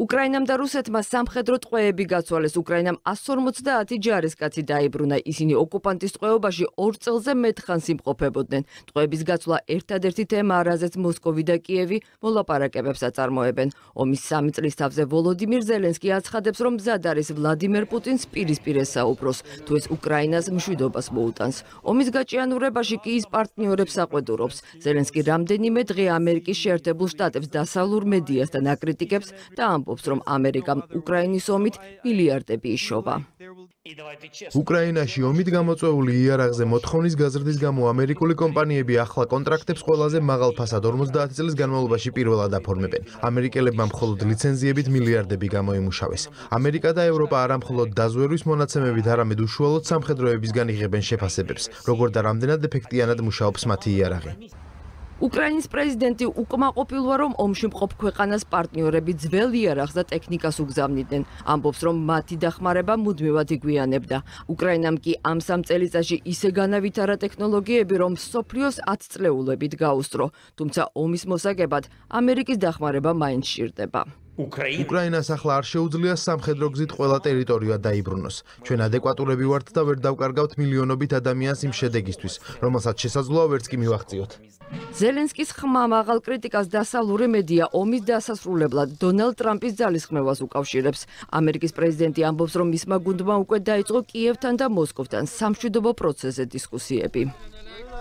უკრაინამ და რუსეთმა სამხედრო ტყვეები გაცვალეს. უკრაინამ 150 ჯარისკაცი დაიბრუნა. ისინი ოკუპანტის ტყვეობაში 2 წელზე მეტხანს იმყოფებოდნენ. ტყვეების გაცვლა ერთადერთი თემაა, რაზეც მოსკოვი და კიევი მოლაპარაკებებს აწარმოებენ. ომის 3 წლის თავზე ვოლოდიმირ ზელენსკი აცხადებს, რომ მზად არის ვლადიმერ პუტინს პირისპირ ესაუბროს, თუ ეს უკრაინას მშვიდობას მოუტანს. ომის გაჭიანურებაში კი ის პარტნიორებს აყვედურობს. ზელენსკი რამდენიმე დღე ამერიკის შეერთებულ შტატებს დასავლურ მედიასთან აკრიტიკებს და ამბობს, რომ ამერიკამ უკრაინის ომით მილიარდები იშოვა. უკრაინაში ომით გამოწვეული იარაღზე მოთხოვნის გაზრდის გამო ამერიკული კომპანიები ახლა კონტრაქტებს ყველაზე მაღალ ფასად 50 წლის განმავლობაში პირველად აფორმებენ. ამერიკელებმა მხოლოდ ლიცენზიებით მილიარდები გამოიმუშავეს. ამერიკა და ევროპა არა მხოლოდ დაზვერვის მონაცემებით, არამედ უშუალოდ სამხედროებისგან იღებენ შეფასებებს, როგორ და რამდენად ეფექტიანად მუშაობს მათი იარაღი. უკრაინის პრეზიდენტი უკმაყოფილოა, რომ ომში მყოფ ქვეყანას პარტნიორები ძველ იარაღს და ტექნიკას უგზავნიდნენ. ამბობს, რომ მათი დახმარება მუდმივად იგვიანებდა. უკრაინამ კი ამ 3 წელიწადში ისე განავითარა ტექნოლოგიები, რომ მსოფლიოს 10 წლეულებით გაუსწრო. თუმცა ომის მოსაგებად ამერიკის დახმარება მაინც სჭირდება. უკრაინას ახლა არ შეუძლია სამხედრო გზით ყველა ტერიტორია დაიბრუნოს. ჩვენ ადეკვატურები ვართ და ვერ დავკარგავთ მილიონობით ადამიანს იმ შედეგისთვის, რომელსაც შესაძლოა ვერც კი მივაღწიოთ. ზელენსკის ხმა მაღალ კრიტიკას დასავლური მედია ომის დასასრულებლად დონალდ ტრამპის ძალისხმევას უკავშირებს. ამერიკის პრეზიდენტი ამბობს, რომ მისმა გუნდმა უკვე დაიწყო კიევთან და მოსკოვთან სამშვიდობო პროცესზე დისკუსიები.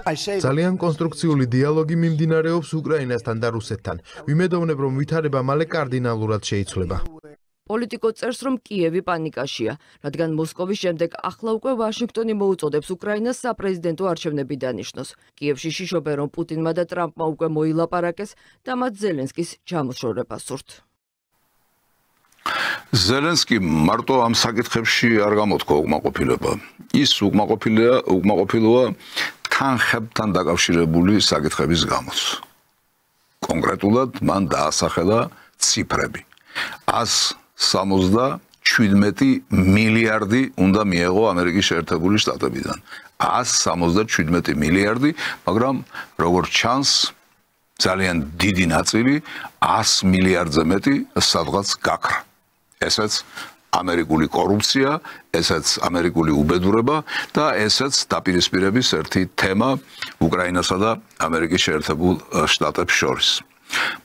ძალიან კონსტრუქციული დიალოგი მიმდინარეობს უკრაინასთან და რუსეთთან. ვიმედოვნებ, რომ ვითარება მალე კარდინალურად შეიცვლება. პოლიტიკო წერს, რომ კიევი პანიკაშია, რადგან მოსკოვის შემდეგ ახლა უკვე ვაშინგტონი მოუწოდებს უკრაინას საპრეზიდენტო არჩევნები დანიშნოს. კიევში შიშობენ, რომ პუტინმა და ტრამპმა უკვე მოილაპარაკეს და მათ ზელენსკის ჩამოშორება სურთ. ზელენსკი მარტო ამ საკითხებში არ გამოთქვა უკმაყოფილება. ის უკმაყოფილოა თანხებთან დაკავშირებული საკითხების გამოც. კონკრეტულად მან დაასახელა ციფრები. 177 მილიარდი უნდა მიეღო ამერიკის შეერთებული შტატებიდან. 177 მილიარდი, მაგრამ როგორც ჩანს, ძალიან დიდი ნაწილი 100 მილიარდზე მეტი სადღაც გაქრა. ესეც ამერიკული კორუფცია, ესეც ამერიკული უბედურება და ესეც დაპირისპირების ერთი თემა უკრაინასა და ამერიკის შეერთებულ შტატებს შორის.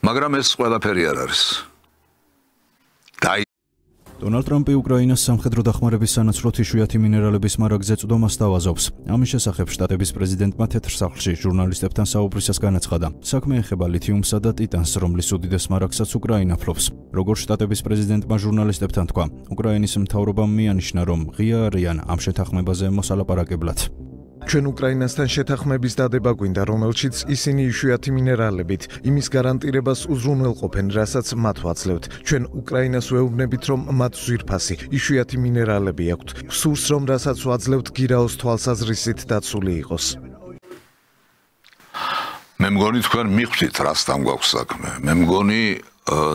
მაგრამ ეს ყველაფერი არ არის. დონალდ ტრამპი უკრაინას სამხედრო დახმარების სანაცვლოდ იშვიათი მინერალების მარაგზე წვდომას დავაზობს. ამის შესახებ შტატების პრეზიდენტმა თეთრ სახლში ჟურნალისტებთან საუბრისას განაცხადა. საქმე ეხება ლითიუმსა და ტიტანს, რომლის უდიდეს მარაგსაც უკრაინა ფლობს. როგორც შტატების პრეზიდენტმა ჟურნალისტებთან თქვა, უკრაინის მთავრობამ მიანიშნა, რომ ღია არიან ამ შეთანხმებაზე მოსალაპარაკებლად. ჩვენ უკრაინასთან შეთანხმების დადება გვინდა, რომელშიც ისინი იშვიათი მინერალებით იმის გარანტირებას უზრუნველყოფენ, რასაც მათ ვაძლევთ. ჩვენ უკრაინას ვეუბნებით, რომ მათ ზვირფასი იშვიათი მინერალები აქვთ. სურს, რომ რასაც ვაძლევთ გირაოს თვალსაზრისით დაცული იყოს. მე მგონი თქვენ მიხვდით, რასთან გვაქვს საქმე. მე მგონი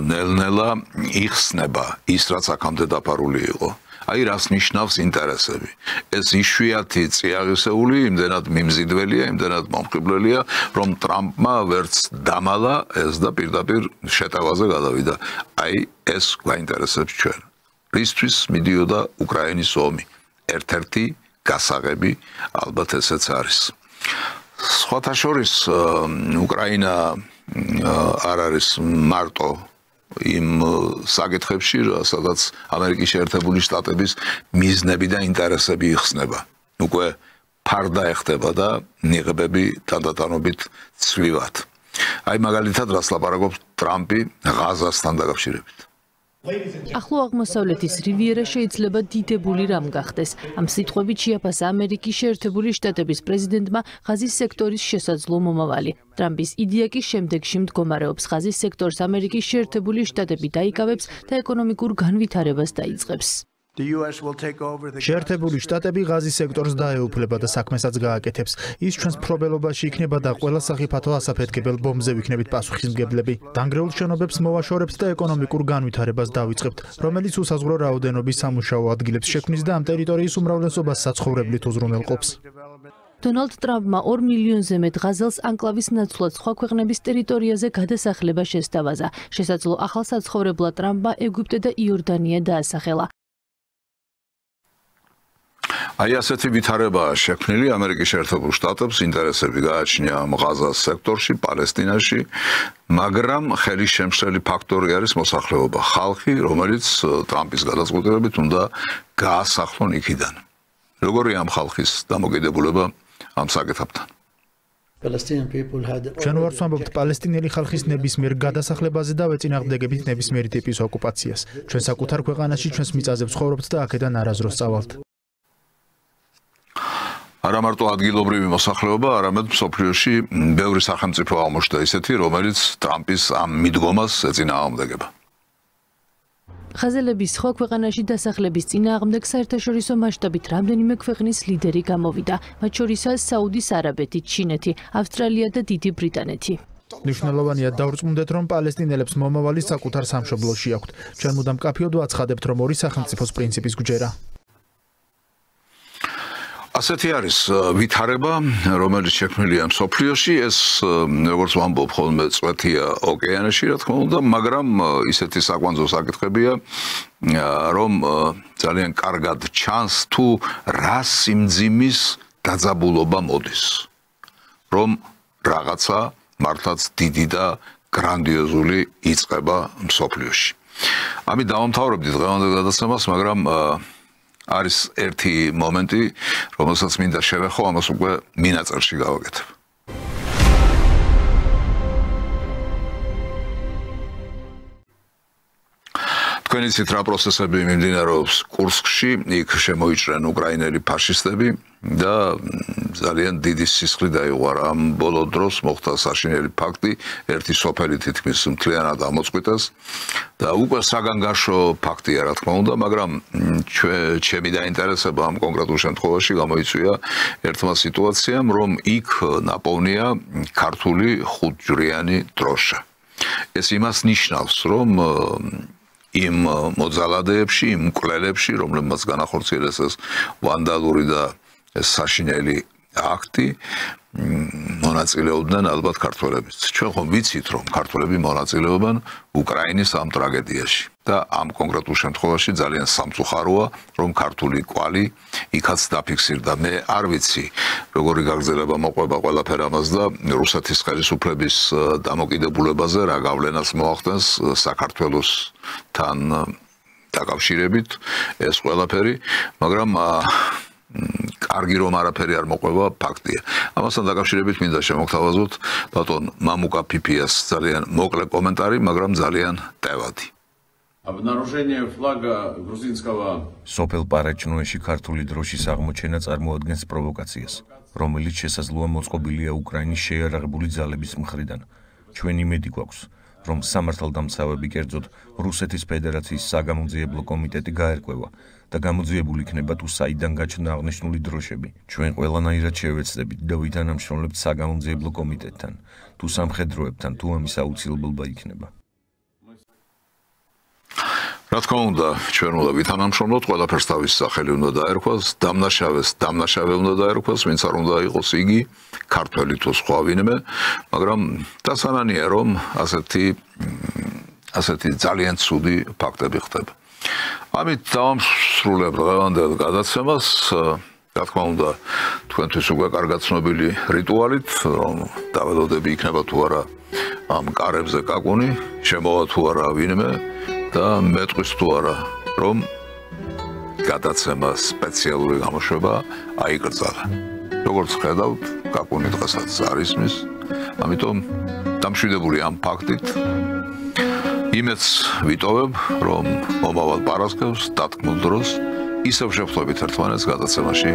ნელ-ნელა იხსნება ის, რაც აქამდე დაფარული იყო. აი რას ნიშნავს ინტერესები. ეს იშვიათი წიაღისეული იმდენად მიმზიდველია, იმდენად მომხიბვლელია, რომ ტრამპმა ვერც დამალა ეს და პირდაპირ შეტევაზე გადავიდა. აი ეს გვაინტერესებს ჩვენ. რისთვის მიდიოდა უკრაინის ომი? ერთ-ერთი გასაღები ალბათ ესეც არის. სხვათა შორის უკრაინა არ არის მარტო იმ საკითხებში, სადაც ამერიკის შეერთებული შტატების მიზნები და ინტერესები იხსნება. უკვე ფარდა ეხება და ნიღბები თანდათანობით ცვლივად. აი მაგალითად რას ლაპარაკობს ტრამპი ღაზასთან დაკავშირებით. ახლო აღმოსავლეთის რივიერა შეიძლება დიდებული რამ გახდეს. ამ სიტყვებით შეაფასა ამერიკის შეერთებული შტატების პრეზიდენტმა ღაზის სექტორის შესაძლო მომავალი. ტრამპის იდეა კი შემდეგში მდგომარეობს. ღაზის სექტორს ამერიკის შეერთებული შტატები დაიკავებს და ეკონომიკურ განვითარებას დაიწყებს. შეერთებული შტატები ღაზის სექტორს დაეუფლება და საქმესაც გააკეთებს. ის ჩვენს მფრობელობაში იქნება და ყველა სახიფათო ასაფეთქებელ ბომბზე ვიქნებით პასუხისმგებლები. დანგრეულ შენობებს მოვაშორებთ და ეკონომიკურ განვითარებას დავიწყებთ, რომელიც უსაზღვრო რაოდენობის სამუშაო ადგილებს შექმნის და ამ ტერიტორიის უმრავლესობას საცხოვრებლით უზრუნველყოფს. დონალდ ტრამპმა 2 მილიონზე მეტ ღაზელს ანკლავის ნაცვლად სხვა ქვეყნების ტერიტორიაზე გადასახლება შესთავაზა. შესაძლო ახალ საცხოვრებლად ტრამპმა ეგვიპტე და იორდანია დაასახელა. აი ასეთი ვითარებაა შექმნილი ამერიკის შეერთებულ შტატებს ინტერესები გააჩნია ღაზას სექტორში, პალესტინაში, მაგრამ ხელის შემშლელი ფაქტორი არის მოსახლეობა, ხალხი, რომელიც ტრამპის გადაწყვეტილებით უნდა გაასახლონ იქიდან. როგორია ამ ხალხის დამოკიდებულება ამ საკითხებთან? ჩვენ ვართ ვამბობთ პალესტინელი ხალხის ნებისმიერ გადასახლებაზე და ვეწინააღმდეგებით ნებისმიერი ტიპის ოკუპაციას. ჩვენ საკუთარ ქვეყანაში ჩვენს მიწაზე ვცხოვრობთ და აქედან არაზროს წავალთ. არა მარტო ადგილობრივი მოსახლეობა, არამედ მსოფლიოში ბევრი სახელმწიფო აღმოჩნდა ისეთი, რომელიც ტრამპის ამ მიდგომას ეწინააღმდეგება. ხაზელების სხვა ქვეყანაში დასახლების წინააღმდეგ საერთაშორისო მასშტაბით რამდენიმე ქვეყნის ლიდერი გამოვიდა, მათ შორისაა საუდის არაბეთი, ჩინეთი, ავსტრალია და დიდი ბრიტანეთი. მნიშვნელოვანია დავრწმუნდეთ, რომ პალესტინელებს მომავალი საკუთარ სამშობლოში აქვთ. ჩვენ მუდამ მკაფიოდ ვაცხადებთ, რომ ორი სახელმწიფოს პრინციპის გვჯერა. ასეთი არის ვითარება, რომელიც შექმნილია მსოფლიოში, ეს როგორც ვამბობ ხოლმე წვეთია ოკეანეში, რა თქმა უნდა, მაგრამ ისეთი საკვანძო საკითხებია, რომ ძალიან კარგად ჩანს თუ რა სიმძიმის დაძაბულობა მოდის, რომ რაღაცა მართლაც დიდი და გრანდიოზული იწყება მსოფლიოში. ამით დავამთავრებდი დღევანდელ გადაცემას, მაგრამ არის ერთი მომენტი, რომელსაც მინდა შევეხო, ამას უკვე მინაწერში გავაკეთებ. თქვენ იცით რა პროცესები მიმდინარეობს კურსკში, იქ შემოიჭრენ უკრაინელი ფაშისტები და ძალიან დიდი სისხლი დაიღვა. ამ ბოლო დროს მოხდა საშინელი ფაქტი, ერთი სოფელი თითქმის მთლიანად ამოწყვიტეს და უკვე საგანგაშო ფაქტია, რა თქმა უნდა, მაგრამ ჩემი დაინტერესება ამ კონკრეტულ შემთხვევაში გამოიწვია ერთმა სიტუაციამ, რომ იქ ნაპოვნია ქართული ხუთჯვრიანი დროშა. ეს იმას ნიშნავს, რომ იმ მოძალადეებში, იმ მკვლელებში, რომლებმაც განახორციელეს ეს ვანდალური და საშინელი აქტი, მონაწილეობდნენ ალბათ ქართველებიც. ჩვენ ხომ ვიცით, რომ ქართველები მონაწილეობენ უკრაინის ამ ტრაგედიაში და ამ კონკრეტულ შემთხვევაში ძალიან სამწუხაროა, რომ ქართული კვალი იქაც დაფიქსირდა. მე არ ვიცი, როგორი გაგრძელება მოყვება ყველაფერ ამას და რუსეთის ხელისუფლების დამოკიდებულებაზე რა გავლენას მოახდენს საქართველოსთან დაკავშირებით ეს ყველაფერი, მაგრამ კარგი რომ არაფერი არ მოყვება ფაქტია. ამასთან დაკავშირებით მინდა შემოგთავაზოთ ბატონ მამუკა ფიფიას ძალიან მოკლე კომენტარი, მაგრამ ძალიან ტევადი. Обнаружение флага грузинского სოფელ პარაჩნოეში ქართული დროშის აღმოჩენა წარმოადგენს პროვოკაციას, რომელიც შესაძლოა მოწყობილია უკრაინის შეიარაღებული ძალების მხრიდან. ჩვენ იმედი გვაქვს, რომ სამართალდამცავები კერძოდ რუსეთის ფედერაციის საგამოძიებლო კომიტეტი გაერკვევა და გამოძიებული იქნება თუ საიდან გაჩნდა აღნიშნული დროშები. ჩვენ ყველანაირად შევეცდებით და ვითანამშრომლებთ საგამოძიებლო კომიტეტთან, თუ სამხედროებთან, თუ ამის აუცილებლობა იქნება. რა თქმა უნდა, ჩვენ უნდა ვითანამშრომლოთ, ყველაფერს თავის სახელი უნდა დაერქვას, დამნაშავე უნდა დაერქვას, ვინც არ უნდა იყოს იგი, ქართველი თუ სხვა ვინმე, მაგრამ დასანანია რომ ასეთი ძალიან ცუდი ფაქტები ხდება. ამით დავამსრულებ დღევანდელ გადაცემას. რა თქმა უნდა, თქვენთვის უკვე კარგად ცნობილი რიტუალით, რომ დაველოდები იქნება თუ არა ამ კარებზე კაკუნი, შემოვა თუ არა ვინმე და მეტყვის თუ არა, რომ გადაცემა სპეციალური გამოშვება აიკრძალა. როგორც ხედავთ, კაკუნი დღესაც არის მის, ამიტომ დამშვიდებული ამ ფაქტით იმეც ვიტოვებ, რომ მომავალ პარასკევს დათქმულ დროს ისევ შევხვდებით ერთმანეთს გადაცემაში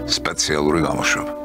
სპეციალური გამოშვება.